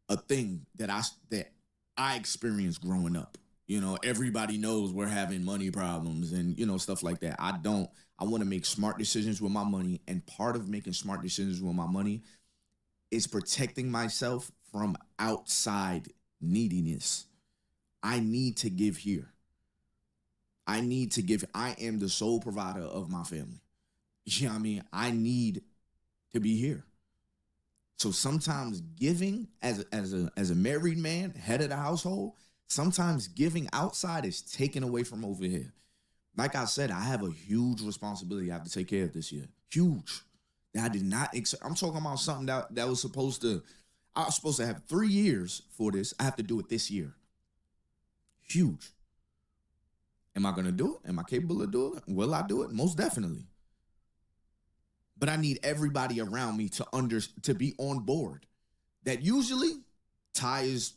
a thing that I experienced growing up. You know, everybody knows we're having money problems and, you know, stuff like that. I want to make smart decisions with my money. And part of making smart decisions with my money is protecting myself from outside neediness. I need to give here. I need to give. I am the sole provider of my family. You know what I mean? I need to be here. So sometimes giving as a married man, head of the household, sometimes giving outside is taken away from over here. Like I said, I have a huge responsibility I have to take care of this year. Huge. That I did not I'm talking about something that was I was supposed to have 3 years for this. I have to do it this year. Huge. Am I going to do it? Am I capable of doing it? Will I do it? Most definitely. But I need everybody around me to be on board. That usually, Ty is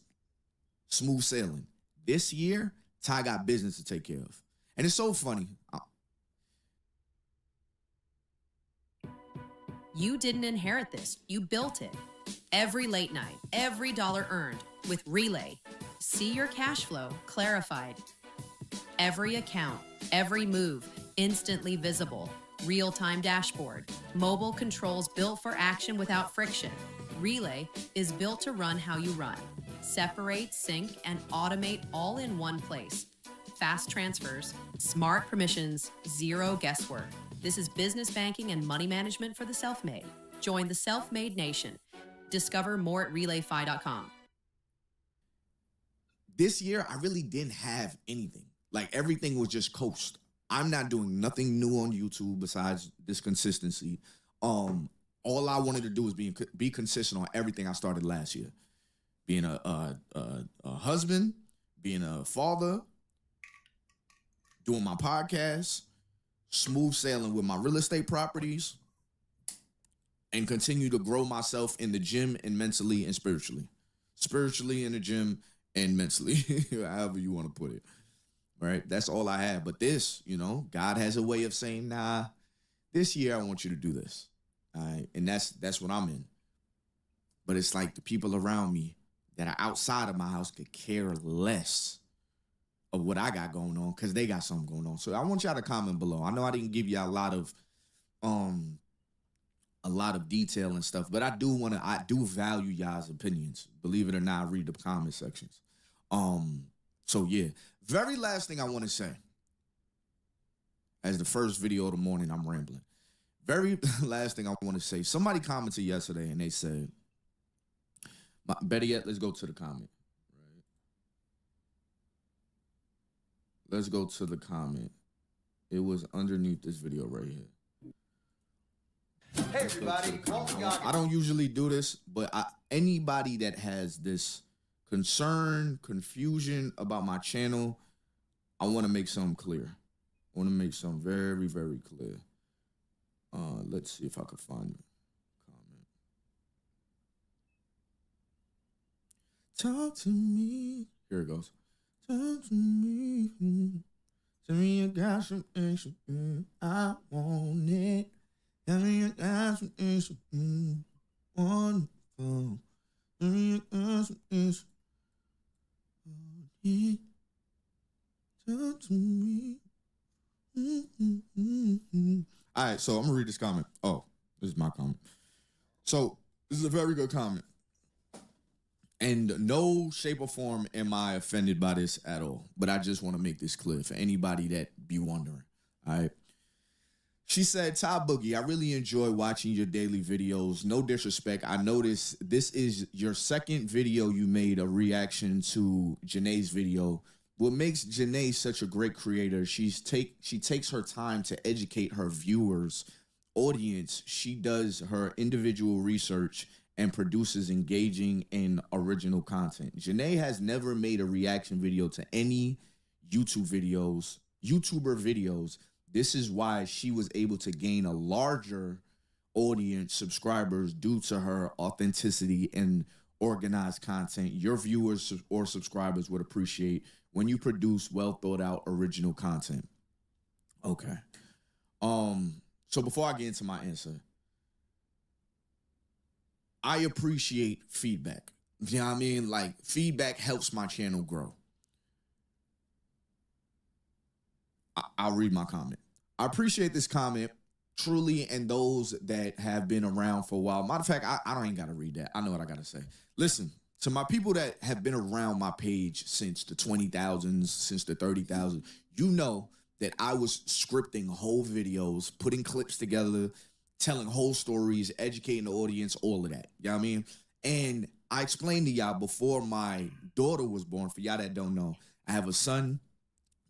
smooth sailing. This year, Ty got business to take care of. And it's so funny. You didn't inherit this. You built it. Every late night, every dollar earned with Relay. See your cash flow clarified. Every account, every move, instantly visible. Real-time dashboard. Mobile controls built for action without friction. Relay is built to run how you run. Separate, sync, and automate all in one place. Fast transfers, smart permissions, zero guesswork. This is business banking and money management for the self-made. Join the self-made nation. Discover more at relayfi.com. This year, I really didn't have anything. Like, everything was just coast. I'm not doing nothing new on YouTube besides this consistency. All I wanted to do was be consistent on everything I started last year. Being a husband, being a father, doing my podcast, smooth sailing with my real estate properties, and continue to grow myself in the gym and mentally and spiritually. Spiritually in the gym and mentally, however you want to put it. Right? That's all I have. But this, God has a way of saying, nah, this year I want you to do this. All right? And that's what I'm in. But it's like the people around me that are outside of my house could care less of what I got going on because they got something going on. So I want y'all to comment below. I know I didn't give you a lot of detail and stuff, but I do value y'all's opinions. Believe it or not, I read the comment sections. So yeah. Very last thing I want to say. As the first video of the morning, I'm rambling. Very last thing I want to say. Somebody commented yesterday and they said, better yet, let's go to the comment. Right? Let's go to the comment. It was underneath this video right here. Hey everybody. I don't usually do this, but anybody that has this concern, confusion about my channel, I want to make something clear. I want to make something very, very clear. Let's see if I can find it. Comment. Talk to me. Here it goes. Talk to me. Tell me you got some extra. I want it. Tell me you got some extra. Wonderful. Tell me you got some extra. Talk to me. All right, so I'm gonna read this comment. Oh, this is my comment. So this is a very good comment. And no shape or form am I offended by this at all. But I just want to make this clear for anybody that be wondering. All right. She said, Ty Boogie, I really enjoy watching your daily videos. No disrespect. I noticed this is your second video you made a reaction to Janae's video. What makes Janae such a great creator, she takes her time to educate her viewers, audience. She does her individual research and produces engaging and original content. Janae has never made a reaction video to any YouTuber videos. This is why she was able to gain a larger audience, subscribers, due to her authenticity and organized content. Your viewers or subscribers would appreciate when you produce well thought out original content. Okay. So before I get into my answer, I appreciate feedback. You know what I mean? Like, feedback helps my channel grow. I'll read my comment. I appreciate this comment truly, and those that have been around for a while. Matter of fact, I don't even got to read that. I know what I got to say. Listen, to my people that have been around my page since the 20,000s, since the 30,000, you know that I was scripting whole videos, putting clips together, telling whole stories, educating the audience, all of that. You know what I mean? And I explained to y'all before my daughter was born, for y'all that don't know, I have a son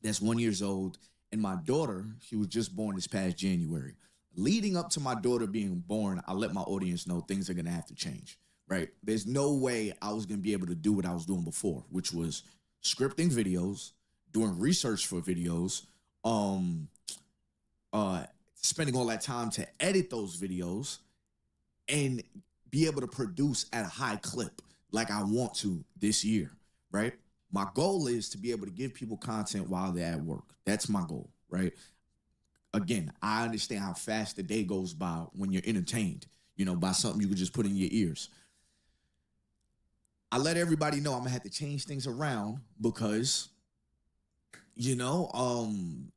that's 1 year old, and my daughter, she was just born this past January. Leading up to my daughter being born, I let my audience know things are going to have to change, right? There's no way I was going to be able to do what I was doing before, which was scripting videos, doing research for videos, spending all that time to edit those videos and be able to produce at a high clip like I want to this year, right? My goal is to be able to give people content while they're at work. That's my goal, right? Again, I understand how fast the day goes by when you're entertained, you know, by something you can just put in your ears. I let everybody know I'm gonna have to change things around because, you know,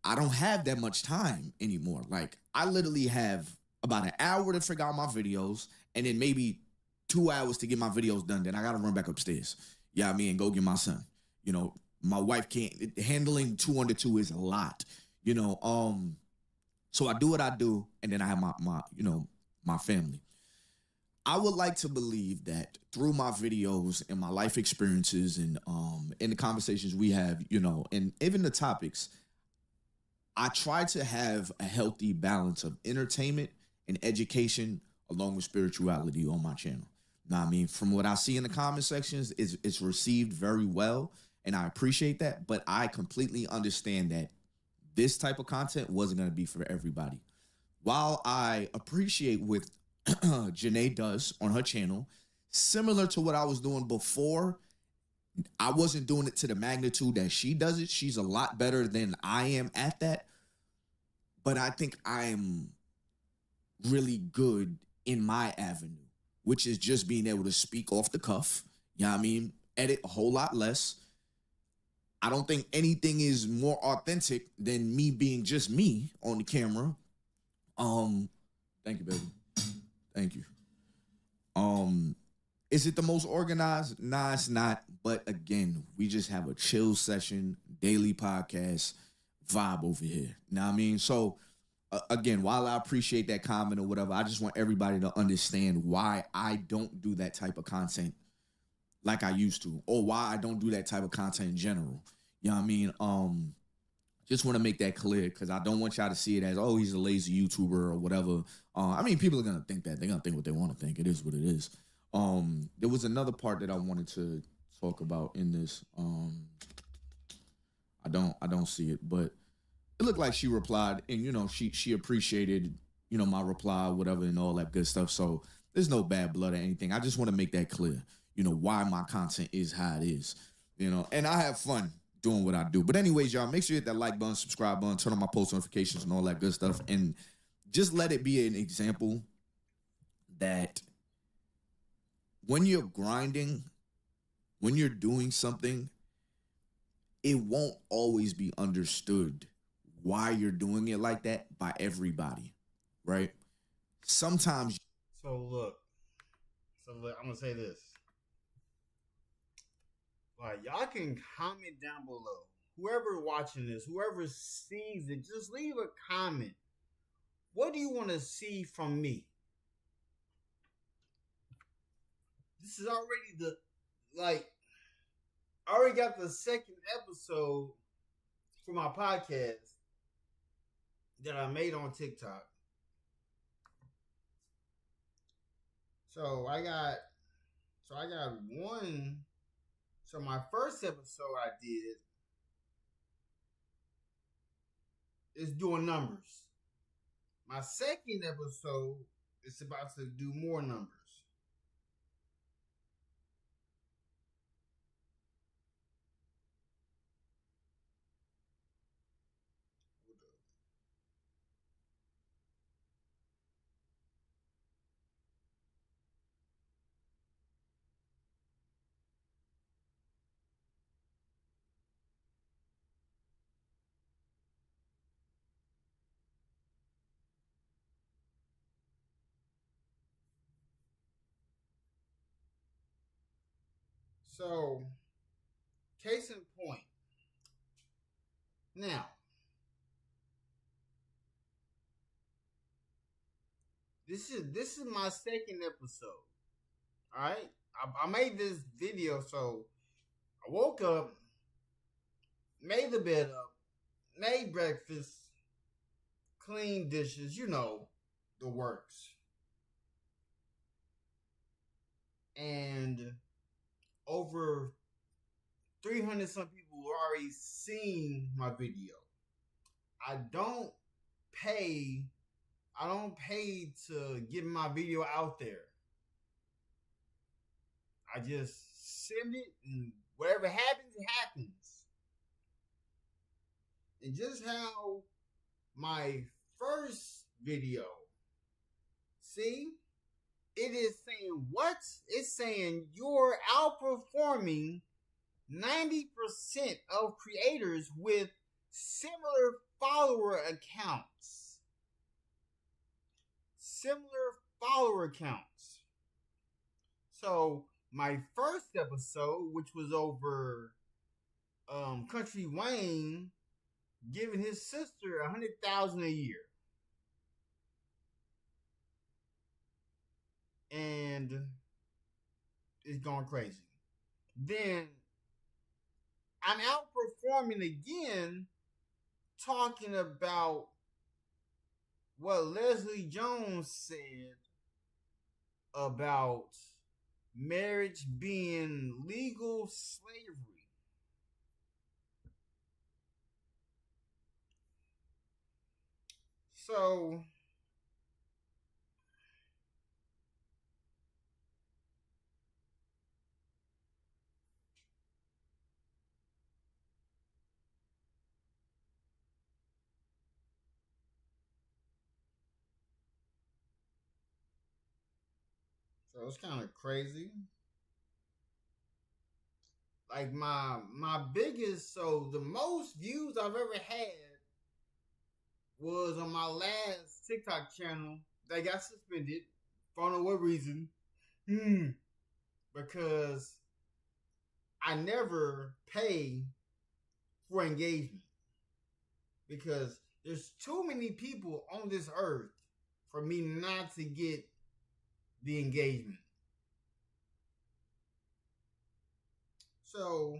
I don't have that much time anymore. Like, I literally have about an hour to figure out my videos and then maybe 2 hours to get my videos done. Then I gotta run back upstairs. Yeah, I mean, and go get my son. You know, my wife can't, handling 2 under 2 is a lot, you know. So I do what I do, and then I have my family. I would like to believe that through my videos and my life experiences and in the conversations we have, you know, and even the topics, I try to have a healthy balance of entertainment and education along with spirituality on my channel. Now, I mean, from what I see in the comment sections, it's received very well, and I appreciate that, but I completely understand that this type of content wasn't going to be for everybody. While I appreciate what Janae does on her channel, similar to what I was doing before, I wasn't doing it to the magnitude that she does it. She's a lot better than I am at that. But I think I'm really good in my avenue, which is just being able to speak off the cuff. You know what I mean? Edit a whole lot less. I don't think anything is more authentic than me being just me on the camera. Thank you, baby. Thank you. Is it the most organized? Nah, it's not. But again, we just have a chill session, daily podcast vibe over here. You know what I mean? So again, while I appreciate that comment or whatever, I just want everybody to understand why I don't do that type of content like I used to, or why I don't do that type of content in general. You know what I mean? Just want to make that clear because I don't want y'all to see it as, oh, he's a lazy YouTuber or whatever. I mean, people are going to think that. They're going to think what they want to think. It is what it is. There was another part that I wanted to talk about in this. I don't see it, but it looked like she replied, and, you know, she appreciated, you know, my reply, whatever, and all that good stuff. So there's no bad blood or anything. I just want to make that clear, you know, why my content is how it is, you know, and I have fun doing what I do. But anyways, y'all, make sure you hit that like button, subscribe button, turn on my post notifications and all that good stuff. And just let it be an example that when you're grinding, when you're doing something, it won't always be understood why you're doing it like that by everybody, right? Sometimes. So look, I'm going to say this. Like, y'all can comment down below. Whoever watching this, whoever sees it, just leave a comment. What do you want to see from me? This is already I already got the second episode for my podcast that I made on TikTok. So I got one. So my first episode I did is doing numbers. My second episode is about to do more numbers. So, case in point. Now, this is my second episode. All right, I made this video, so I woke up, made the bed up, made breakfast, cleaned dishes, you know, the works. And over 300 some people already seen my video. I don't pay to get my video out there. I just send it, and whatever happens, it happens. And just how my first video, see, it is saying what? It's saying you're outperforming 90% of creators with similar follower accounts. So my first episode, which was over Country Wayne giving his sister $100,000 a year, and it's going crazy. Then I'm outperforming again, talking about what Leslie Jones said about marriage being legal slavery. So it's kind of crazy. Like my biggest, so the most views I've ever had was on my last TikTok channel that got suspended for I don't know what reason. Because I never pay for engagement. Because there's too many people on this earth for me not to get the engagement. So,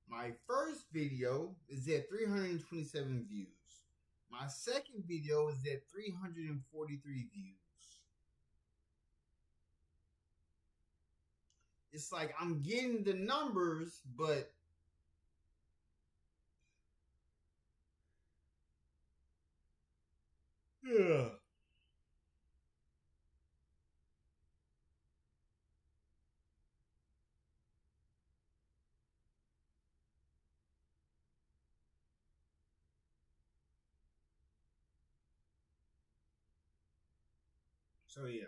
my first video is at 327 views. My second video is at 343 views. It's like I'm getting the numbers, but yeah. So yeah.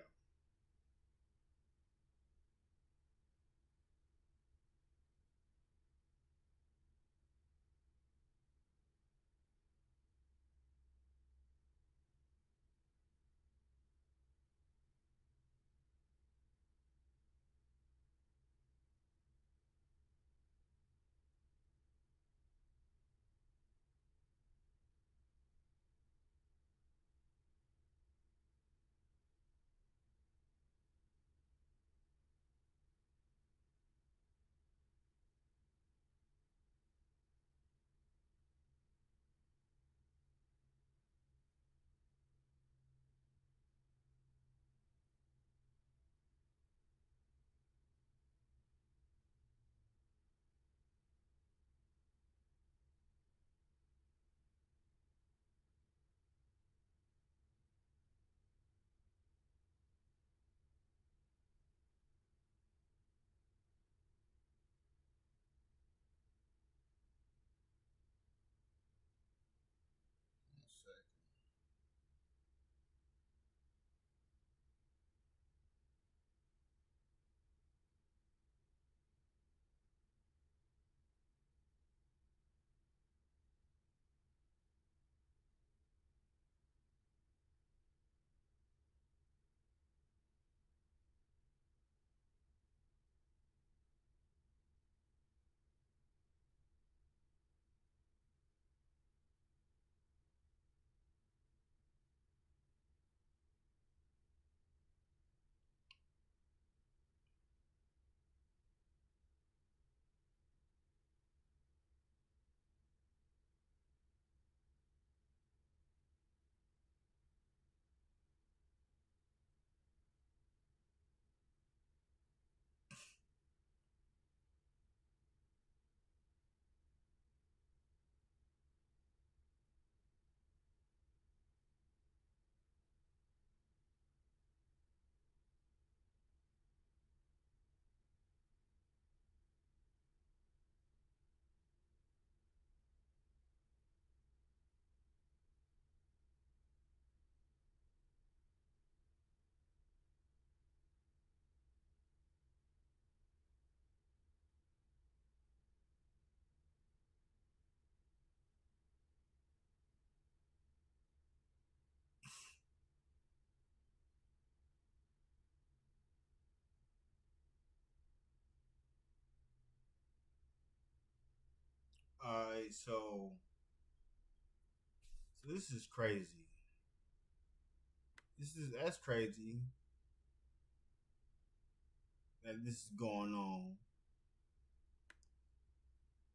Alright, so this is crazy. That's crazy that this is going on.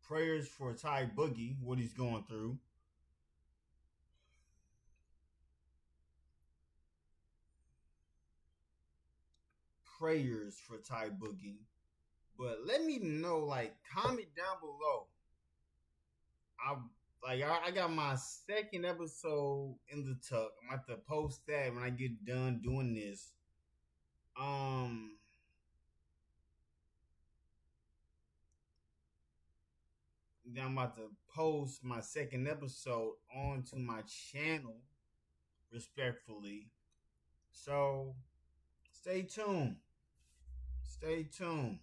Prayers for Ty Boogie, what he's going through. Prayers for Ty Boogie. But let me know, like, comment down below. I got my second episode in the tuck. I'm about to post that when I get done doing this. Then I'm about to post my second episode onto my channel, respectfully. So, stay tuned. Stay tuned.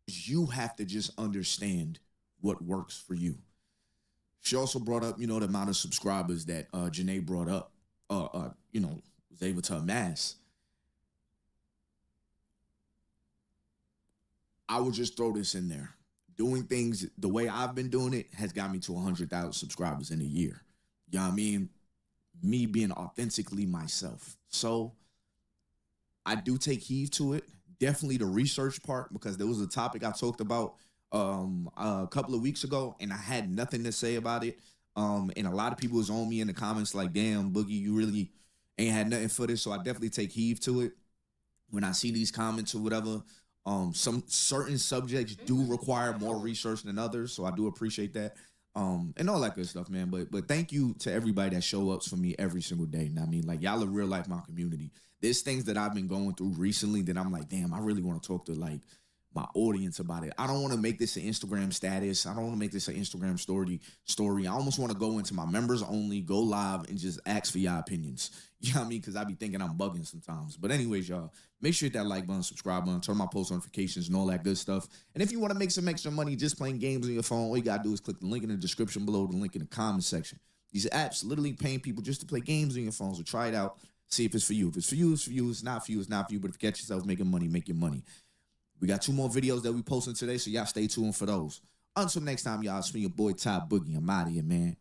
You have to just understand what works for you. She also brought up, the amount of subscribers that Janae brought up, was able to amass. I would just throw this in there. Doing things the way I've been doing it has got me to 100,000 subscribers in a year. You know what I mean? Me being authentically myself. So I do take heed to it. Definitely the research part, because there was a topic I talked about a couple of weeks ago, and I had nothing to say about it. And a lot of people was on me in the comments like, damn, Boogie, you really ain't had nothing for this. So I definitely take heed to it when I see these comments or whatever. Some certain subjects do require more research than others, so I do appreciate that. And all that good stuff, man. But thank you to everybody that show up for me every single day. And I mean, like, y'all are real life my community. There's things that I've been going through recently that I'm like, damn, I really want to talk to like my audience about it. I don't want to make this an Instagram status. I don't want to make this an Instagram story. I almost want to go into my members only, go live, and just ask for y'all opinions. You know what I mean? Because I be thinking I'm bugging sometimes. But anyways, y'all, make sure you hit that like button, subscribe button, turn on my post notifications and all that good stuff. And if you want to make some extra money just playing games on your phone, all you got to do is click the link in the description below, the link in the comment section. These apps literally paying people just to play games on your phone. So try it out. See if it's for you. If it's for you, it's for you. It's not for you, it's not for you. But if you catch yourself making money, make your money. We got 2 more videos that we posting today, so y'all stay tuned for those. Until next time, y'all, it's me, your boy, Ty Boogie. I'm out of here, man.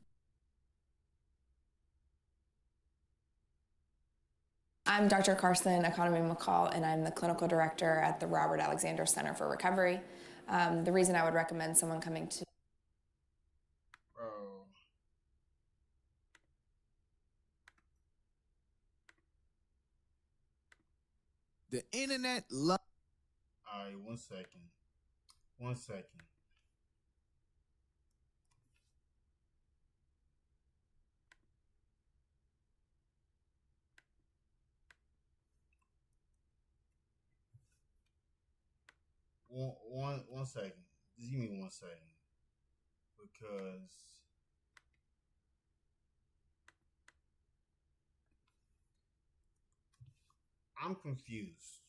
I'm Dr. Carson Economy McCall, and I'm the clinical director at the Robert Alexander Center for Recovery. The reason I would recommend someone coming to the internet love. All right, 1 second. 1 second. One second. Just give me 1 second. Because I'm confused.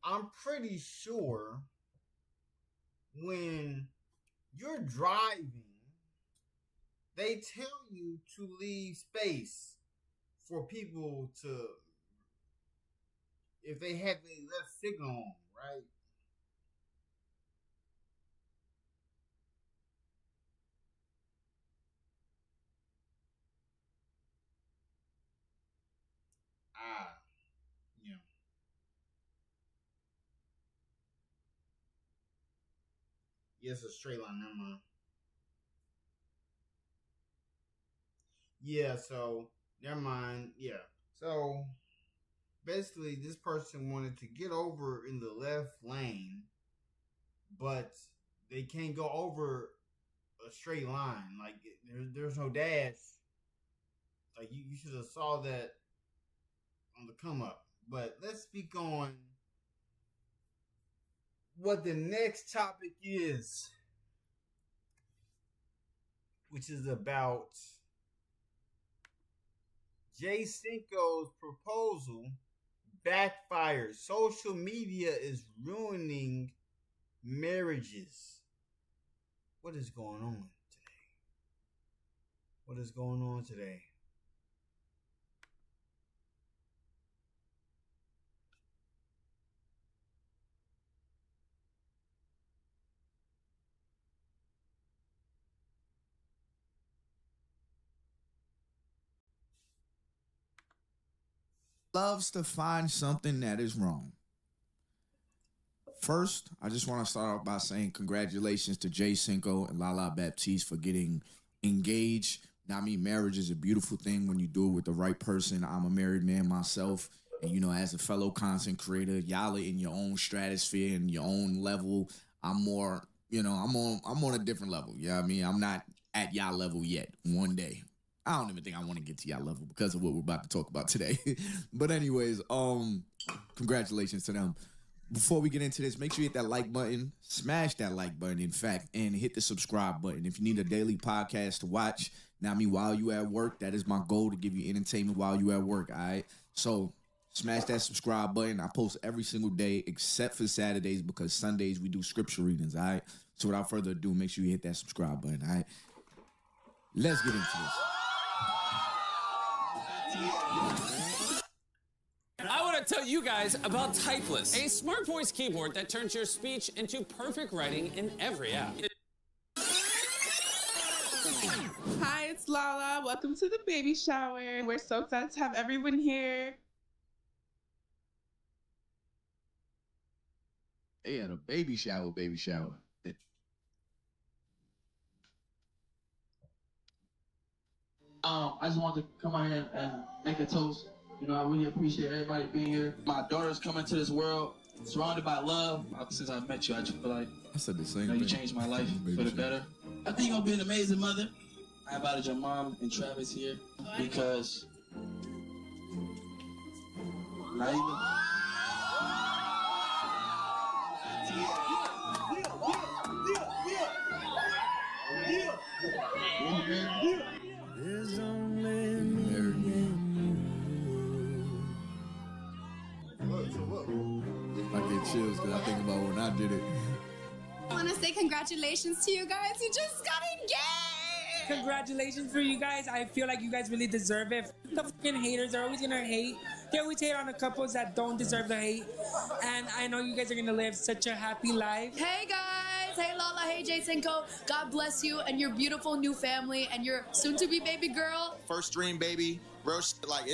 I'm pretty sure when you're driving, they tell you to leave space for people to, if they have a left signal on, right? Yeah. Yes, a straight line, never mind. Yeah, so never mind. Yeah. So basically this person wanted to get over in the left lane but they can't go over a straight line. Like there's no dash. Like you should have saw that on the come up. But let's speak on what the next topic is, which is about Jay Cinco's proposal backfired. Social media is ruining marriages. What is going on today? What is going on today? Loves to find something that is wrong. First, I just want to start off by saying congratulations to Jay Cinco and Lala Baptiste for getting engaged. Now, I mean, marriage is a beautiful thing when you do it with the right person. I'm a married man myself. And, you know, as a fellow content creator, y'all are in your own stratosphere and your own level. I'm more, you know, I'm on a different level. You know what I mean? I'm not at y'all level yet. One day. I don't even think I want to get to y'all level because of what we're about to talk about today. But anyways, congratulations to them. Before we get into this, make sure you hit that like button, smash that like button, in fact, and hit the subscribe button. If you need a daily podcast to watch, now I mean, while you at work, that is my goal, to give you entertainment while you at work, all right? So smash that subscribe button. I post every single day except for Saturdays because Sundays we do scripture readings, all right? So without further ado, make sure you hit that subscribe button, all right? Let's get into this. I want to tell you guys about Typeless, a smart voice keyboard that turns your speech into perfect writing in every app. Hi, it's Lala. Welcome to the baby shower. We're so excited to have everyone here. They had a baby shower. I just wanted to come out here and make a toast. You know, I really appreciate everybody being here. My daughter's coming to this world surrounded by love. Since I met you, I just feel like I said the same you thing. changed my life for the better. I think you're gonna be an amazing mother. I invited your mom and Travis here because not even. There's only I get chills because I think about when I did it. I want to say congratulations to you guys. You just got engaged. Congratulations for you guys. I feel like you guys really deserve it. The fucking haters are always gonna hate. They always hate on the couples that don't deserve the hate. And I know you guys are gonna live such a happy life. Hey guys, hey Lala, hey Jay Cinco. God bless you and your beautiful new family and your soon-to-be baby girl. First dream baby, real like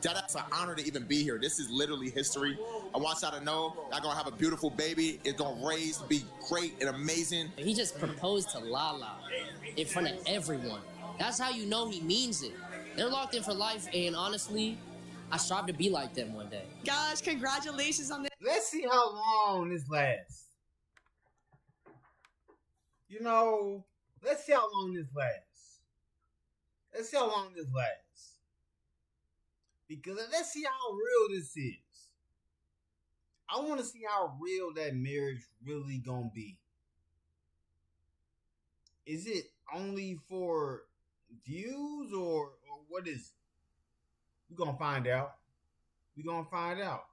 that's an honor to even be here. This is literally history. I want y'all to know y'all gonna have a beautiful baby. It's gonna raise, be great and amazing. He just proposed to Lala in front of everyone. That's how you know he means it. They're locked in for life, and honestly, I strive to be like them one day. Gosh, congratulations on this. Let's see how long this lasts. You know, let's see how long this lasts. Let's see how long this lasts. Because let's see how real this is. I want to see how real that marriage really gonna be. Is it only for views or what is it? We're gonna find out. We're gonna find out.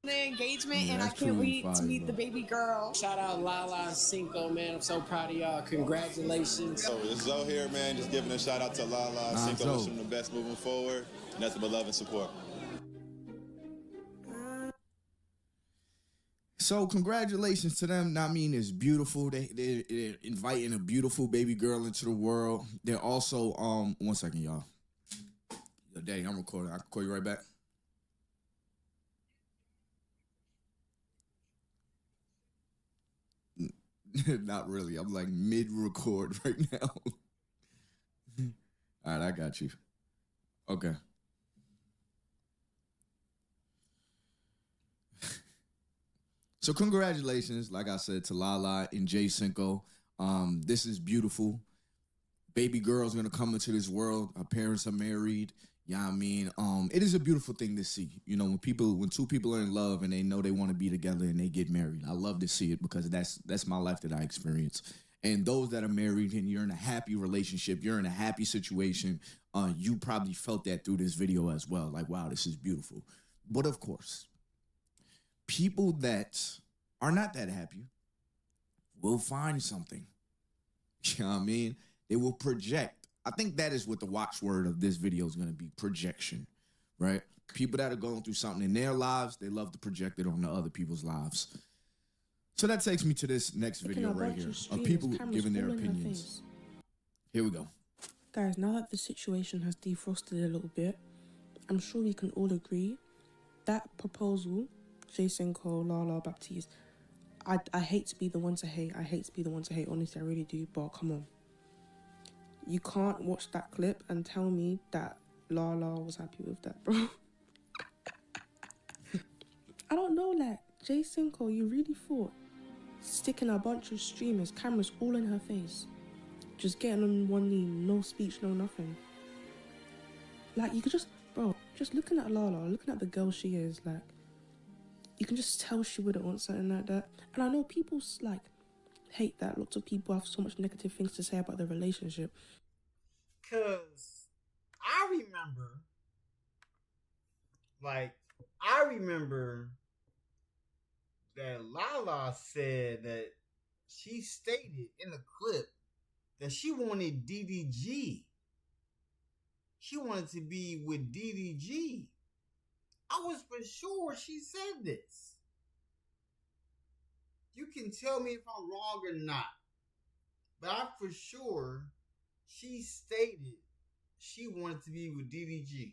The engagement, and I that's can't truly wait to fire, meet the baby girl. Shout out Lala Cinco, man. I'm so proud of y'all. Congratulations. So it's Zoe here, man. Just giving a shout out to Lala Cinco. Wishing them the best moving forward. Nothing but love and support. So congratulations to them. I mean, it's beautiful. They're inviting a beautiful baby girl into the world. They're also 1 second, y'all. Yo, Daddy, I'm recording. I can call you right back. Not really. I'm like mid-record right now. All right, I got you. Okay. So congratulations, like I said, to Lala and Jay Cinco. This is beautiful. Baby girl's gonna come into this world. Her parents are married. Yeah, I mean, it is a beautiful thing to see. You know, when two people are in love and they know they want to be together and they get married. I love to see it because that's my life that I experience. And those that are married and you're in a happy relationship, you're in a happy situation, you probably felt that through this video as well. Like, wow, this is beautiful. But of course, people that are not that happy will find something. You know what I mean? They will project. I think that is what the watchword of this video is going to be, projection, right? People that are going through something in their lives, they love to project it onto other people's lives. So that takes me to this next video right here of people giving their opinions. Here we go. Guys, now that the situation has defrosted a little bit, I'm sure we can all agree that proposal, Jay Cinco, Lala, Baptiste, I hate to be the one to hate. I hate to be the one to hate. Honestly, I really do. But come on. You can't watch that clip and tell me that Lala was happy with that, bro. I don't know, like, Jay Cinco, you really thought sticking a bunch of streamers, cameras all in her face, just getting on one knee, no speech, no nothing. Like, you could just, bro, just looking at Lala, looking at the girl she is, like, you can just tell she wouldn't want something like that. And I know people, like, hate that. Lots of people have so much negative things to say about the relationship. Cause I remember that Lala said that she stated in the clip that she wanted DDG. She wanted to be with DDG. I was for sure she said this. You can tell me if I'm wrong or not, but I'm for sure she stated she wanted to be with DDG.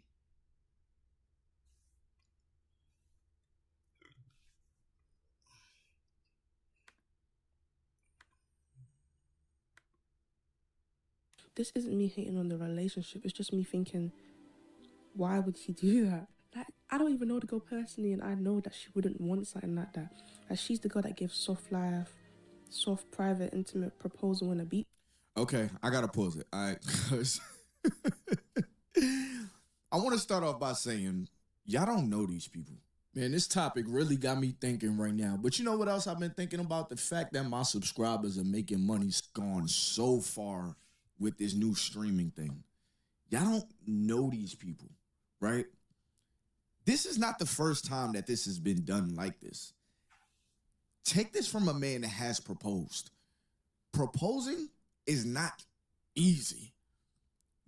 This isn't me hating on the relationship. It's just me thinking, why would she do that? Like, I don't even know the girl personally, and I know that she wouldn't want something like that. Like, she's the girl that gives soft life, soft, private, intimate proposal in a beat. Okay, I gotta pause it. All right, because I want to start off by saying, y'all don't know these people. Man, this topic really got me thinking right now. But you know what else I've been thinking about? The fact that my subscribers are making money gone so far with this new streaming thing. Y'all don't know these people, right? This is not the first time that this has been done like this. Take this from a man that has proposed. Proposing is not easy.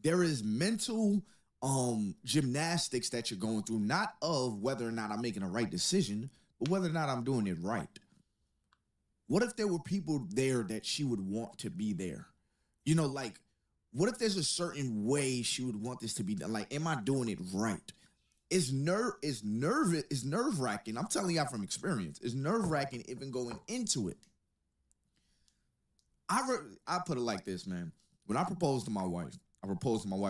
There is mental gymnastics that you're going through, not of whether or not I'm making a right decision, but whether or not I'm doing it right. What if there were people there that she would want to be there? You know, like, what if there's a certain way she would want this to be done? Like, am I doing it right? It's nerve-wracking. I'm telling y'all from experience. It's nerve-wracking even going into it. I put it like this, man. When I proposed to my wife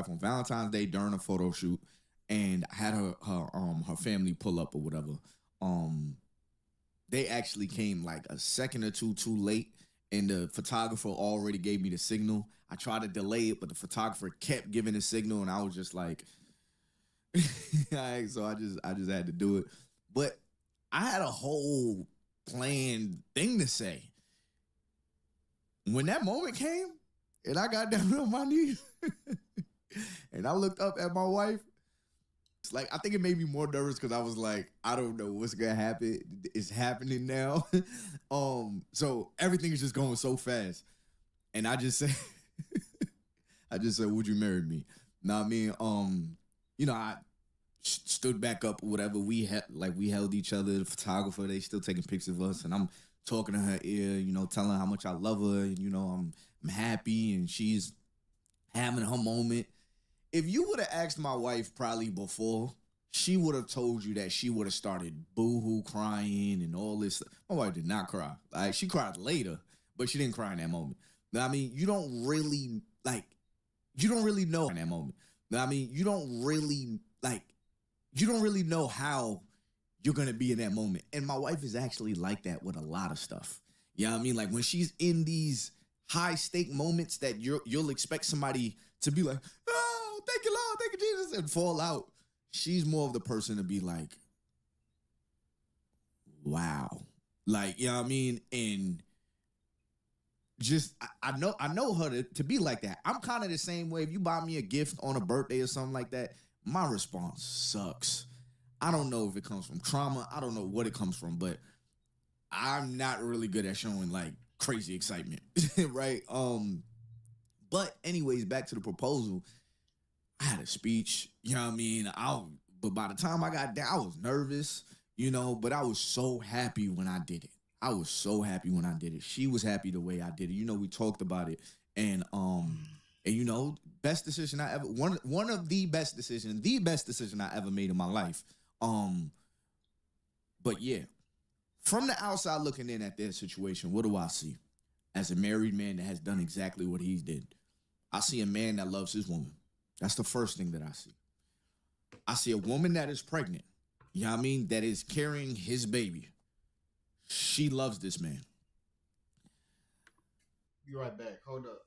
on Valentine's Day during a photo shoot, and I had her family pull up or whatever. They actually came like a second or two too late, and the photographer already gave me the signal. I tried to delay it, but the photographer kept giving the signal, and I was just like, so I just had to do it. But I had a whole planned thing to say. When that moment came, and I got down on my knees, and I looked up at my wife, it's like, I think it made me more nervous because I was like, I don't know what's gonna happen. It's happening now. So everything is just going so fast. And I just said, would you marry me? Now, I mean, you know, I stood back up or whatever. We held each other. The photographer, they still taking pictures of us, and I'm talking to her ear, you know, telling her how much I love her, and, you know, I'm happy, and she's having her moment. If you would have asked my wife probably before, she would have told you that she would have started boo-hoo crying and all this stuff. My wife did not cry. Like, she cried later, but she didn't cry in that moment. I mean, you don't really know in that moment. I mean, you don't really know how you're going to be in that moment. And my wife is actually like that with a lot of stuff. You know what I mean? Like when she's in these high stake moments that you'll expect somebody to be like, oh, thank you, Lord, thank you, Jesus, and fall out. She's more of the person to be like, wow. Like, you know what I mean? And just, I know her to be like that. I'm kind of the same way. If you buy me a gift on a birthday or something like that, my response sucks. I don't know if it comes from trauma. I don't know what it comes from, but I'm not really good at showing like crazy excitement, right? But anyways, back to the proposal. I had a speech, you know what I mean? But by the time I got down, I was nervous, you know, but I was so happy when I did it. I was so happy when I did it. She was happy the way I did it. You know, we talked about it. And you know, best decision I ever, one of the best decision I ever made in my life. But yeah, from the outside looking in at their situation, what do I see? As a married man that has done exactly what he did, I see a man that loves his woman. That's the first thing that I see. I see a woman that is pregnant, you know what I mean, that is carrying his baby. She loves this man. Be right back. Hold up.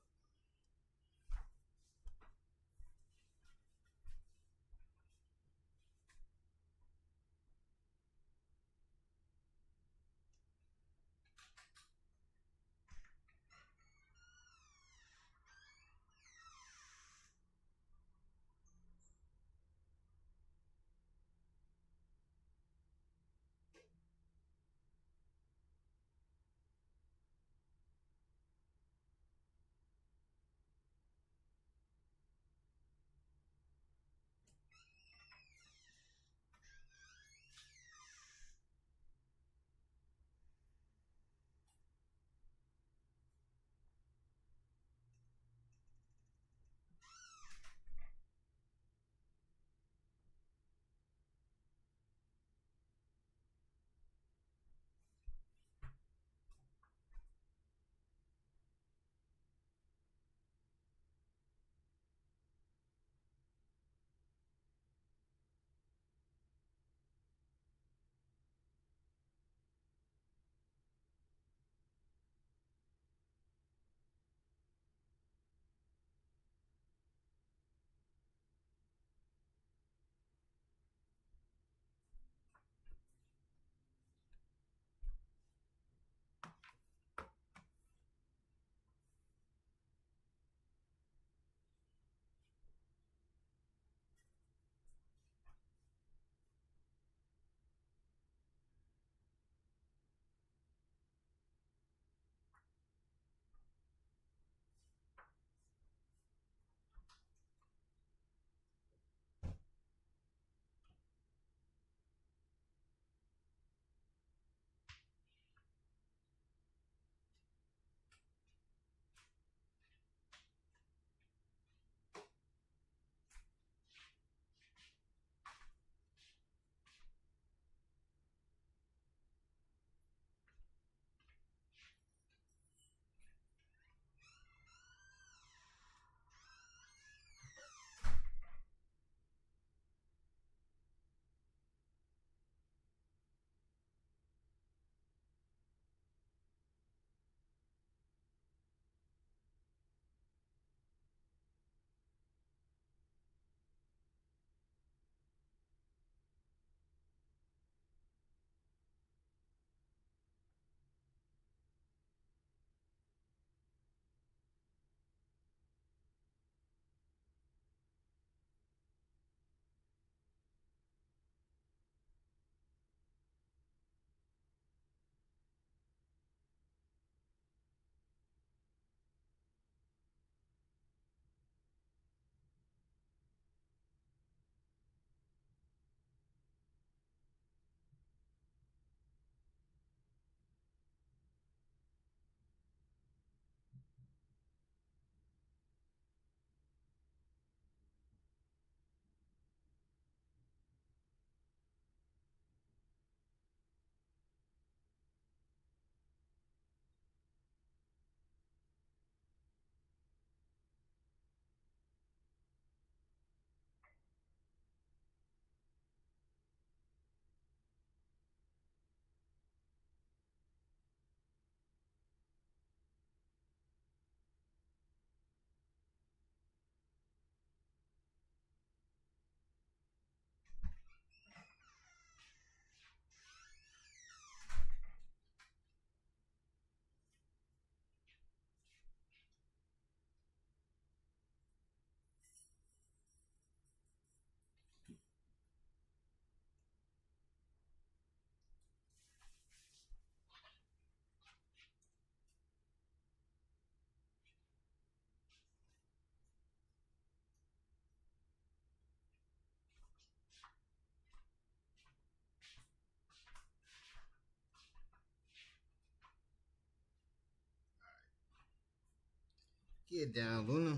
Get down, Luna.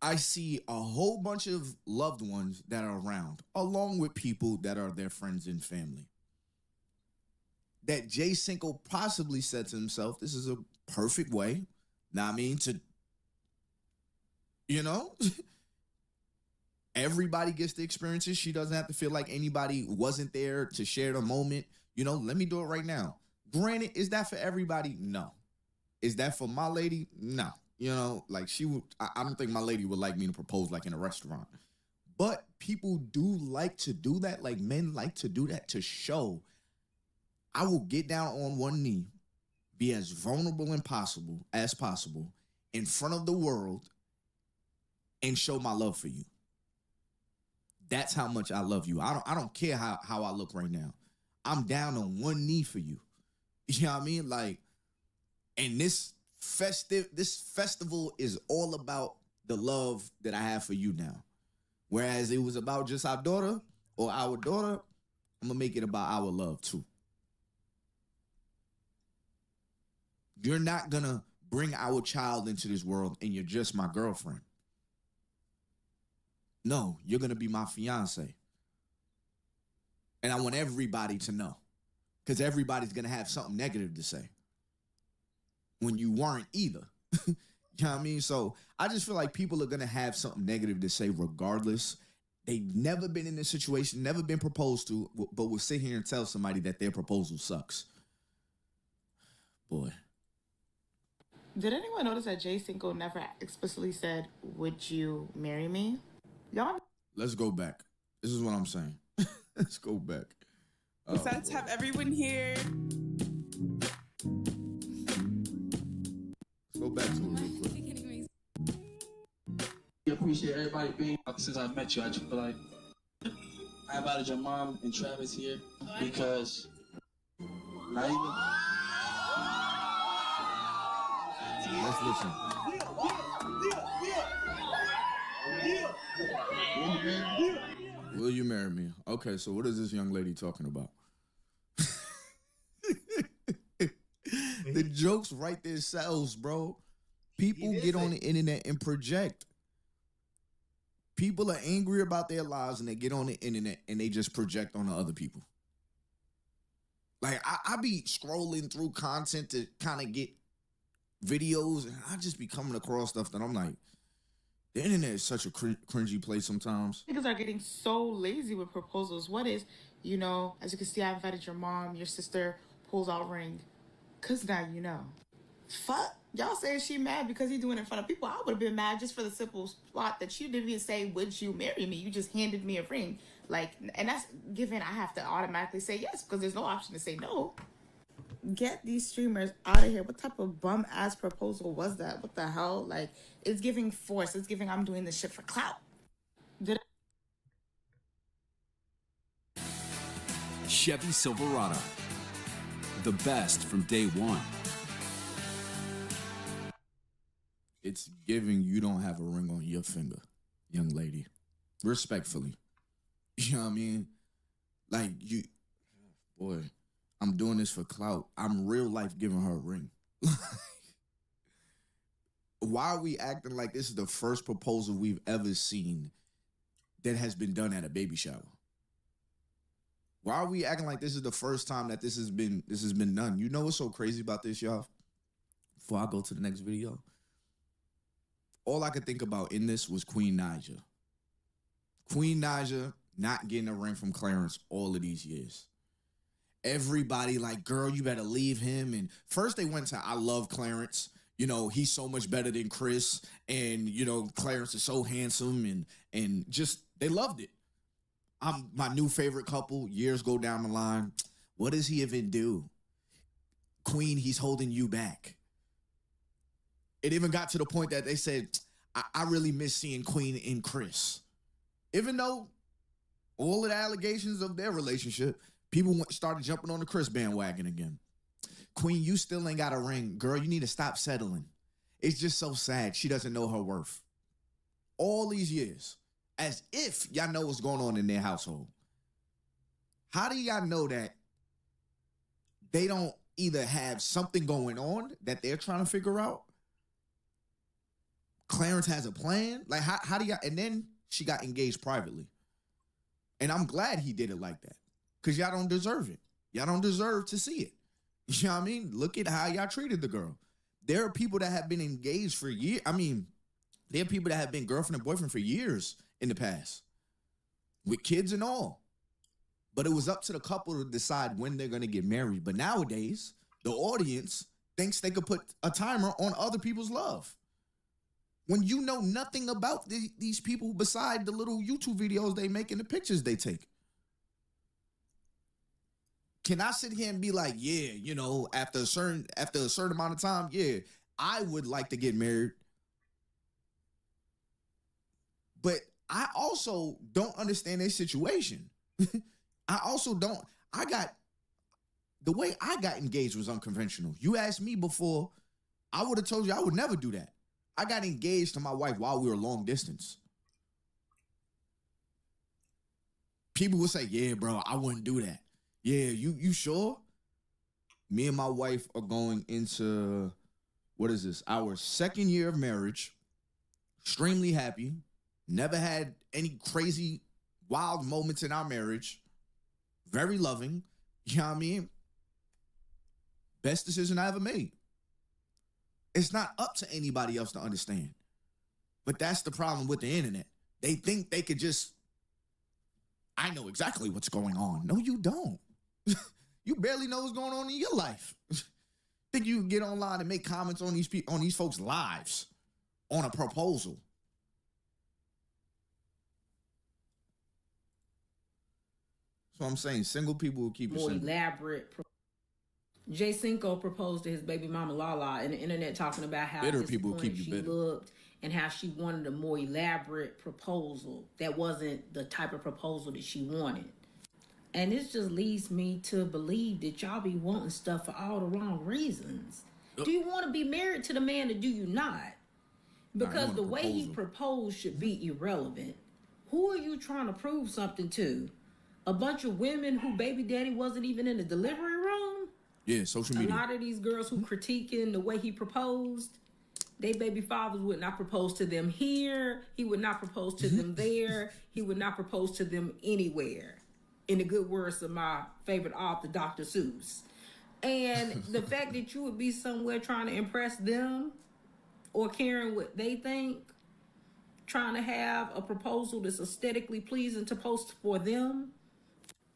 I see a whole bunch of loved ones that are around, along with people that are their friends and family. That Jay Cinco possibly said to himself, this is a perfect way, to, everybody gets the experiences. She doesn't have to feel like anybody wasn't there to share the moment. Let me do it right now. Granted, is that for everybody? No. Is that for my lady? No. She would, I don't think my lady would like me to propose like in a restaurant. But people do like to do that. Like men like to do that to show I will get down on one knee, be as vulnerable as possible in front of the world and show my love for you. That's how much I love you. I don't care how I look right now. I'm down on one knee for you. You know what I mean? And this festival is all about the love that I have for you now. Whereas it was about just our daughter or our daughter, I'm going to make it about our love too. You're not going to bring our child into this world and you're just my girlfriend. No, you're going to be my fiance. And I want everybody to know. Because everybody's going to have something negative to say. When you weren't either. You know what I mean? So I just feel like people are going to have something negative to say regardless. They've never been in this situation, never been proposed to, but will sit here and tell somebody that their proposal sucks. Boy. Did anyone notice that Jay Cinco never explicitly said, would you marry me? Y'all? Let's go back. This is what I'm saying. Let's go back. Excited to have everyone here. Go back to it real quick. I appreciate everybody being here. Since I met you, I just feel like I invited your mom and Travis here because not even. Let's listen. Will you marry me? Okay, so what is this young lady talking about? The jokes write themselves, bro. People get on the internet and project. People are angry about their lives and they get on the internet and they just project on the other people. Like, I be scrolling through content to kind of get videos and I just be coming across stuff that I'm like, the internet is such a cringy place sometimes. Niggas are getting so lazy with proposals. What is, as you can see, I invited your mom, your sister pulls out ring. Cause now you know. Fuck. Y'all saying she mad because he doing it in front of people. I would have been mad just for the simple spot that you didn't even say, would you marry me? You just handed me a ring. And that's given I have to automatically say yes because there's no option to say no. Get these streamers out of here. What type of bum ass proposal was that? What the hell? It's giving force. It's giving I'm doing this shit for clout. Chevy Silverado. The best from day one. It's giving you don't have a ring on your finger, young lady. Respectfully. You know what I mean? Boy, I'm doing this for clout. I'm real life giving her a ring. Why are we acting like this is the first proposal we've ever seen that has been done at a baby shower? Why are we acting like this is the first time that this has been done? You know what's so crazy about this, y'all? Before I go to the next video, all I could think about in this was Queen Naija. Queen Naija not getting a ring from Clarence all of these years. Everybody like, girl, you better leave him. And first they went to, I love Clarence. He's so much better than Chris. And, Clarence is so handsome and just, they loved it. I'm my new favorite couple. Years go down the line. What does he even do? Queen, he's holding you back. It even got to the point that they said, I really miss seeing Queen and Chris. Even though all of the allegations of their relationship, people started jumping on the Chris bandwagon again. Queen, you still ain't got a ring. Girl, you need to stop settling. It's just so sad. She doesn't know her worth. All these years, as if y'all know what's going on in their household. How do y'all know that they don't either have something going on that they're trying to figure out? Clarence has a plan? Like, how do y'all... And then she got engaged privately. And I'm glad he did it like that. Because y'all don't deserve it. Y'all don't deserve to see it. You know what I mean? Look at how y'all treated the girl. There are people that have been engaged for years. I mean, there are people that have been girlfriend and boyfriend for years in the past. With kids and all. But it was up to the couple to decide when they're going to get married. But nowadays, the audience thinks they could put a timer on other people's love. When you know nothing about these people beside the little YouTube videos they make and the pictures they take. Can I sit here and be like, yeah, you know, after a certain amount of time, yeah, I would like to get married. But I also don't understand their situation. The way I got engaged was unconventional. You asked me before, I would have told you I would never do that. I got engaged to my wife while we were long distance. People would say, yeah, bro, I wouldn't do that. Yeah, you sure? Me and my wife are going into, what is this? Our second year of marriage. Extremely happy. Never had any crazy, wild moments in our marriage. Very loving. You know what I mean? Best decision I ever made. It's not up to anybody else to understand. But that's the problem with the internet. They think they could just, I know exactly what's going on. No, you don't. You barely know what's going on in your life. Think you can get online and make comments on these folks' lives on a proposal. So I'm saying single people will keep you more single. Elaborate. Jay Cinco proposed to his baby mama Lala, and the internet talking about how Bitter people keep you she bitter. looked and how she wanted a more elaborate proposal that wasn't the type of proposal that she wanted. And this just leads me to believe that y'all be wanting stuff for all the wrong reasons. Do you want to be married to the man or do you not? Because the way he proposed should be irrelevant. Who are you trying to prove something to? A bunch of women who baby daddy wasn't even in the delivery room? Yeah, social media. A lot of these girls who critiquing the way he proposed, they baby fathers would not propose to them here. He would not propose to them there. He would not propose to them anywhere. In the good words of my favorite author, Dr. Seuss. And the fact that you would be somewhere trying to impress them or caring what they think, trying to have a proposal that's aesthetically pleasing to post for them.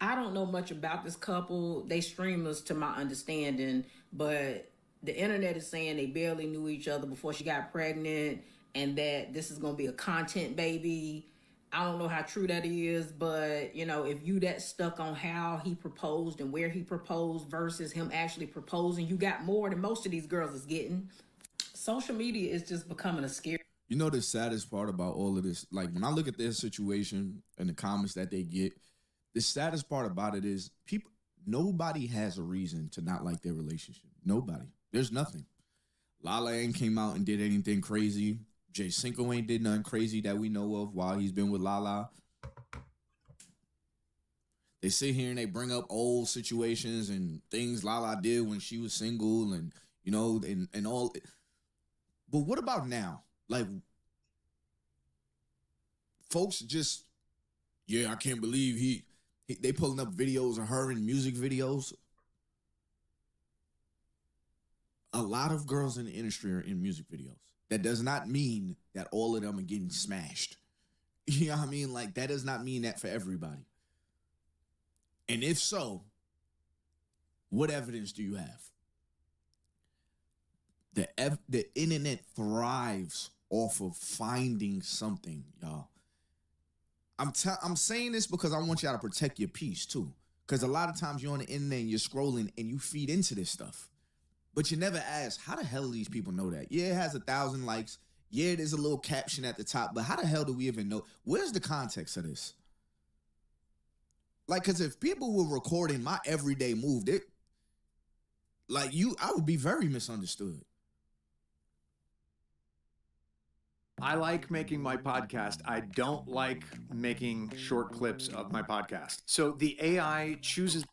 I don't know much about this couple. They streamers to my understanding, but the internet is saying they barely knew each other before she got pregnant and that this is going to be a content baby. I don't know how true that is, but, you know, if you that stuck on how he proposed and where he proposed versus him actually proposing, you got more than most of these girls is getting. Social media is just becoming a scary. You know the saddest part about all of this? Like, when I look at their situation and the comments that they get, the saddest part about it is nobody has a reason to not like their relationship. Nobody. There's nothing. Lala ain't came out and did anything crazy. Jay Cinco ain't did nothing crazy that we know of while he's been with Lala. They sit here and they bring up old situations and things Lala did when she was single and, you know, and all. But what about now? Like, folks just, yeah, I can't believe they pulling up videos of her in music videos. A lot of girls in the industry are in music videos. That does not mean that all of them are getting smashed. You know what I mean? Like, that does not mean that for everybody. And if so, what evidence do you have? The internet thrives off of finding something, y'all. I'm saying this because I want y'all to protect your peace, too. Because a lot of times you're on the internet and you're scrolling and you feed into this stuff. But you never ask, how the hell do these people know that? Yeah, it has 1,000 likes. Yeah, there's a little caption at the top. But how the hell do we even know? Where's the context of this? Like, because if people were recording my everyday move, Like I would be very misunderstood. I like making my podcast. I don't like making short clips of my podcast. So the AI chooses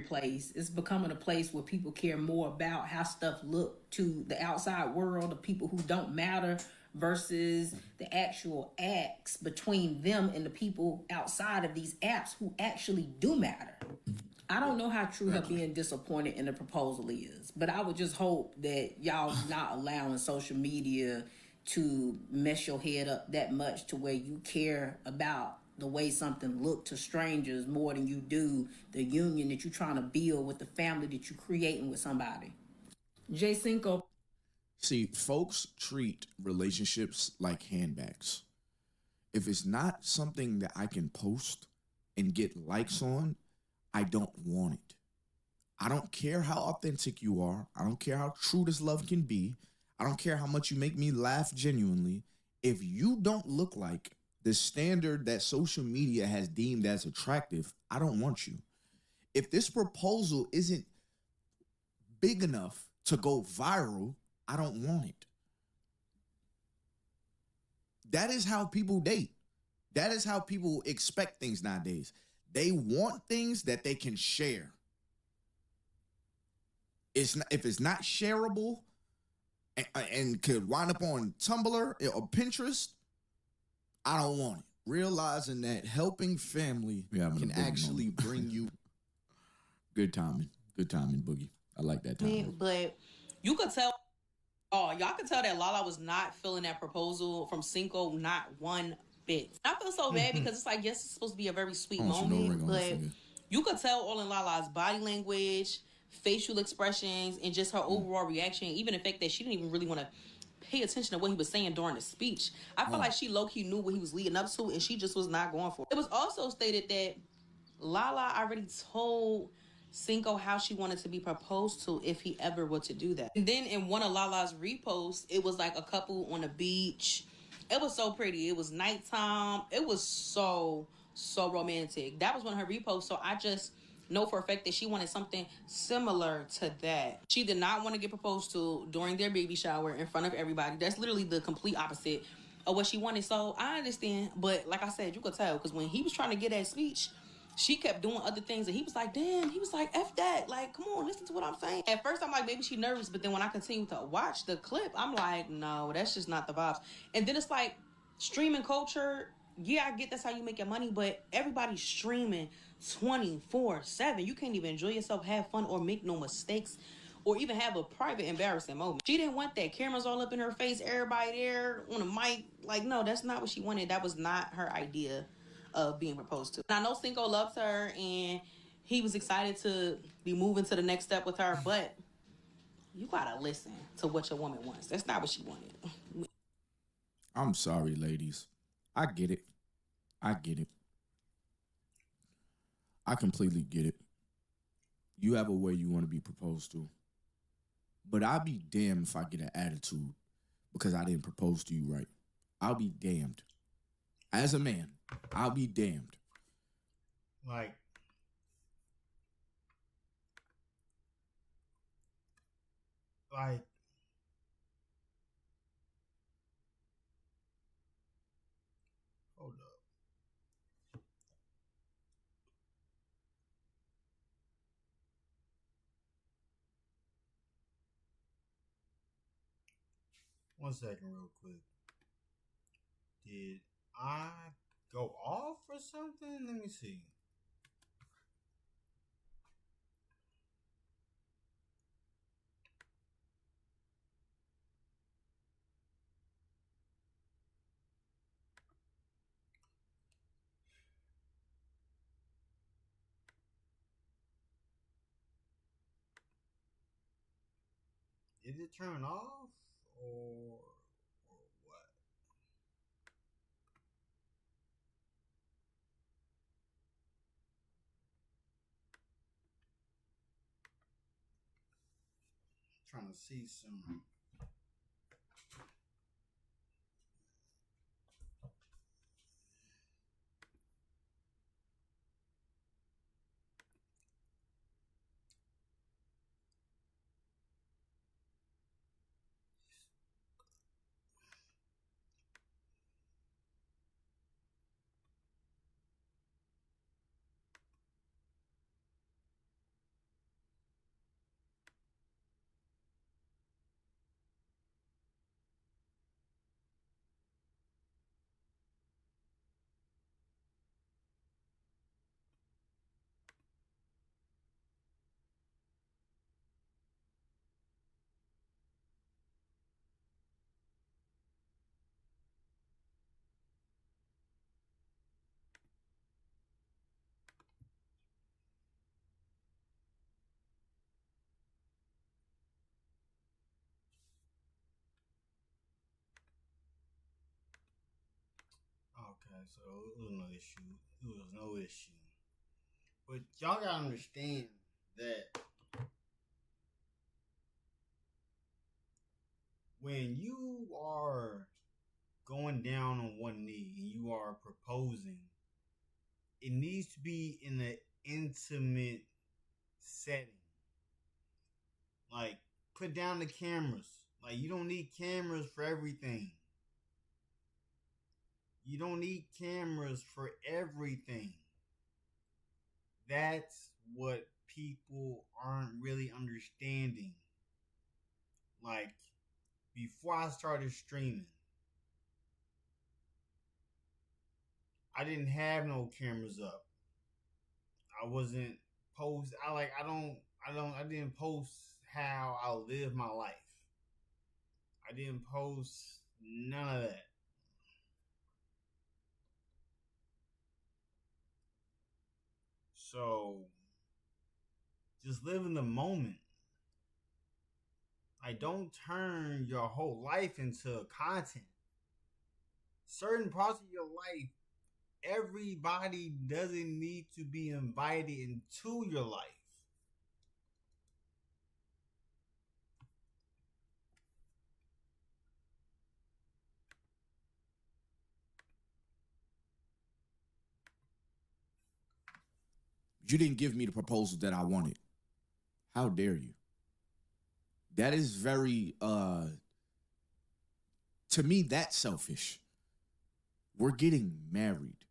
place. It's becoming a place where people care more about how stuff look to the outside world, the people who don't matter, versus the actual acts between them and the people outside of these apps who actually do matter. I don't know how true her being disappointed in the proposal is, but I would just hope that y'all not allowing social media to mess your head up that much to where you care about the way something look to strangers more than you do the union that you're trying to build with the family that you're creating with somebody. J. Cinco. See, folks treat relationships like handbags. If it's not something that I can post and get likes on, I don't want it. I don't care how authentic you are. I don't care how true this love can be. I don't care how much you make me laugh genuinely. If you don't look like the standard that social media has deemed as attractive, I don't want you. If this proposal isn't big enough to go viral, I don't want it. That is how people date. That is how people expect things nowadays. They want things that they can share. If it's not shareable and could wind up on Tumblr or Pinterest, I don't want it. Realizing that helping family can actually bring you good timing, Boogie. I like that timing. But you could tell, y'all could tell that Lala was not feeling that proposal from Cinco, not one bit. I feel so bad because it's like, yes, it's supposed to be a very sweet moment, but you could tell all in Lala's body language, facial expressions, and just her overall reaction, even the fact that she didn't even really want to pay attention to what he was saying during the speech. I feel like she low-key knew what he was leading up to, and she just was not going for it. It was also stated that Lala already told Cinco how she wanted to be proposed to if he ever were to do that. And then in one of Lala's reposts, it was like a couple on the beach. It was so pretty. It was nighttime. It was so romantic. That was one of her reposts. So I just know for a fact that she wanted something similar to that. She did not want to get proposed to during their baby shower in front of everybody. That's literally the complete opposite of what she wanted. So I understand. But like I said, you could tell because when he was trying to get that speech, she kept doing other things and he was like, damn, he was like, F that. Like, come on, listen to what I'm saying. At first, I'm like, maybe she's nervous. But then when I continue to watch the clip, I'm like, no, that's just not the vibes. And then it's like streaming culture. Yeah, I get that's how you make your money, but everybody's streaming 24/7. You can't even enjoy yourself, have fun, or make no mistakes, or even have a private embarrassing moment. She didn't want that. Cameras all up in her face, everybody there on a mic. Like, no, that's not what she wanted. That was not her idea of being proposed to. And I know Cinco loves her and he was excited to be moving to the next step with her, but you gotta listen to what your woman wants. That's not what she wanted. I'm sorry, ladies. I get it. I completely get it. You have a way you want to be proposed to. But I'll be damned if I get an attitude because I didn't propose to you right. I'll be damned. As a man, I'll be damned. Like, hold up. One second, real quick. Did I go off or something? Let me see. Did it turn off or what? Trying to see some. so it was no issue. It was no issue. But y'all gotta understand that when you are going down on one knee and you are proposing, it needs to be in an intimate setting. Like, put down the cameras. Like, you don't need cameras for everything. You don't need cameras for everything. That's what people aren't really understanding. Like, before I started streaming, I didn't have no cameras up. I wasn't post. I didn't post how I live my life. I didn't post none of that. So, just live in the moment. Like, don't turn your whole life into content. Certain parts of your life, everybody doesn't need to be invited into your life. You didn't give me the proposal that I wanted. How dare you? That is very, to me, that's selfish. We're getting married.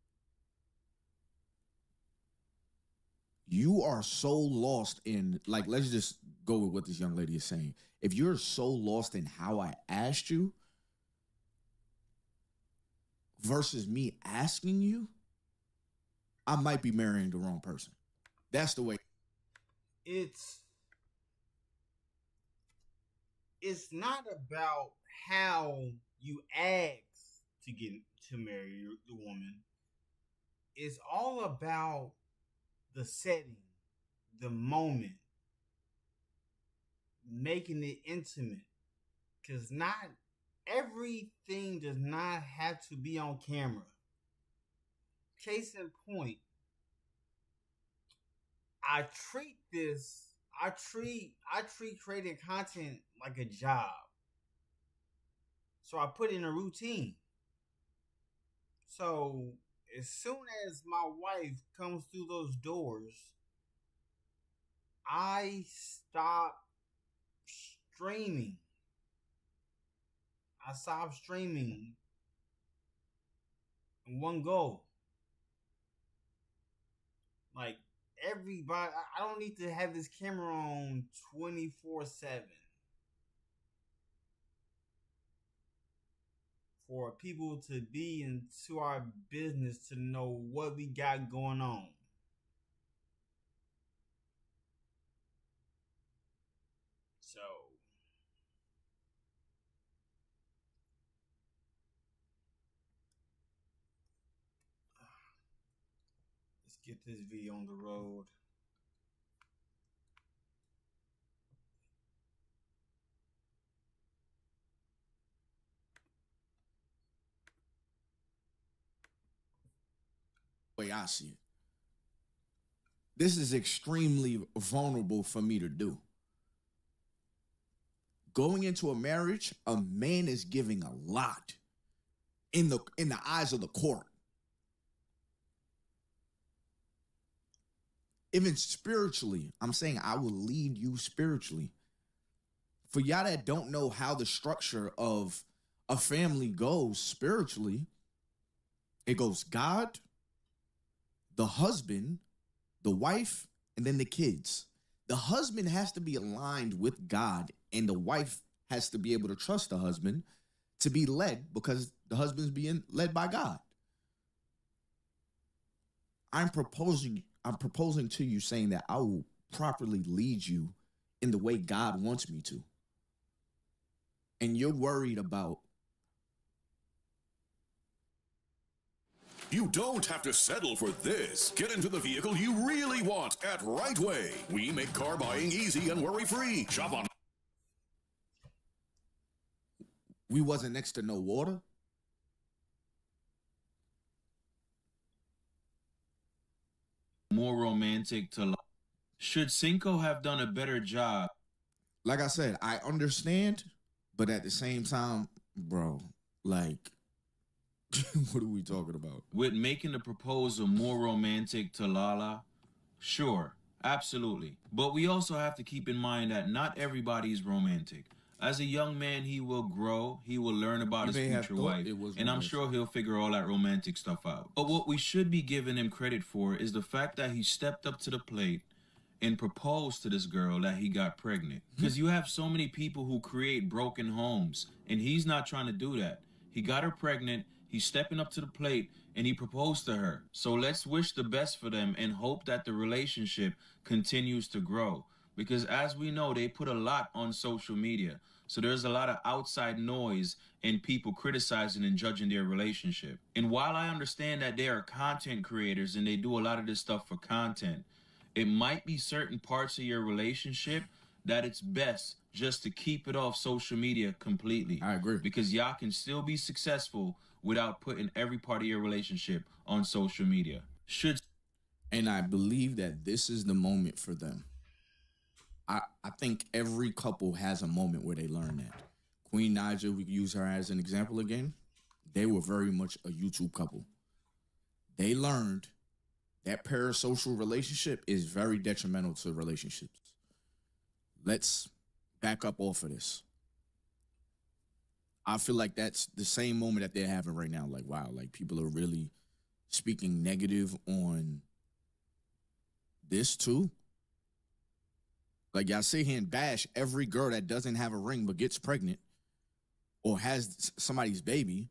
You are so lost in, like, let's just go with what this young lady is saying. If you're so lost in how I asked you versus me asking you, I might be marrying the wrong person. That's the way. It's not about how you ask to get to marry the woman. It's all about the setting, the moment, making it intimate. Because not everything does not have to be on camera. Case in point, I treat creating content like a job. So I put in a routine. So as soon as my wife comes through those doors, I stop streaming. I stop streaming in one go. Like, everybody, I don't need to have this camera on 24/7 for people to be into our business to know what we got going on. So, let's get this video on the road. Way I see it. This is extremely vulnerable for me to do. Going into a marriage, a man is giving a lot in the eyes of the court. Even spiritually, I'm saying I will lead you spiritually. For y'all that don't know how the structure of a family goes spiritually, it goes God, the husband, the wife, and then the kids. The husband has to be aligned with God, and the wife has to be able to trust the husband to be led, because the husband's being led by God. I'm proposing to you, saying that I will properly lead you in the way God wants me to. And you're worried about. You don't have to settle for this. Get into the vehicle you really want at Right Way. We make car buying easy and worry-free. Shop on. We wasn't next to no water. more romantic to Lala? Should Cinco have done a better job? Like I said, I understand, but at the same time, bro, like, what are we talking about? With making the proposal more romantic to Lala? Sure, absolutely. But we also have to keep in mind that not everybody is romantic. As a young man, he will grow, he will learn about his future wife, and I'm sure he'll figure all that romantic stuff out. But what we should be giving him credit for is the fact that he stepped up to the plate and proposed to this girl that he got pregnant. Because you have so many people who create broken homes, and he's not trying to do that. He got her pregnant, he's stepping up to the plate, and he proposed to her. So let's wish the best for them and hope that the relationship continues to grow. Because as we know, they put a lot on social media. So there's a lot of outside noise and people criticizing and judging their relationship. And while I understand that they are content creators and they do a lot of this stuff for content, it might be certain parts of your relationship that it's best just to keep it off social media completely. I agree. Because y'all can still be successful without putting every part of your relationship on social media. And I believe that this is the moment for them. I think every couple has a moment where they learn that. Queen Naija, we could use her as an example again. They were very much a YouTube couple. They learned that parasocial relationship is very detrimental to relationships. Let's back up off of this. I feel like that's the same moment that they're having right now. Like, wow, like people are really speaking negative on this too. Like, y'all sit here and bash every girl that doesn't have a ring but gets pregnant or has somebody's baby,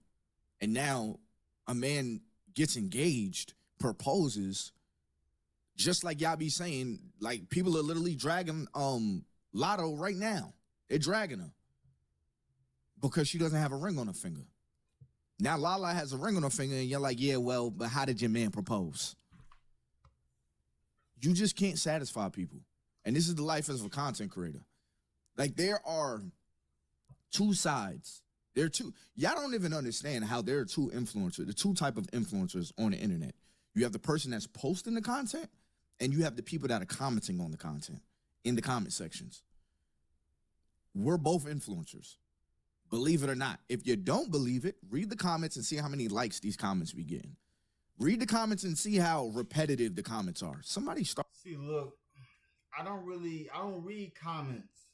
and now a man gets engaged, proposes, just like y'all be saying, like, people are literally dragging Lotto right now. They're dragging her because she doesn't have a ring on her finger. Now Lala has a ring on her finger, and you're like, yeah, well, but how did your man propose? You just can't satisfy people. And this is the life as a content creator. Like, there are two sides. There are two. Y'all don't even understand how there are two influencers, the two type of influencers on the internet. You have the person that's posting the content, and you have the people that are commenting on the content in the comment sections. We're both influencers. Believe it or not. If you don't believe it, read the comments and see how many likes these comments be getting. Read the comments and see how repetitive the comments are. Somebody start. See, look, I don't read comments.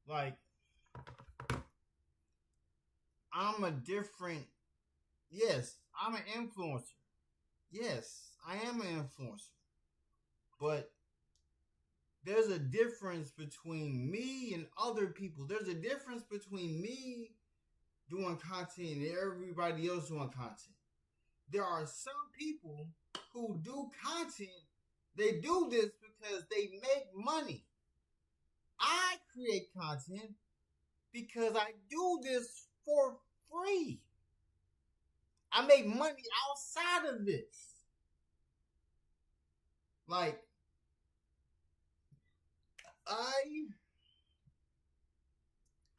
Like, I'm an influencer. Yes, I am an influencer. But there's a difference between me and other people. There's a difference between me doing content and everybody else doing content. There are some people who do content. They do this because they make money. I create content because I do this for free. I make money outside of this. Like,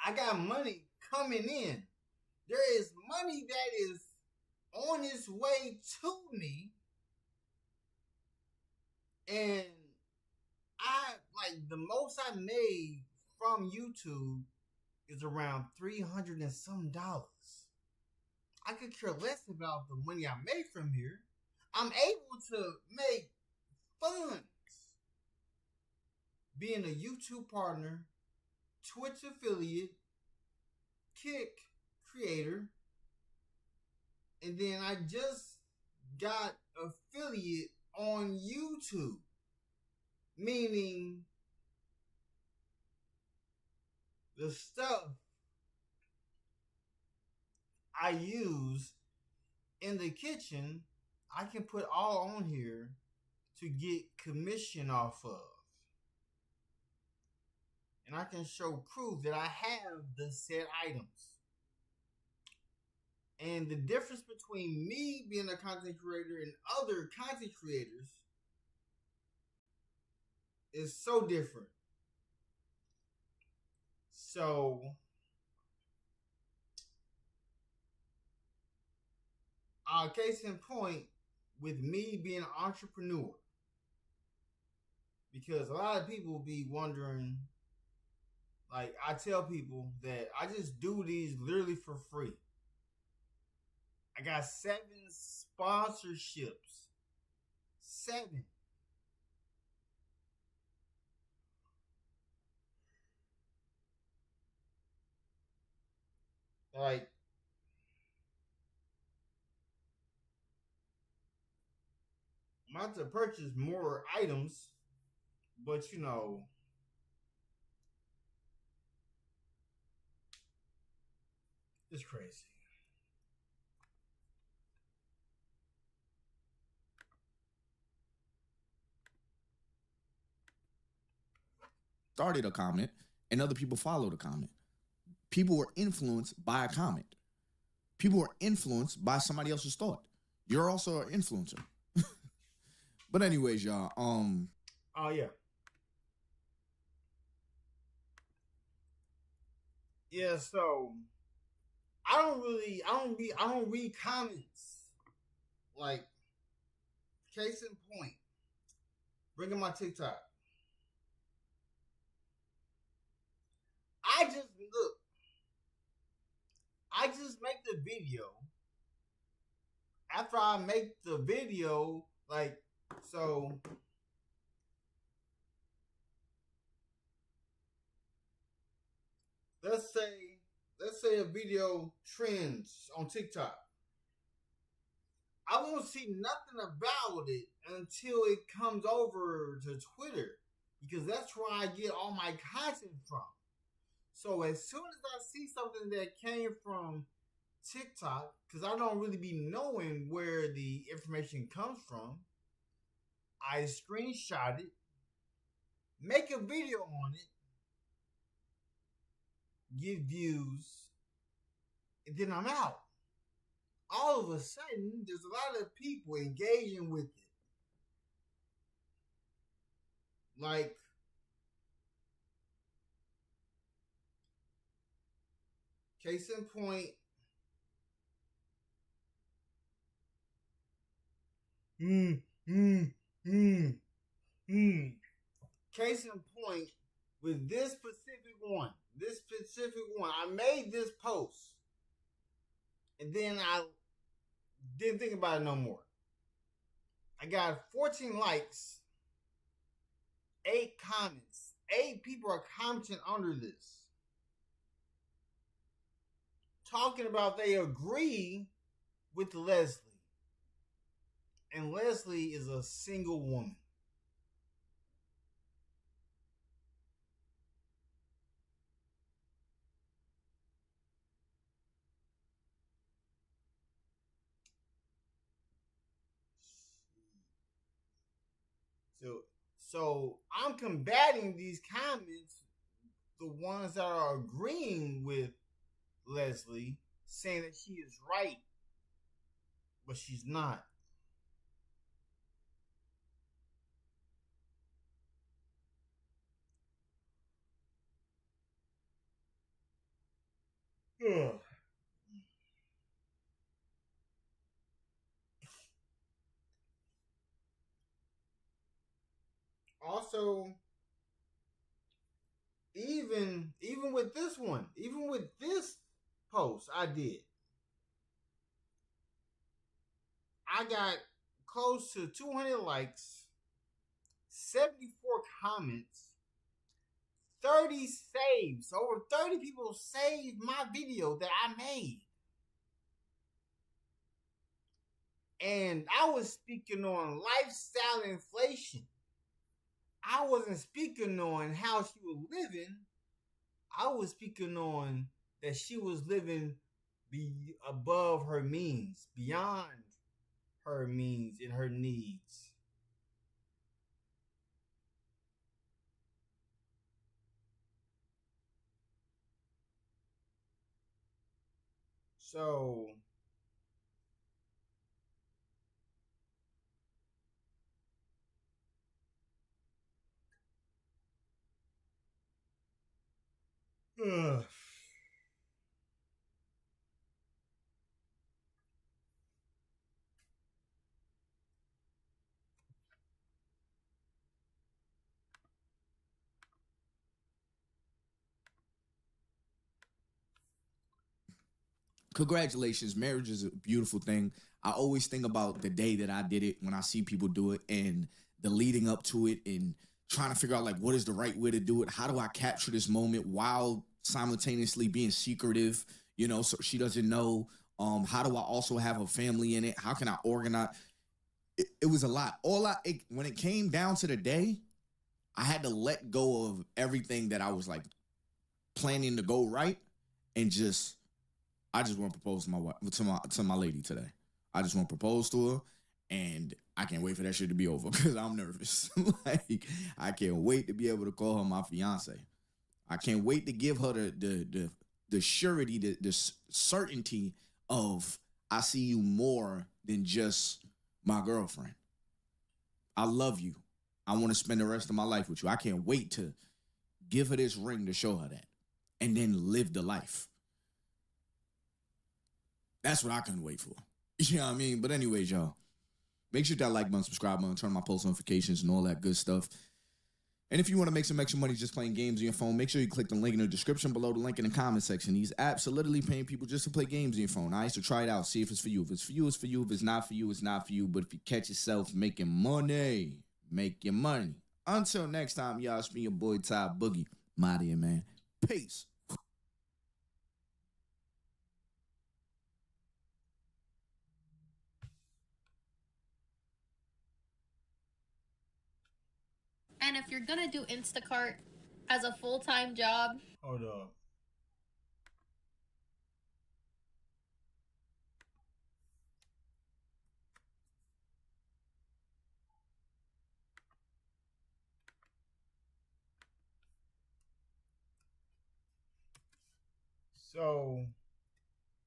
I got money coming in. There is money that is on its way to me. And the most I made from YouTube is around $300 and some dollars. I could care less about the money I make from here. I'm able to make funds being a YouTube partner, Twitch affiliate, Kick creator, and then I just got affiliate on YouTube, meaning the stuff I use in the kitchen, I can put all on here to get commission off of. And I can show proof that I have the said items. And the difference between me being a content creator and other content creators is so different. So Case in point, with me being an entrepreneur, because a lot of people be wondering, like I tell people that I just do these literally for free. I got 7 sponsorships. 7. Like, I'm about to purchase more items, but you know, it's crazy. Started a comment, and other people followed a comment. People were influenced by a comment. People were influenced by somebody else's thought. You're also an influencer. But anyways, y'all. Oh yeah. Yeah. So I don't read comments. Like, case in point, bringing my TikTok. I just make the video. After I make the video, like, so let's say a video trends on TikTok. I won't see nothing about it until it comes over to Twitter, because that's where I get all my content from. So as soon as I see something that came from TikTok, because I don't really be knowing where the information comes from, I screenshot it, make a video on it, get views, and then I'm out. All of a sudden, there's a lot of people engaging with it. Like, case in point, case in point, with this specific one, I made this post, and then I didn't think about it no more. I got 14 likes, 8 comments. 8 people are commenting under this, talking about they agree with Leslie. And Leslie is a single woman. So I'm combating these comments, the ones that are agreeing with Leslie, saying that she is right, but she's not. Ugh. Also, even with this one, even with this post I did, I got close to 200 likes, 74 comments, 30 saves. Over 30 people saved my video that I made. And I was speaking on lifestyle inflation. I wasn't speaking on how she was living. I was speaking on that she was living above her means, beyond her means and her needs. So congratulations. Marriage is a beautiful thing. I always think about the day that I did it when I see people do it and the leading up to it and trying to figure out like what is the right way to do it. How do I capture this moment while simultaneously being secretive, you know, so she doesn't know. How do I also have a family in it? How can I organize? It was a lot. When it came down to the day, I had to let go of everything that I was like planning to go right and I just want to propose to my wife, to my lady today. I just want to propose to her, and I can't wait for that shit to be over because I'm nervous. Like, I can't wait to be able to call her my fiance. I can't wait to give her the surety, the certainty of I see you more than just my girlfriend. I love you. I want to spend the rest of my life with you. I can't wait to give her this ring to show her that and then live the life. That's what I couldn't wait for. You know what I mean? But anyways, y'all, make sure that like button, subscribe button, turn on my post notifications and all that good stuff. And if you want to make some extra money just playing games on your phone, make sure you click the link in the description below, the link in the comment section. These apps are literally paying people just to play games on your phone. I used to try it out, see if it's for you. If it's for you, it's for you. If it's not for you, it's not for you. But if you catch yourself making money, make your money. Until next time, y'all, it's been your boy Ty Boogie. I'm out of here, man. Peace. And if you're gonna do Instacart as a full-time job, Hold up.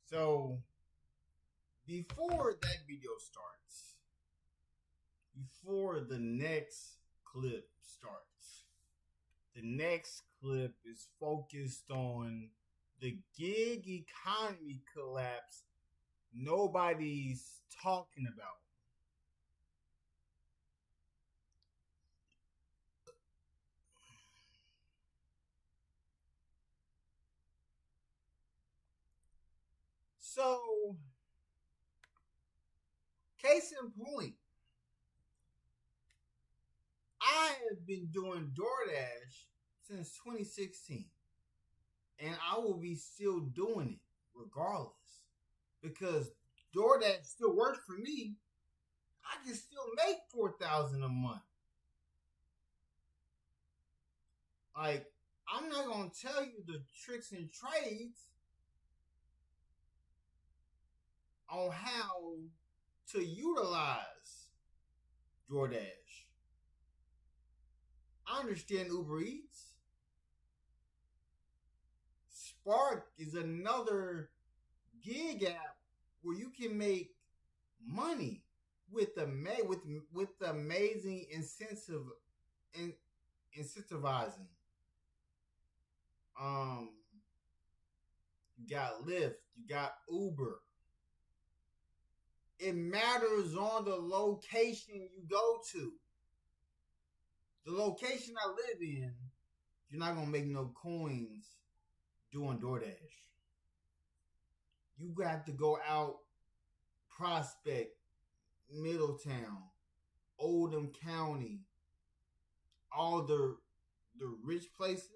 So before that video starts, before the next clip starts, the next clip is focused on the gig economy collapse nobody's talking about. So, case in point, I have been doing DoorDash since 2016, and I will be still doing it regardless because DoorDash still works for me. I can still make $4,000 a month. Like, I'm not gonna tell you the tricks and trades on how to utilize DoorDash. I understand Uber Eats. Spark is another gig app where you can make money with amazing incentivizing. You got Lyft, you got Uber. It matters on the location you go to. The location I live in, you're not gonna make no coins doing DoorDash. You got to go out, Prospect, Middletown, Oldham County, all the rich places.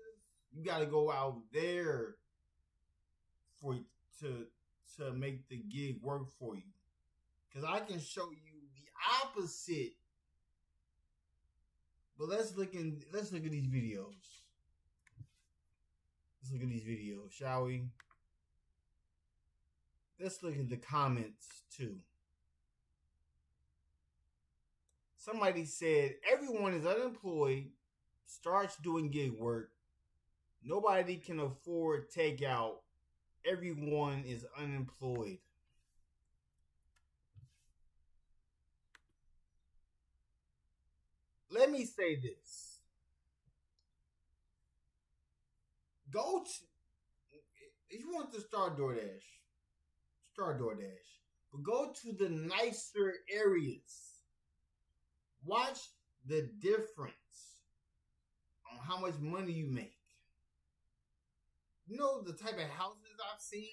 You got to go out there to make the gig work for you. Because I can show you the opposite. But let's look at these videos. Let's look at these videos, shall we? Let's look at the comments too. Somebody said everyone is unemployed, starts doing gig work. Nobody can afford takeout. Everyone is unemployed. Let me say this. If you want to start DoorDash. But go to the nicer areas. Watch the difference on how much money you make. You know the type of houses I've seen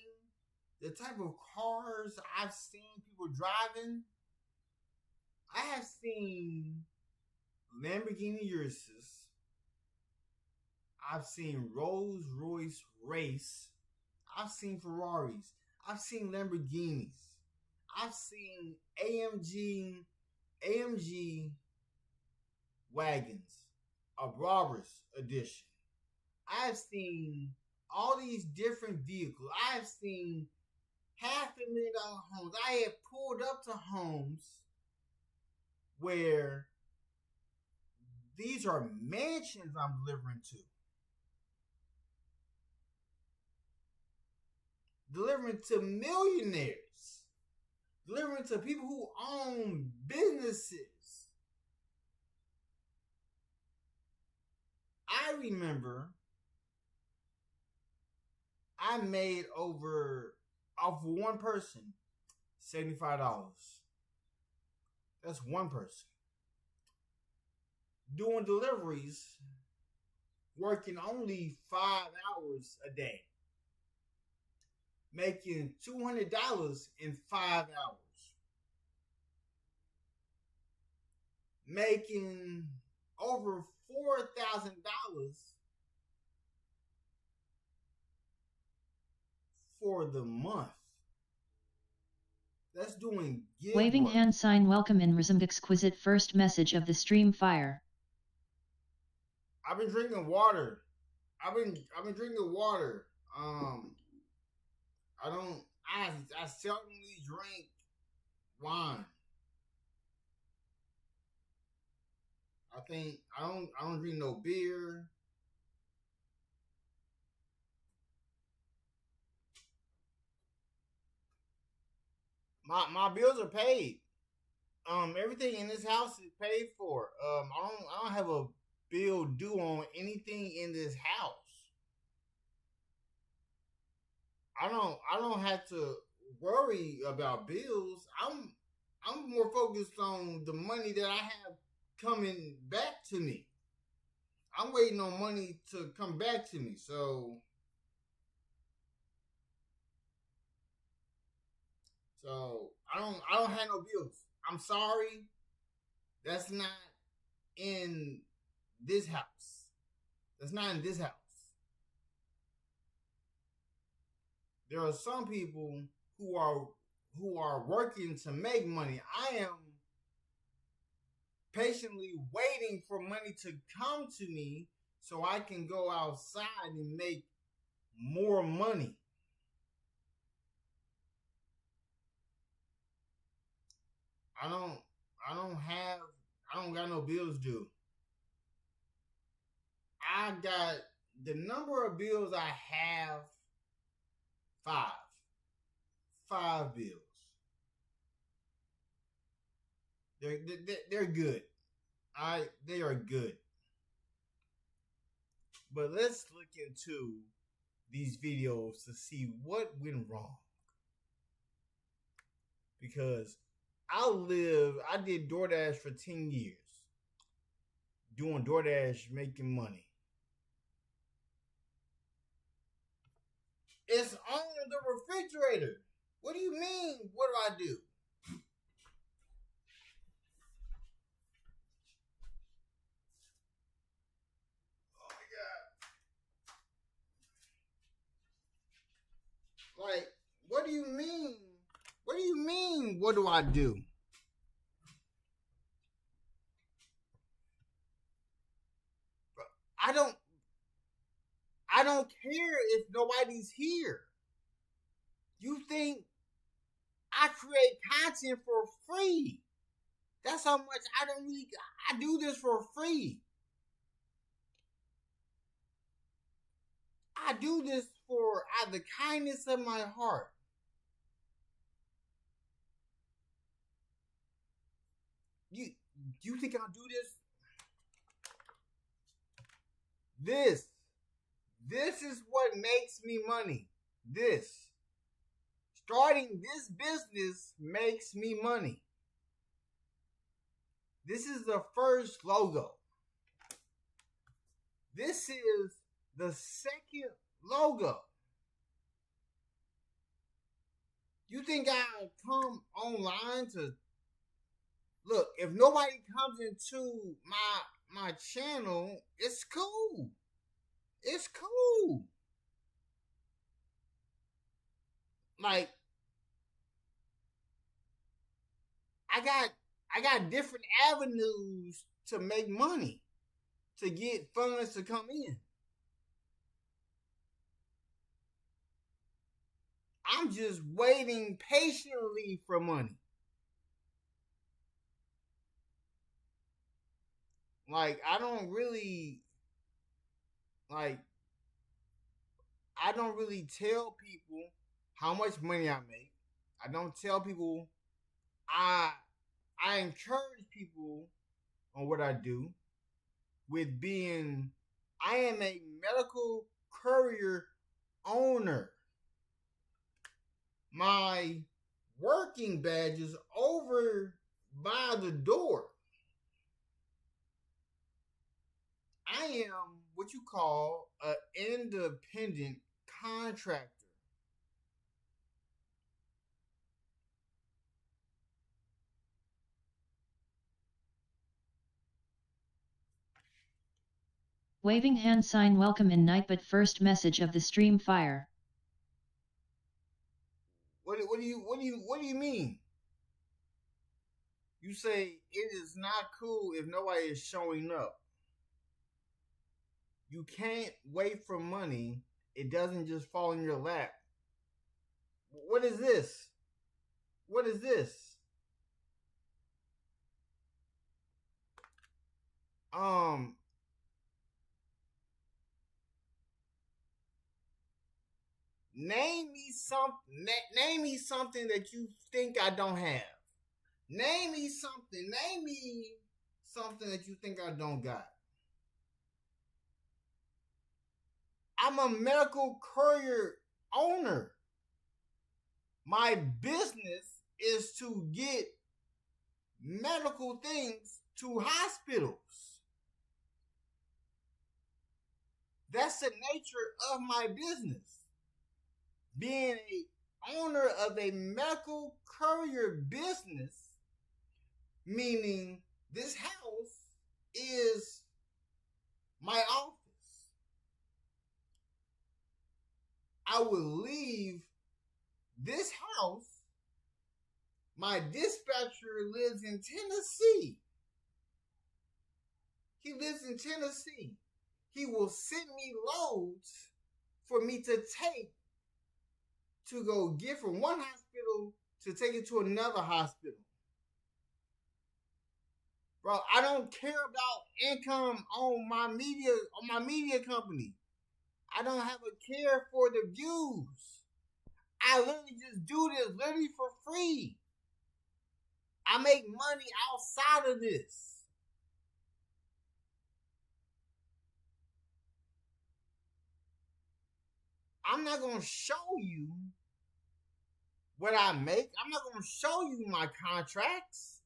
the type of cars I've seen people driving, I have seen Lamborghini Uruses. I've seen Rolls Royce Race. I've seen Ferraris. I've seen Lamborghinis. I've seen AMG wagons, a Robbers edition. I've seen all these different vehicles. I've seen $500,000 homes. I have pulled up to homes where these are mansions I'm delivering to. Delivering to millionaires. Delivering to people who own businesses. I remember I made over, off of one person, $75. That's one person. Doing deliveries, working only 5 hours a day. Making $200 in 5 hours. Making over $4,000 for the month. That's doing gig Waving work. hand sign welcome in resumed exquisite first message of the stream fire. I've been drinking water. I've been drinking water. I seldomly drink wine. I don't drink no beer. My bills are paid. Everything in this house is paid for. I don't have a bill due on anything in this house. I don't have to worry about bills. I'm more focused on the money that I have coming back to me. I'm waiting on money to come back to me. So I don't have no bills. I'm sorry. That's not in this house. That's not in this house. There are some people who are working to make money. I am patiently waiting for money to come to me so I can go outside and make more money. I don't got no bills due. I got the number of bills I have. 5 bills. They're good. They are good. But let's look into these videos to see what went wrong. Because I did DoorDash for 10 years. Doing DoorDash, making money. It's on the refrigerator. What do you mean? What do I do? Oh my God. Like, what do you mean? What do you mean? What do I do? I don't care if nobody's here. You think I create content for free? That's how much I do this for free. I do this for out of the kindness of my heart. You think I'll do this? This is what makes me money. Starting this business makes me money. This is the first logo. This is the second logo. You think I come online to look? If nobody comes into my channel, it's cool. It's cool. Like I got different avenues to make money, to get funds to come in. I'm just waiting patiently for money. Like, I don't really tell people how much money I make. I don't tell people. I encourage people on what I do with being, I am a medical courier owner. My working badge is over by the door. I am what you call an independent contractor. Waving hand sign welcome in night but first message of the stream fire. What do you mean? You say it is not cool if nobody is showing up. You can't wait for money. It doesn't just fall in your lap. What is this? What is this? Name me something that you think I don't have. Name me something that you think I don't got. I'm a medical courier owner. My business is to get medical things to hospitals. That's the nature of my business. Being a owner of a medical courier business, meaning this house is my office. I will leave this house. My dispatcher lives in Tennessee. He lives in Tennessee. He will send me loads for me to take to go get from one hospital to take it to another hospital. Bro, I don't care about income on my media company. I don't have a care for the views. I literally just do this literally for free. I make money outside of this. I'm not going to show you what I make. I'm not going to show you my contracts.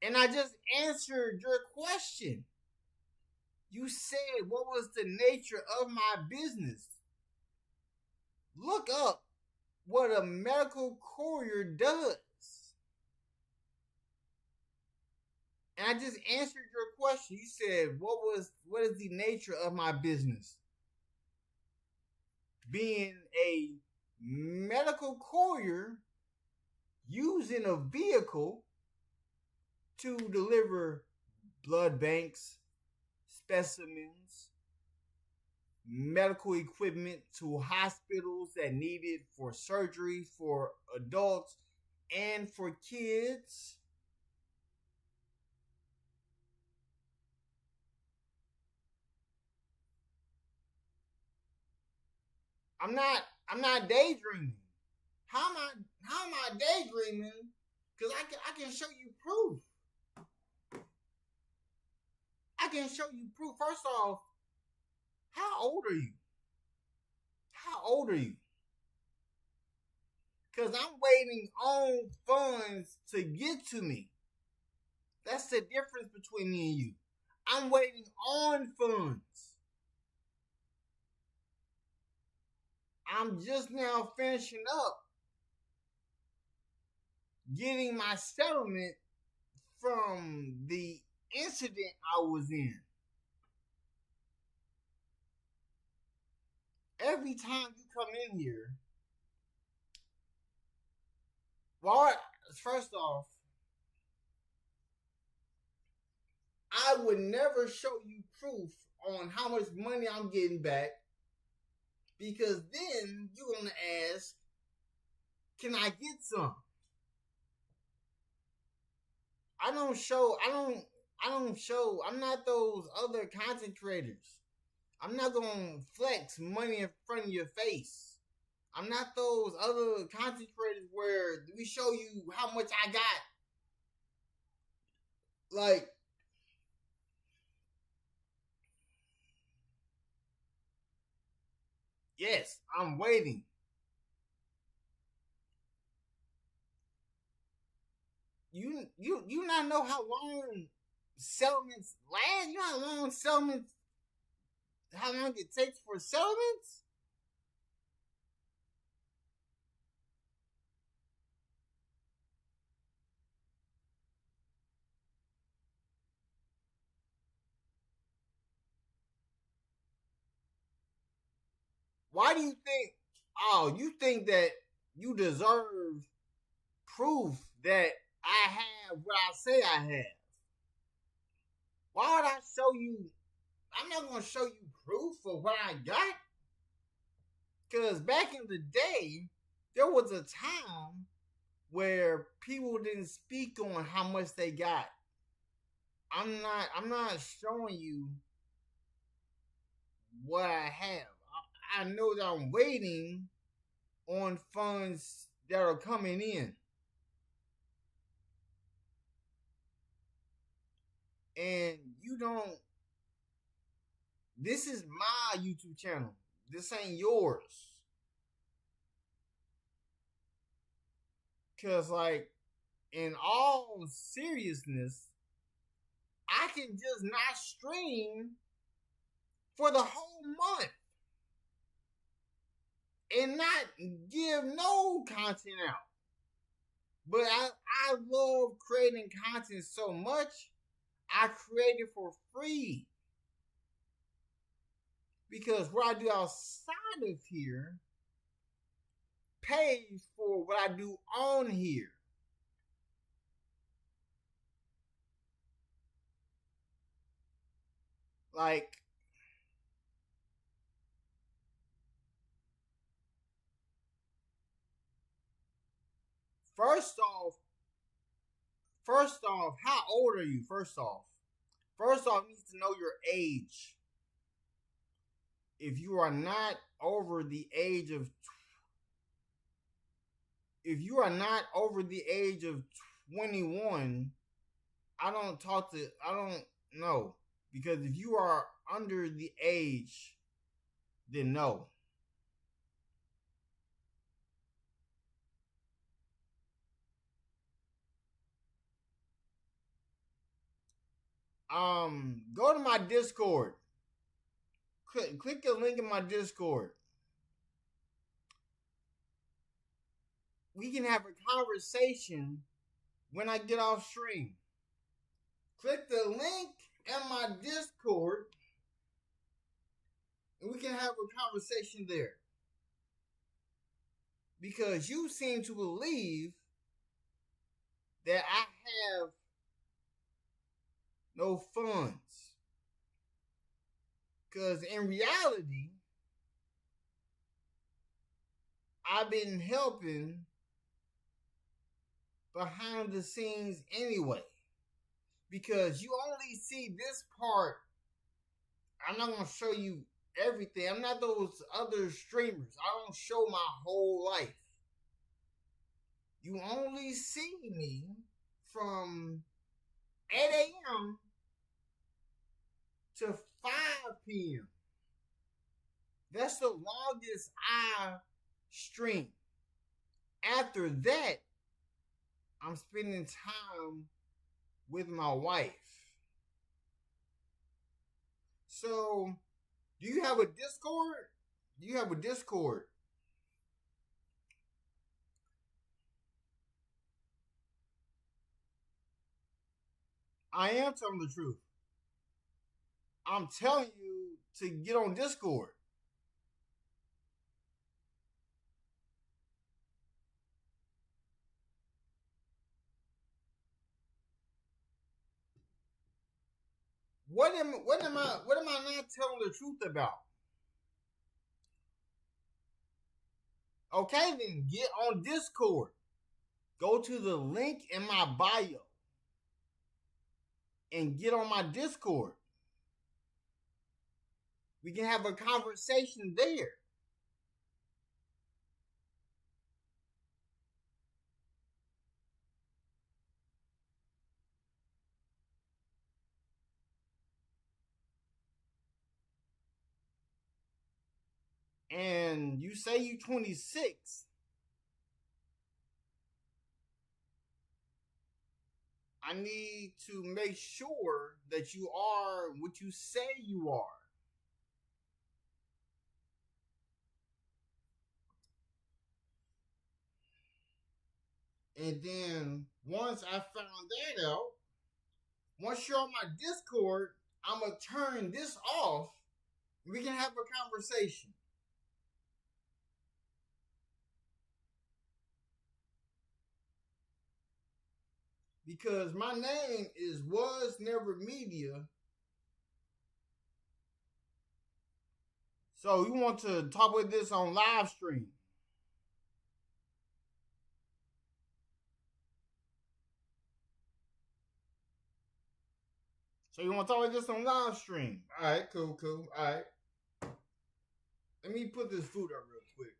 And I just answered your question. You said, what was the nature of my business? Look up what a medical courier does. And I just answered your question. You said, what is the nature of my business? Being a medical courier using a vehicle to deliver blood banks, specimens, medical equipment to hospitals that need it for surgery for adults and for kids. I'm not daydreaming. How am I daydreaming? Because I can show you proof. I can show you proof. First off, how old are you? How old are you? Because I'm waiting on funds to get to me. That's the difference between me and you. I'm waiting on funds. I'm just now finishing up getting my settlement from the incident I was in. Every time you come in here, well, first off, I would never show you proof on how much money I'm getting back, because then you're gonna ask, can I get some? I'm not those other content creators. I'm not gonna flex money in front of your face. I'm not those other content creators where we show you how much I got. Like, yes, I'm waiting. You not know how long settlements last? You know how long it takes for settlements? Why do you think, you think that you deserve proof that I have what I say I have? Why would I show you? I'm not going to show you proof of what I got. Because back in the day, there was a time where people didn't speak on how much they got. I'm not showing you what I have. I know that I'm waiting on funds that are coming in. And you don't. This is my YouTube channel. This ain't yours. Because, like, in all seriousness, I can just not stream for the whole month and not give no content out. But I love creating content so much, I create it for free. Because what I do outside of here pays for what I do on here. Like, First off, how old are you? First off, needs to know your age. If you are not over the age of 21, I don't know. Because if you are under the age, then no. Go to my Discord. Click the link in my Discord. We can have a conversation when I get off stream. Click the link in my Discord and we can have a conversation there. Because you seem to believe that I have no funds. Because in reality, I've been helping behind the scenes anyway. Because you only see this part. I'm not going to show you everything. I'm not those other streamers. I don't show my whole life. You only see me from 8 a.m. to 5 p.m. That's the longest I stream. After that, I'm spending time with my wife. So, do you have a Discord? I am telling the truth. I'm telling you to get on Discord. What am I not telling the truth about? Okay, then get on Discord. Go to the link in my bio and get on my Discord. We can have a conversation there. And you say you 26. I need to make sure that you are what you say you are. And then once I found that out, once you're on my Discord, I'm going to turn this off. We can have a conversation. Because my name is Was Never Media. So you want to talk with this on live stream? So you want to talk with this on live stream? All right, cool. All right. Let me put this food up real quick.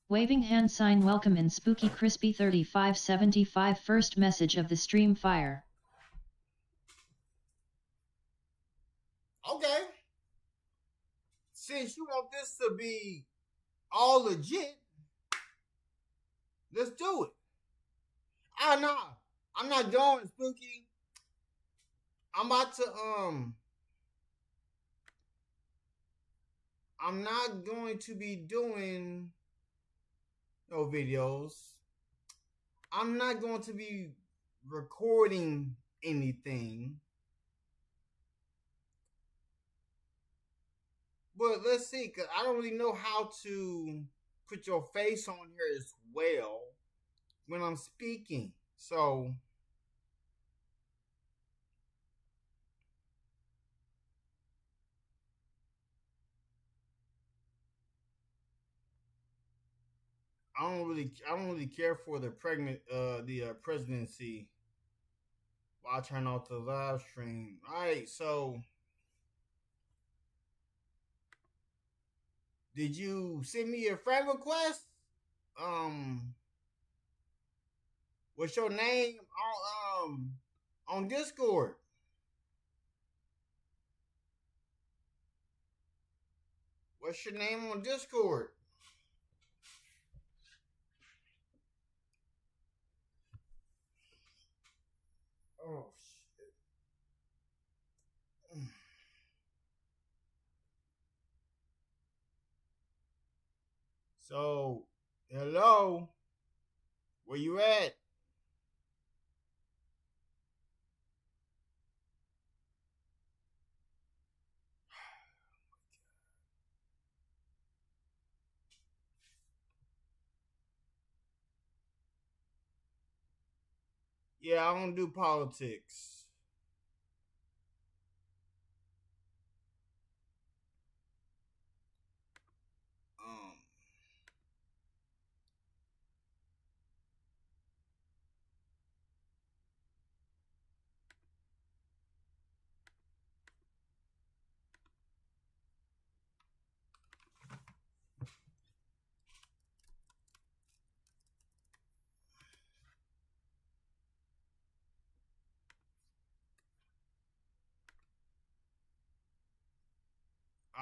Waving hand sign welcome in Spooky Crispy 3575 first message of the stream fire. Okay. Since you want this to be all legit, let's do it. No, I'm not doing Spooky. I'm about to I'm not going to be doing no videos. I'm not going to be recording anything. But let's see, because I don't really know how to put your face on here as well when I'm speaking. So I don't really care for the presidency while I turn off the live stream. Alright, so did you send me a friend request? What's your name on Discord? What's your name on Discord? Oh shit. So, hello. Where you at? Yeah, I don't do politics.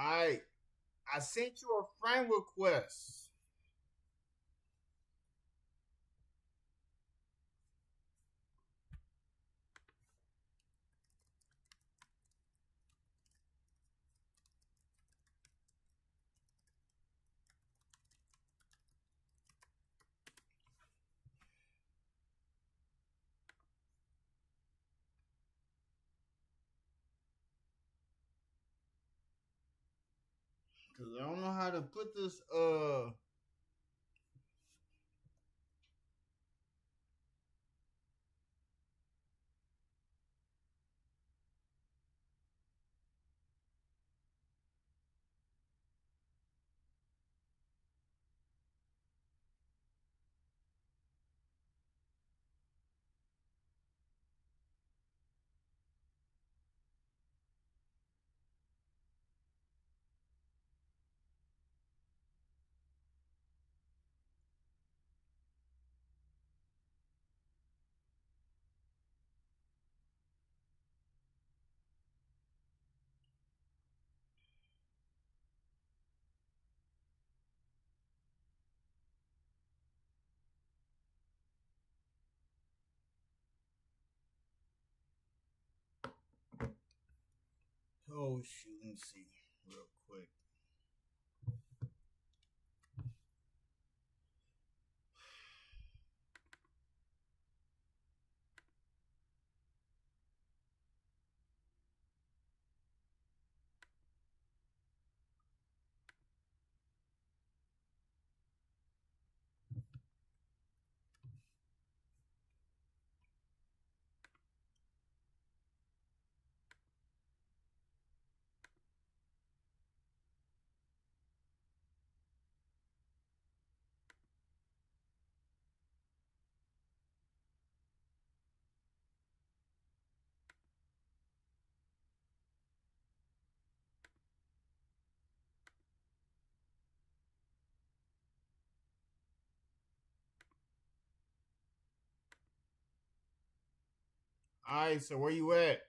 Alright. I sent you a friend request. Cause I don't know how to put this. Oh shoot, let me see real quick. All right, so where you at?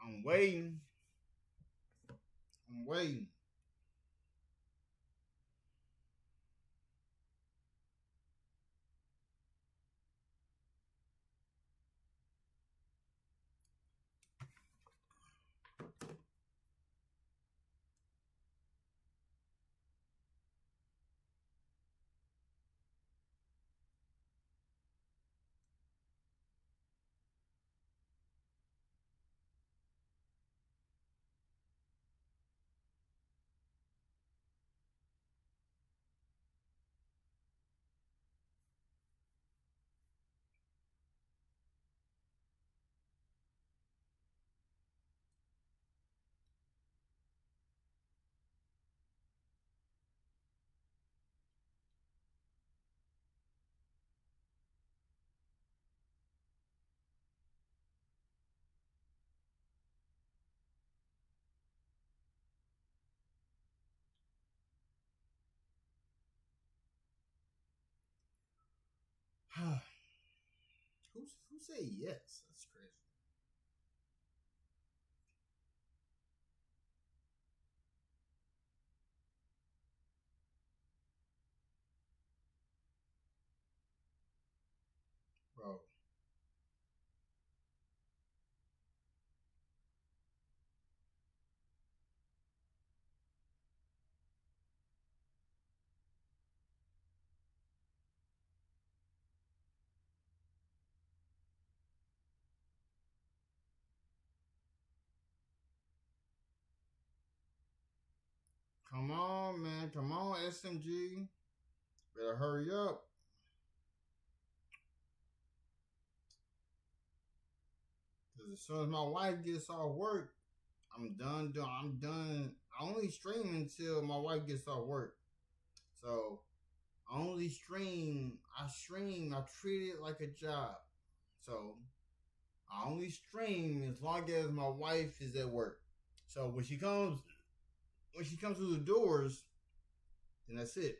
I'm waiting. I'm waiting. Who say yes? That's crazy. Bro. Come on, man. Come on, SMG. Better hurry up. Because as soon as my wife gets off work, I'm done. I'm done. I only stream until my wife gets off work. So I only stream. I treat it like a job. So I only stream as long as my wife is at work. So when she comes through the doors, then that's it.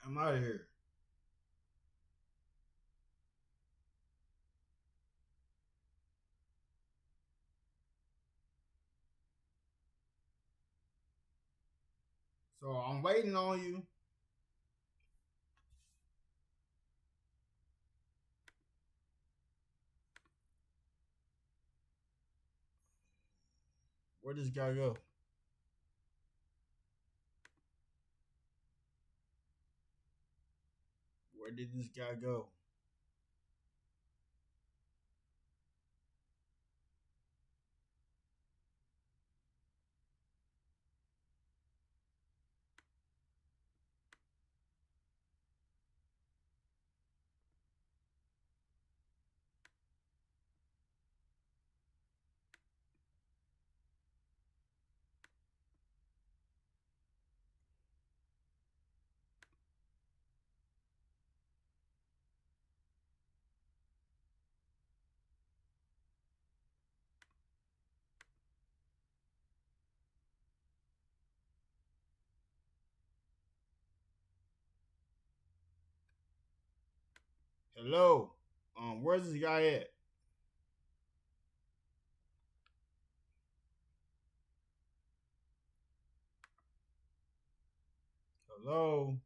I'm out of here. So I'm waiting on you. Where does this guy go? Where Where did this guy go? Hello. Where's this guy at? Hello.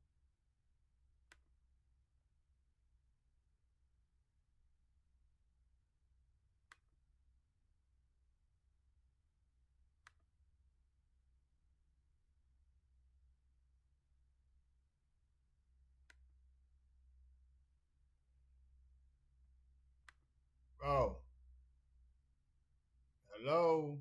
Oh. Hello.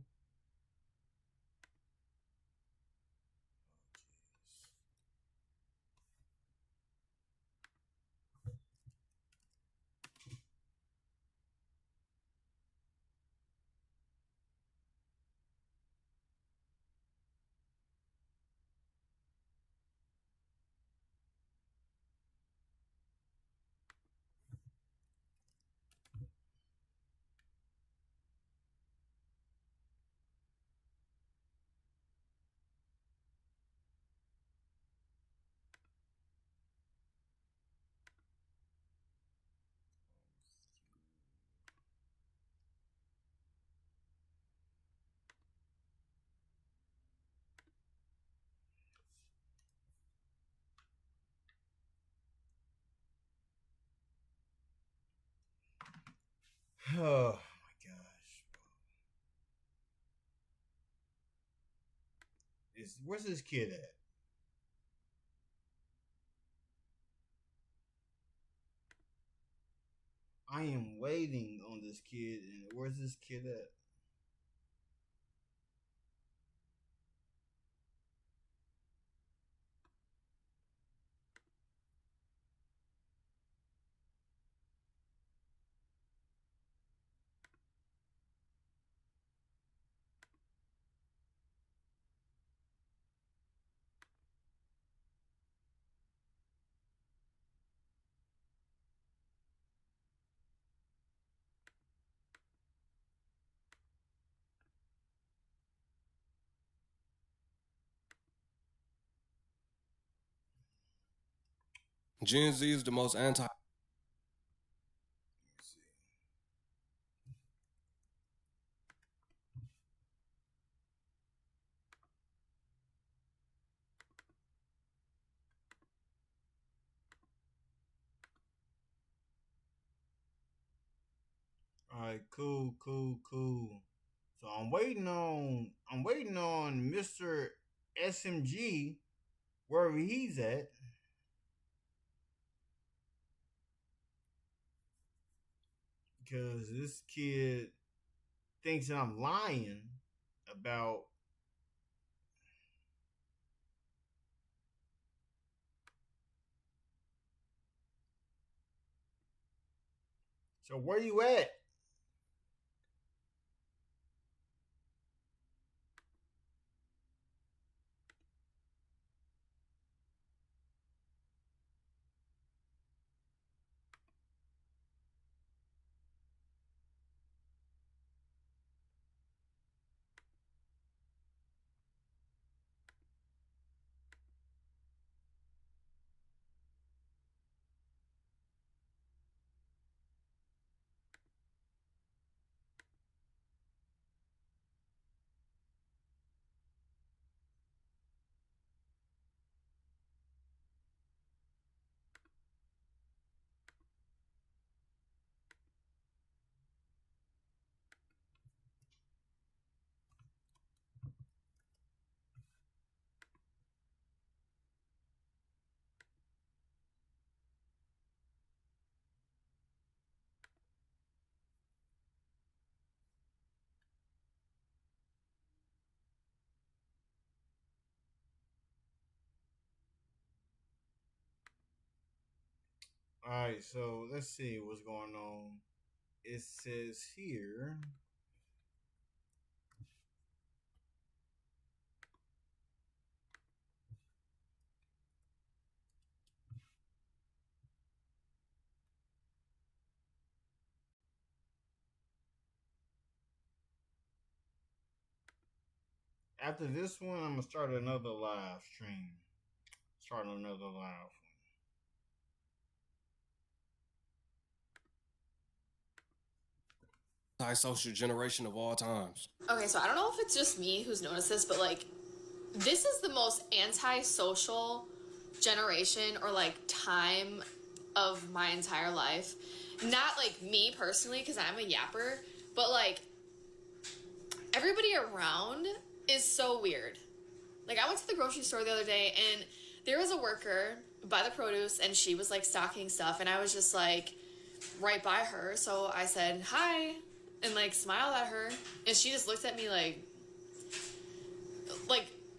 Oh my gosh. Where's this kid at? I am waiting on this kid, and where's this kid at? Gen Z is the most anti. All right, cool. So I'm waiting on Mr. SMG wherever he's at. Because this kid thinks that I'm lying about so where you at? Alright, so let's see what's going on. It says here. After this one, I'm gonna start another live stream. Start another live. Anti-social generation of all times. Okay, so I don't know if it's just me who's noticed this, but like, this is the most anti-social generation or like time of my entire life. Not like me personally, because I'm a yapper, but like, everybody around is so weird. Like, I went to the grocery store the other day and there was a worker by the produce and she was like stocking stuff and I was just like right by her. So I said, hi, and like smiled at her and she just looked at me like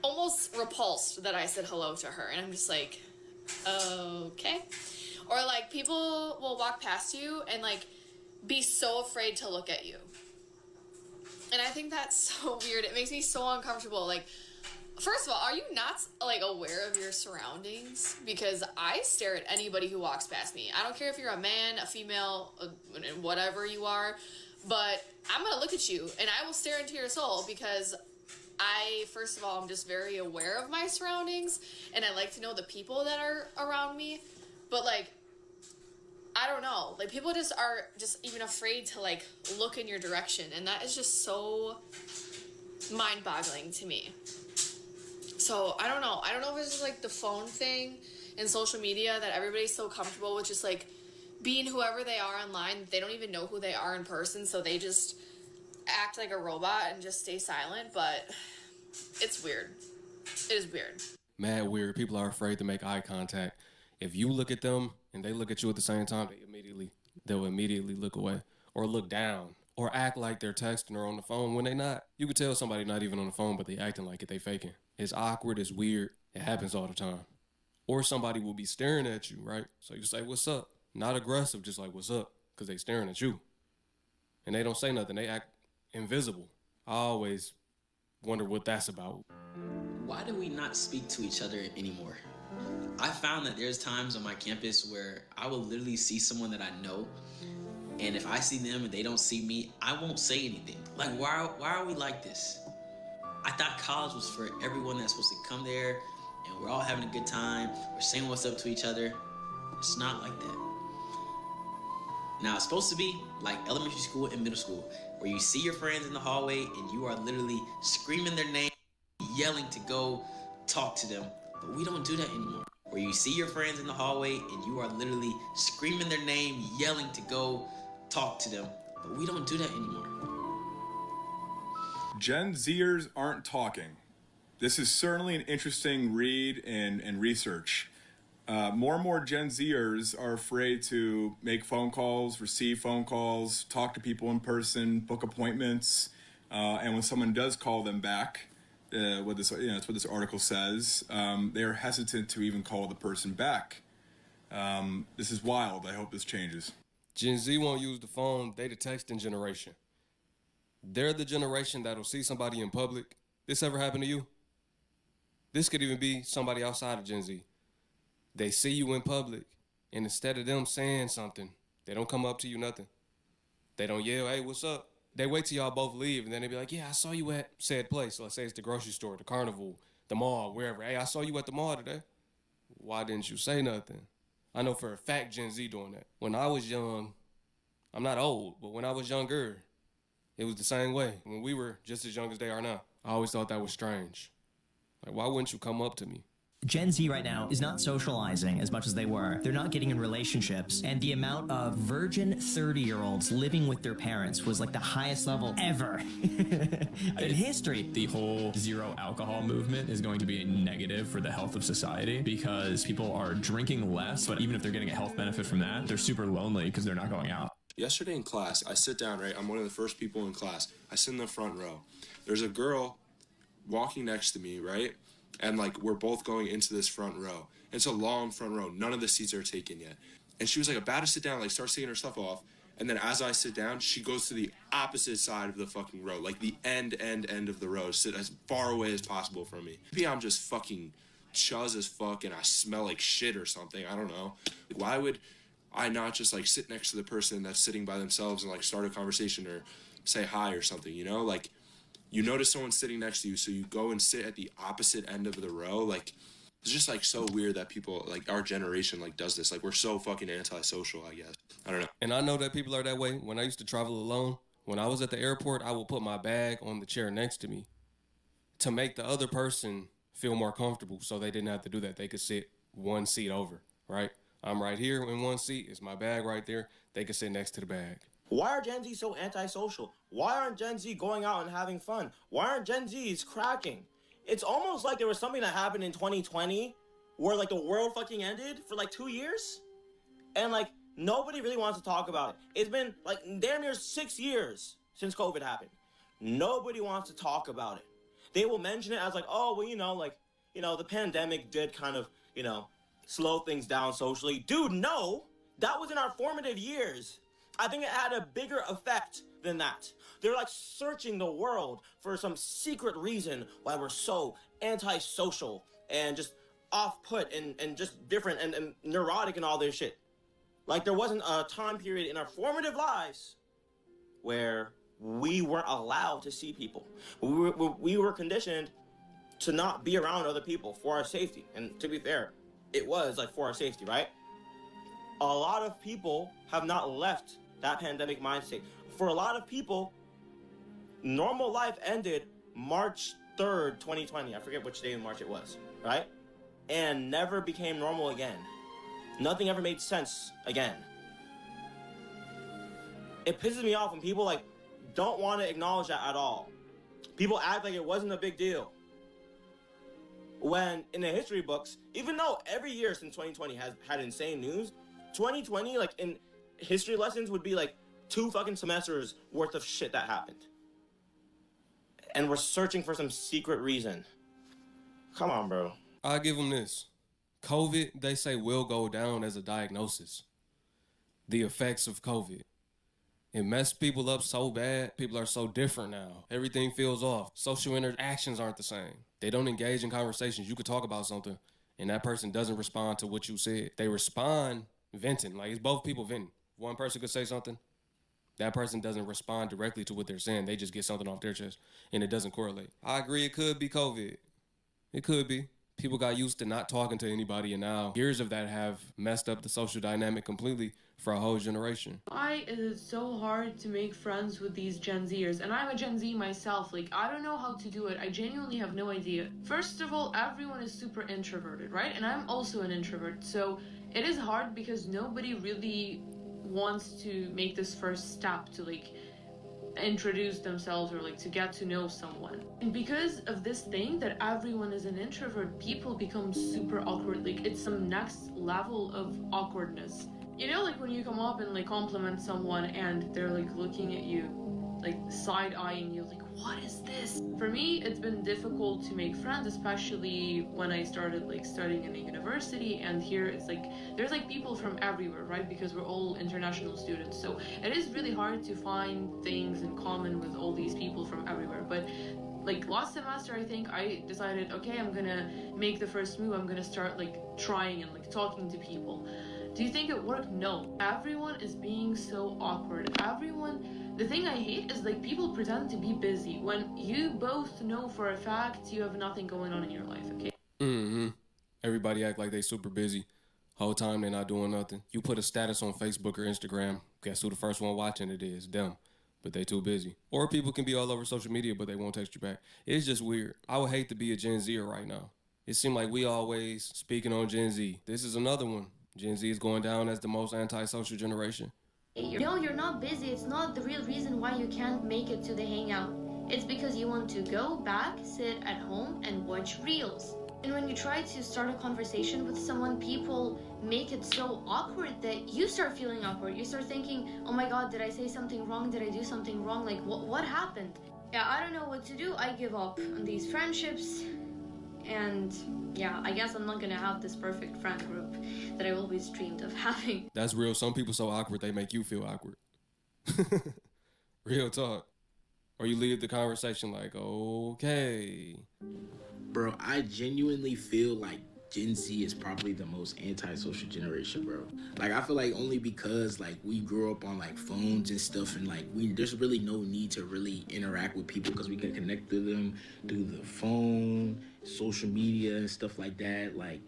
almost repulsed that I said hello to her. And I'm just like, okay. Or like people will walk past you and like be so afraid to look at you. And I think that's so weird. It makes me so uncomfortable. Like, first of all, are you not like aware of your surroundings? Because I stare at anybody who walks past me. I don't care if you're a man, a female, whatever you are, but I'm going to look at you and I will stare into your soul because first of all, I'm just very aware of my surroundings and I like to know the people that are around me. But like, I don't know, like people just are just even afraid to like look in your direction. And that is just so mind-boggling to me. So I don't know. I don't know if it's just like the phone thing and social media that everybody's so comfortable with just like being whoever they are online. They don't even know who they are in person. So they just act like a robot and just stay silent. But it's weird. It is weird. Mad weird. People are afraid to make eye contact. If you look at them and they look at you at the same time, they'll immediately look away or look down or act like they're texting or on the phone when they're not. You could tell somebody not even on the phone, but they acting like it, they faking. It's awkward, it's weird. It happens all the time. Or somebody will be staring at you, right? So you say, what's up? Not aggressive, just like, what's up? Because they staring at you. And they don't say nothing. They act invisible. I always wonder what that's about. Why do we not speak to each other anymore? I found that there's times on my campus where I will literally see someone that I know, and if I see them and they don't see me, I won't say anything. Like, why are we like this? I thought college was for everyone that's supposed to come there, and we're all having a good time, we're saying what's up to each other. It's not like that. Now, it's supposed to be like elementary school and middle school, where you see your friends in the hallway and you are literally screaming their name, yelling to go talk to them. But we don't do that anymore. Where you see your friends in the hallway and you are literally screaming their name, yelling to go talk to them. But we don't do that anymore. Gen Zers aren't talking. This is certainly an interesting read and research. More and more Gen Zers are afraid to make phone calls, receive phone calls, talk to people in person, book appointments, and when someone does call them back, that's what this article says, they are hesitant to even call the person back. This is wild. I hope this changes. Gen Z won't use the phone. They the texting generation. They're the generation that'll see somebody in public. This ever happened to you? This could even be somebody outside of Gen Z. They see you in public, and instead of them saying something, they don't come up to you, nothing. They don't yell, hey, what's up? They wait till y'all both leave, and then they be like, yeah, I saw you at said place. Let's say it's the grocery store, the carnival, the mall, wherever. Hey, I saw you at the mall today. Why didn't you say nothing? I know for a fact Gen Z doing that. When I was young, I'm not old, but when I was younger, it was the same way. When we were just as young as they are now, I always thought that was strange. Like, why wouldn't you come up to me? Gen Z right now is not socializing as much as they were. They're not getting in relationships. And the amount of virgin 30-year-olds living with their parents was like the highest level ever in history. The whole zero alcohol movement is going to be a negative for the health of society because people are drinking less, but even if they're getting a health benefit from that, they're super lonely because they're not going out. Yesterday in class, I sit down, right? I'm one of the first people in class. I sit in the front row. There's a girl walking next to me, right? And like we're both going into this front row. It's a long front row. None of the seats are taken yet. And she was like about to sit down, like start taking her stuff off. And then as I sit down, she goes to the opposite side of the fucking row, like the end of the row, sit as far away as possible from me. Maybe I'm just fucking chuzz as fuck and I smell like shit or something. I don't know. Why would I not just like sit next to the person that's sitting by themselves and like start a conversation or say hi or something, you know? Like, you notice someone sitting next to you, so you go and sit at the opposite end of the row. Like, it's just like so weird that people, like our generation, like does this. Like, we're so fucking antisocial, I guess. I don't know. And I know that people are that way. When I used to travel alone, when I was at the airport, I would put my bag on the chair next to me to make the other person feel more comfortable so they didn't have to do that. They could sit one seat over, right? I'm right here in one seat. It's my bag right there. They could sit next to the bag. Why are Gen Z so antisocial? Why aren't Gen Z going out and having fun? Why aren't Gen Zs cracking? It's almost like there was something that happened in 2020 where like the world fucking ended for like 2 years. And like nobody really wants to talk about it. It's been like damn near 6 years since COVID happened. Nobody wants to talk about it. They will mention it as like, oh, well, the pandemic did kind of, slow things down socially. Dude, no, that was in our formative years. I think it had a bigger effect than that. They're like searching the world for some secret reason why we're so antisocial and just off-put and just different and neurotic and all this shit. Like there wasn't a time period in our formative lives where we weren't allowed to see people. We were conditioned to not be around other people for our safety. And to be fair, it was like for our safety, right? A lot of people have not left that pandemic mindset. For a lot of people, normal life ended March 3rd, 2020. I forget which day in March it was, right? And never became normal again. Nothing ever made sense again. It pisses me off when people like don't want to acknowledge that at all. People act like it wasn't a big deal. When in the history books, even though every year since 2020 has had insane news, 2020, like in history lessons would be like 2 fucking semesters worth of shit that happened. And we're searching for some secret reason. Come on, bro. I'll give them this. COVID, they say, will go down as a diagnosis. The effects of COVID. It messed people up so bad. People are so different now. Everything feels off. Social interactions aren't the same. They don't engage in conversations. You could talk about something, and that person doesn't respond to what you said. They respond venting. Like, it's both people venting. One person could say something. That person doesn't respond directly to what they're saying. They just get something off their chest, and it doesn't correlate. I agree it could be COVID. It could be. People got used to not talking to anybody, and now years of that have messed up the social dynamic completely for a whole generation. Why is it so hard to make friends with these Gen Zers? And I'm a Gen Z myself. Like, I don't know how to do it. I genuinely have no idea. First of all, everyone is super introverted, right? And I'm also an introvert. So it is hard because nobody really wants to make this first step to like introduce themselves or like to get to know someone. And because of this thing that everyone is an introvert, people become super awkward. Like, it's some next level of awkwardness. You know, like when you come up and like compliment someone and they're like looking at you, like side-eyeing you, like, what is this? For me, it's been difficult to make friends, especially when I started like studying in a university, and here it's like, there's like people from everywhere, right? Because we're all international students. So it is really hard to find things in common with all these people from everywhere. But like last semester, I think I decided, okay, I'm gonna make the first move. I'm gonna start like trying and like talking to people. Do you think it worked? No. Everyone is being so awkward. The thing I hate is like people pretend to be busy when you both know for a fact you have nothing going on in your life, okay? Mm-hmm. Everybody act like they super busy. Whole time they not doing nothing. You put a status on Facebook or Instagram, guess who the first one watching it is? Them. But they too busy. Or people can be all over social media, but they won't text you back. It's just weird. I would hate to be a Gen Zer right now. It seemed like we always speaking on Gen Z. This is another one. Gen Z is going down as the most antisocial generation. No, you're not busy. It's not the real reason why you can't make it to the hangout. It's because you want to go back, sit at home, and watch reels. And when you try to start a conversation with someone, people make it so awkward that you start feeling awkward. You start thinking, oh my god, did I say something wrong? Did I do something wrong? Like, what happened? Yeah, I don't know what to do. I give up on these friendships. And yeah, I guess I'm not gonna have this perfect friend group that I always dreamed of having. That's real. Some people so awkward they make you feel awkward. Real talk. Or you leave the conversation like, okay. Bro, I genuinely feel like Gen Z is probably the most antisocial generation, bro. Like, I feel like only because, like, we grew up on, like, phones and stuff, and, like, there's really no need to really interact with people because we can connect to them through the phone, social media, and stuff like that. Like,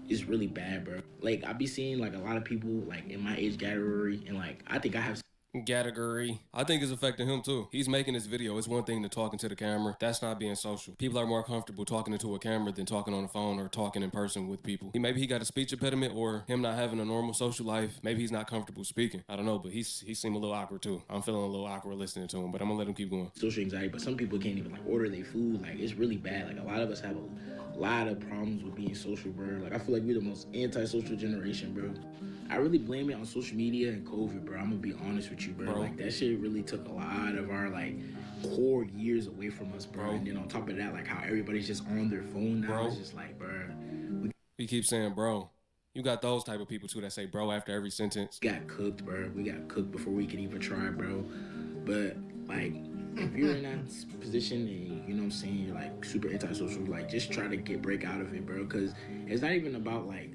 it's really bad, bro. Like, I be seeing, like, a lot of people, like, in my age category, and, like, I think I have... Category. I think it's affecting him too. He's making this video. It's one thing to talking to the camera. That's not being social. People are more comfortable talking into a camera than talking on the phone or talking in person with people. Maybe he got a speech impediment or him not having a normal social life. Maybe he's not comfortable speaking. I don't know, but he seemed a little awkward too. I'm feeling a little awkward listening to him, but I'm gonna let him keep going. Social anxiety, but some people can't even like order their food. Like, it's really bad. Like, a lot of us have a lot of problems with being social, bro. Like, I feel like we're the most antisocial generation, bro. I really blame it on social media and COVID, bro. I'm gonna be honest with you, bro. Like, that shit really took a lot of our, like, core years away from us, bro. And then on top of that, like, how everybody's just on their phone now. It's just like, bro. He keeps saying, bro. You got those type of people, too, that say bro after every sentence. We got cooked, bro. We got cooked before we could even try, bro. But, like, if you're in that position and, you know what I'm saying, you're, like, super antisocial, like, just try to break out of it, bro. Because it's not even about, like,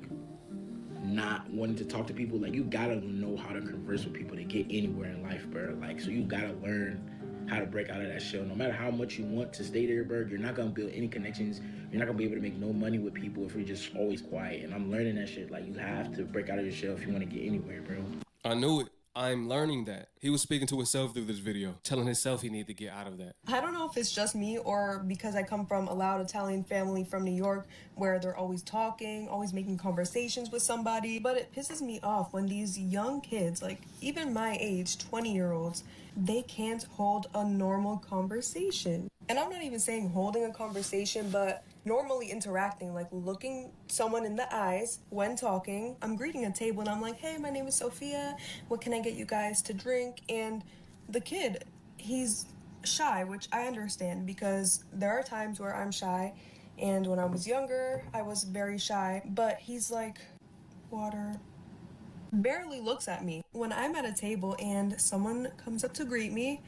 not wanting to talk to people. Like, you gotta know how to converse with people to get anywhere in life, bro. Like, so you gotta learn how to break out of that shell. No matter how much you want to stay there, bro, you're not gonna build any connections. You're not gonna be able to make no money with people if you're just always quiet. And I'm learning that shit. Like, you have to break out of your shell if you want to get anywhere, bro. I knew it. I'm learning that. He was speaking to himself through this video, telling himself he needed to get out of that. I don't know if it's just me or because I come from a loud Italian family from New York where they're always talking, always making conversations with somebody, but it pisses me off when these young kids, like even my age, 20-year-olds, they can't hold a normal conversation. And I'm not even saying holding a conversation, but normally interacting, like looking someone in the eyes when talking. I'm greeting a table and I'm like, hey, my name is Sophia. What can I get you guys to drink? And the kid, he's shy, which I understand because there are times where I'm shy. And when I was younger, I was very shy. But he's like, water. Barely looks at me. When I'm at a table and someone comes up to greet me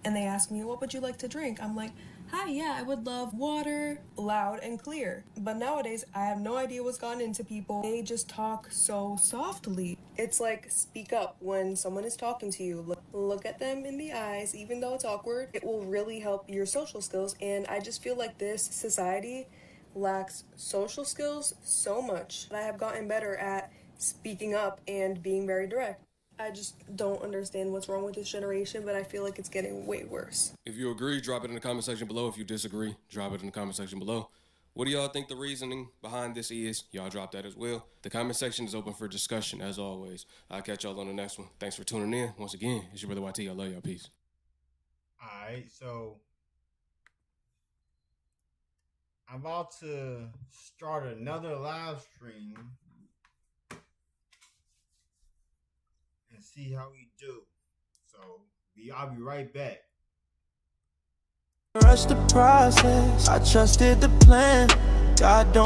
and they ask me, what would you like to drink? I'm like, hi, yeah, I would love water, loud and clear. But nowadays, I have no idea what's gone into people. They just talk so softly. It's like, speak up when someone is talking to you. Look at them in the eyes, even though it's awkward. It will really help your social skills. And I just feel like this society lacks social skills so much. I have gotten better at speaking up and being very direct. I just don't understand what's wrong with this generation, but I feel like it's getting way worse. If you agree, drop it in the comment section below. If you disagree, drop it in the comment section below. What do y'all think the reasoning behind this is? Y'all drop that as well. The comment section is open for discussion, as always. I'll catch y'all on the next one. Thanks for tuning in. Once again, it's your brother YT. I love y'all. Peace. All right, so I'm about to start another live stream and see how we do. So I'll be right back. Rush the process. I trusted the plan. God don't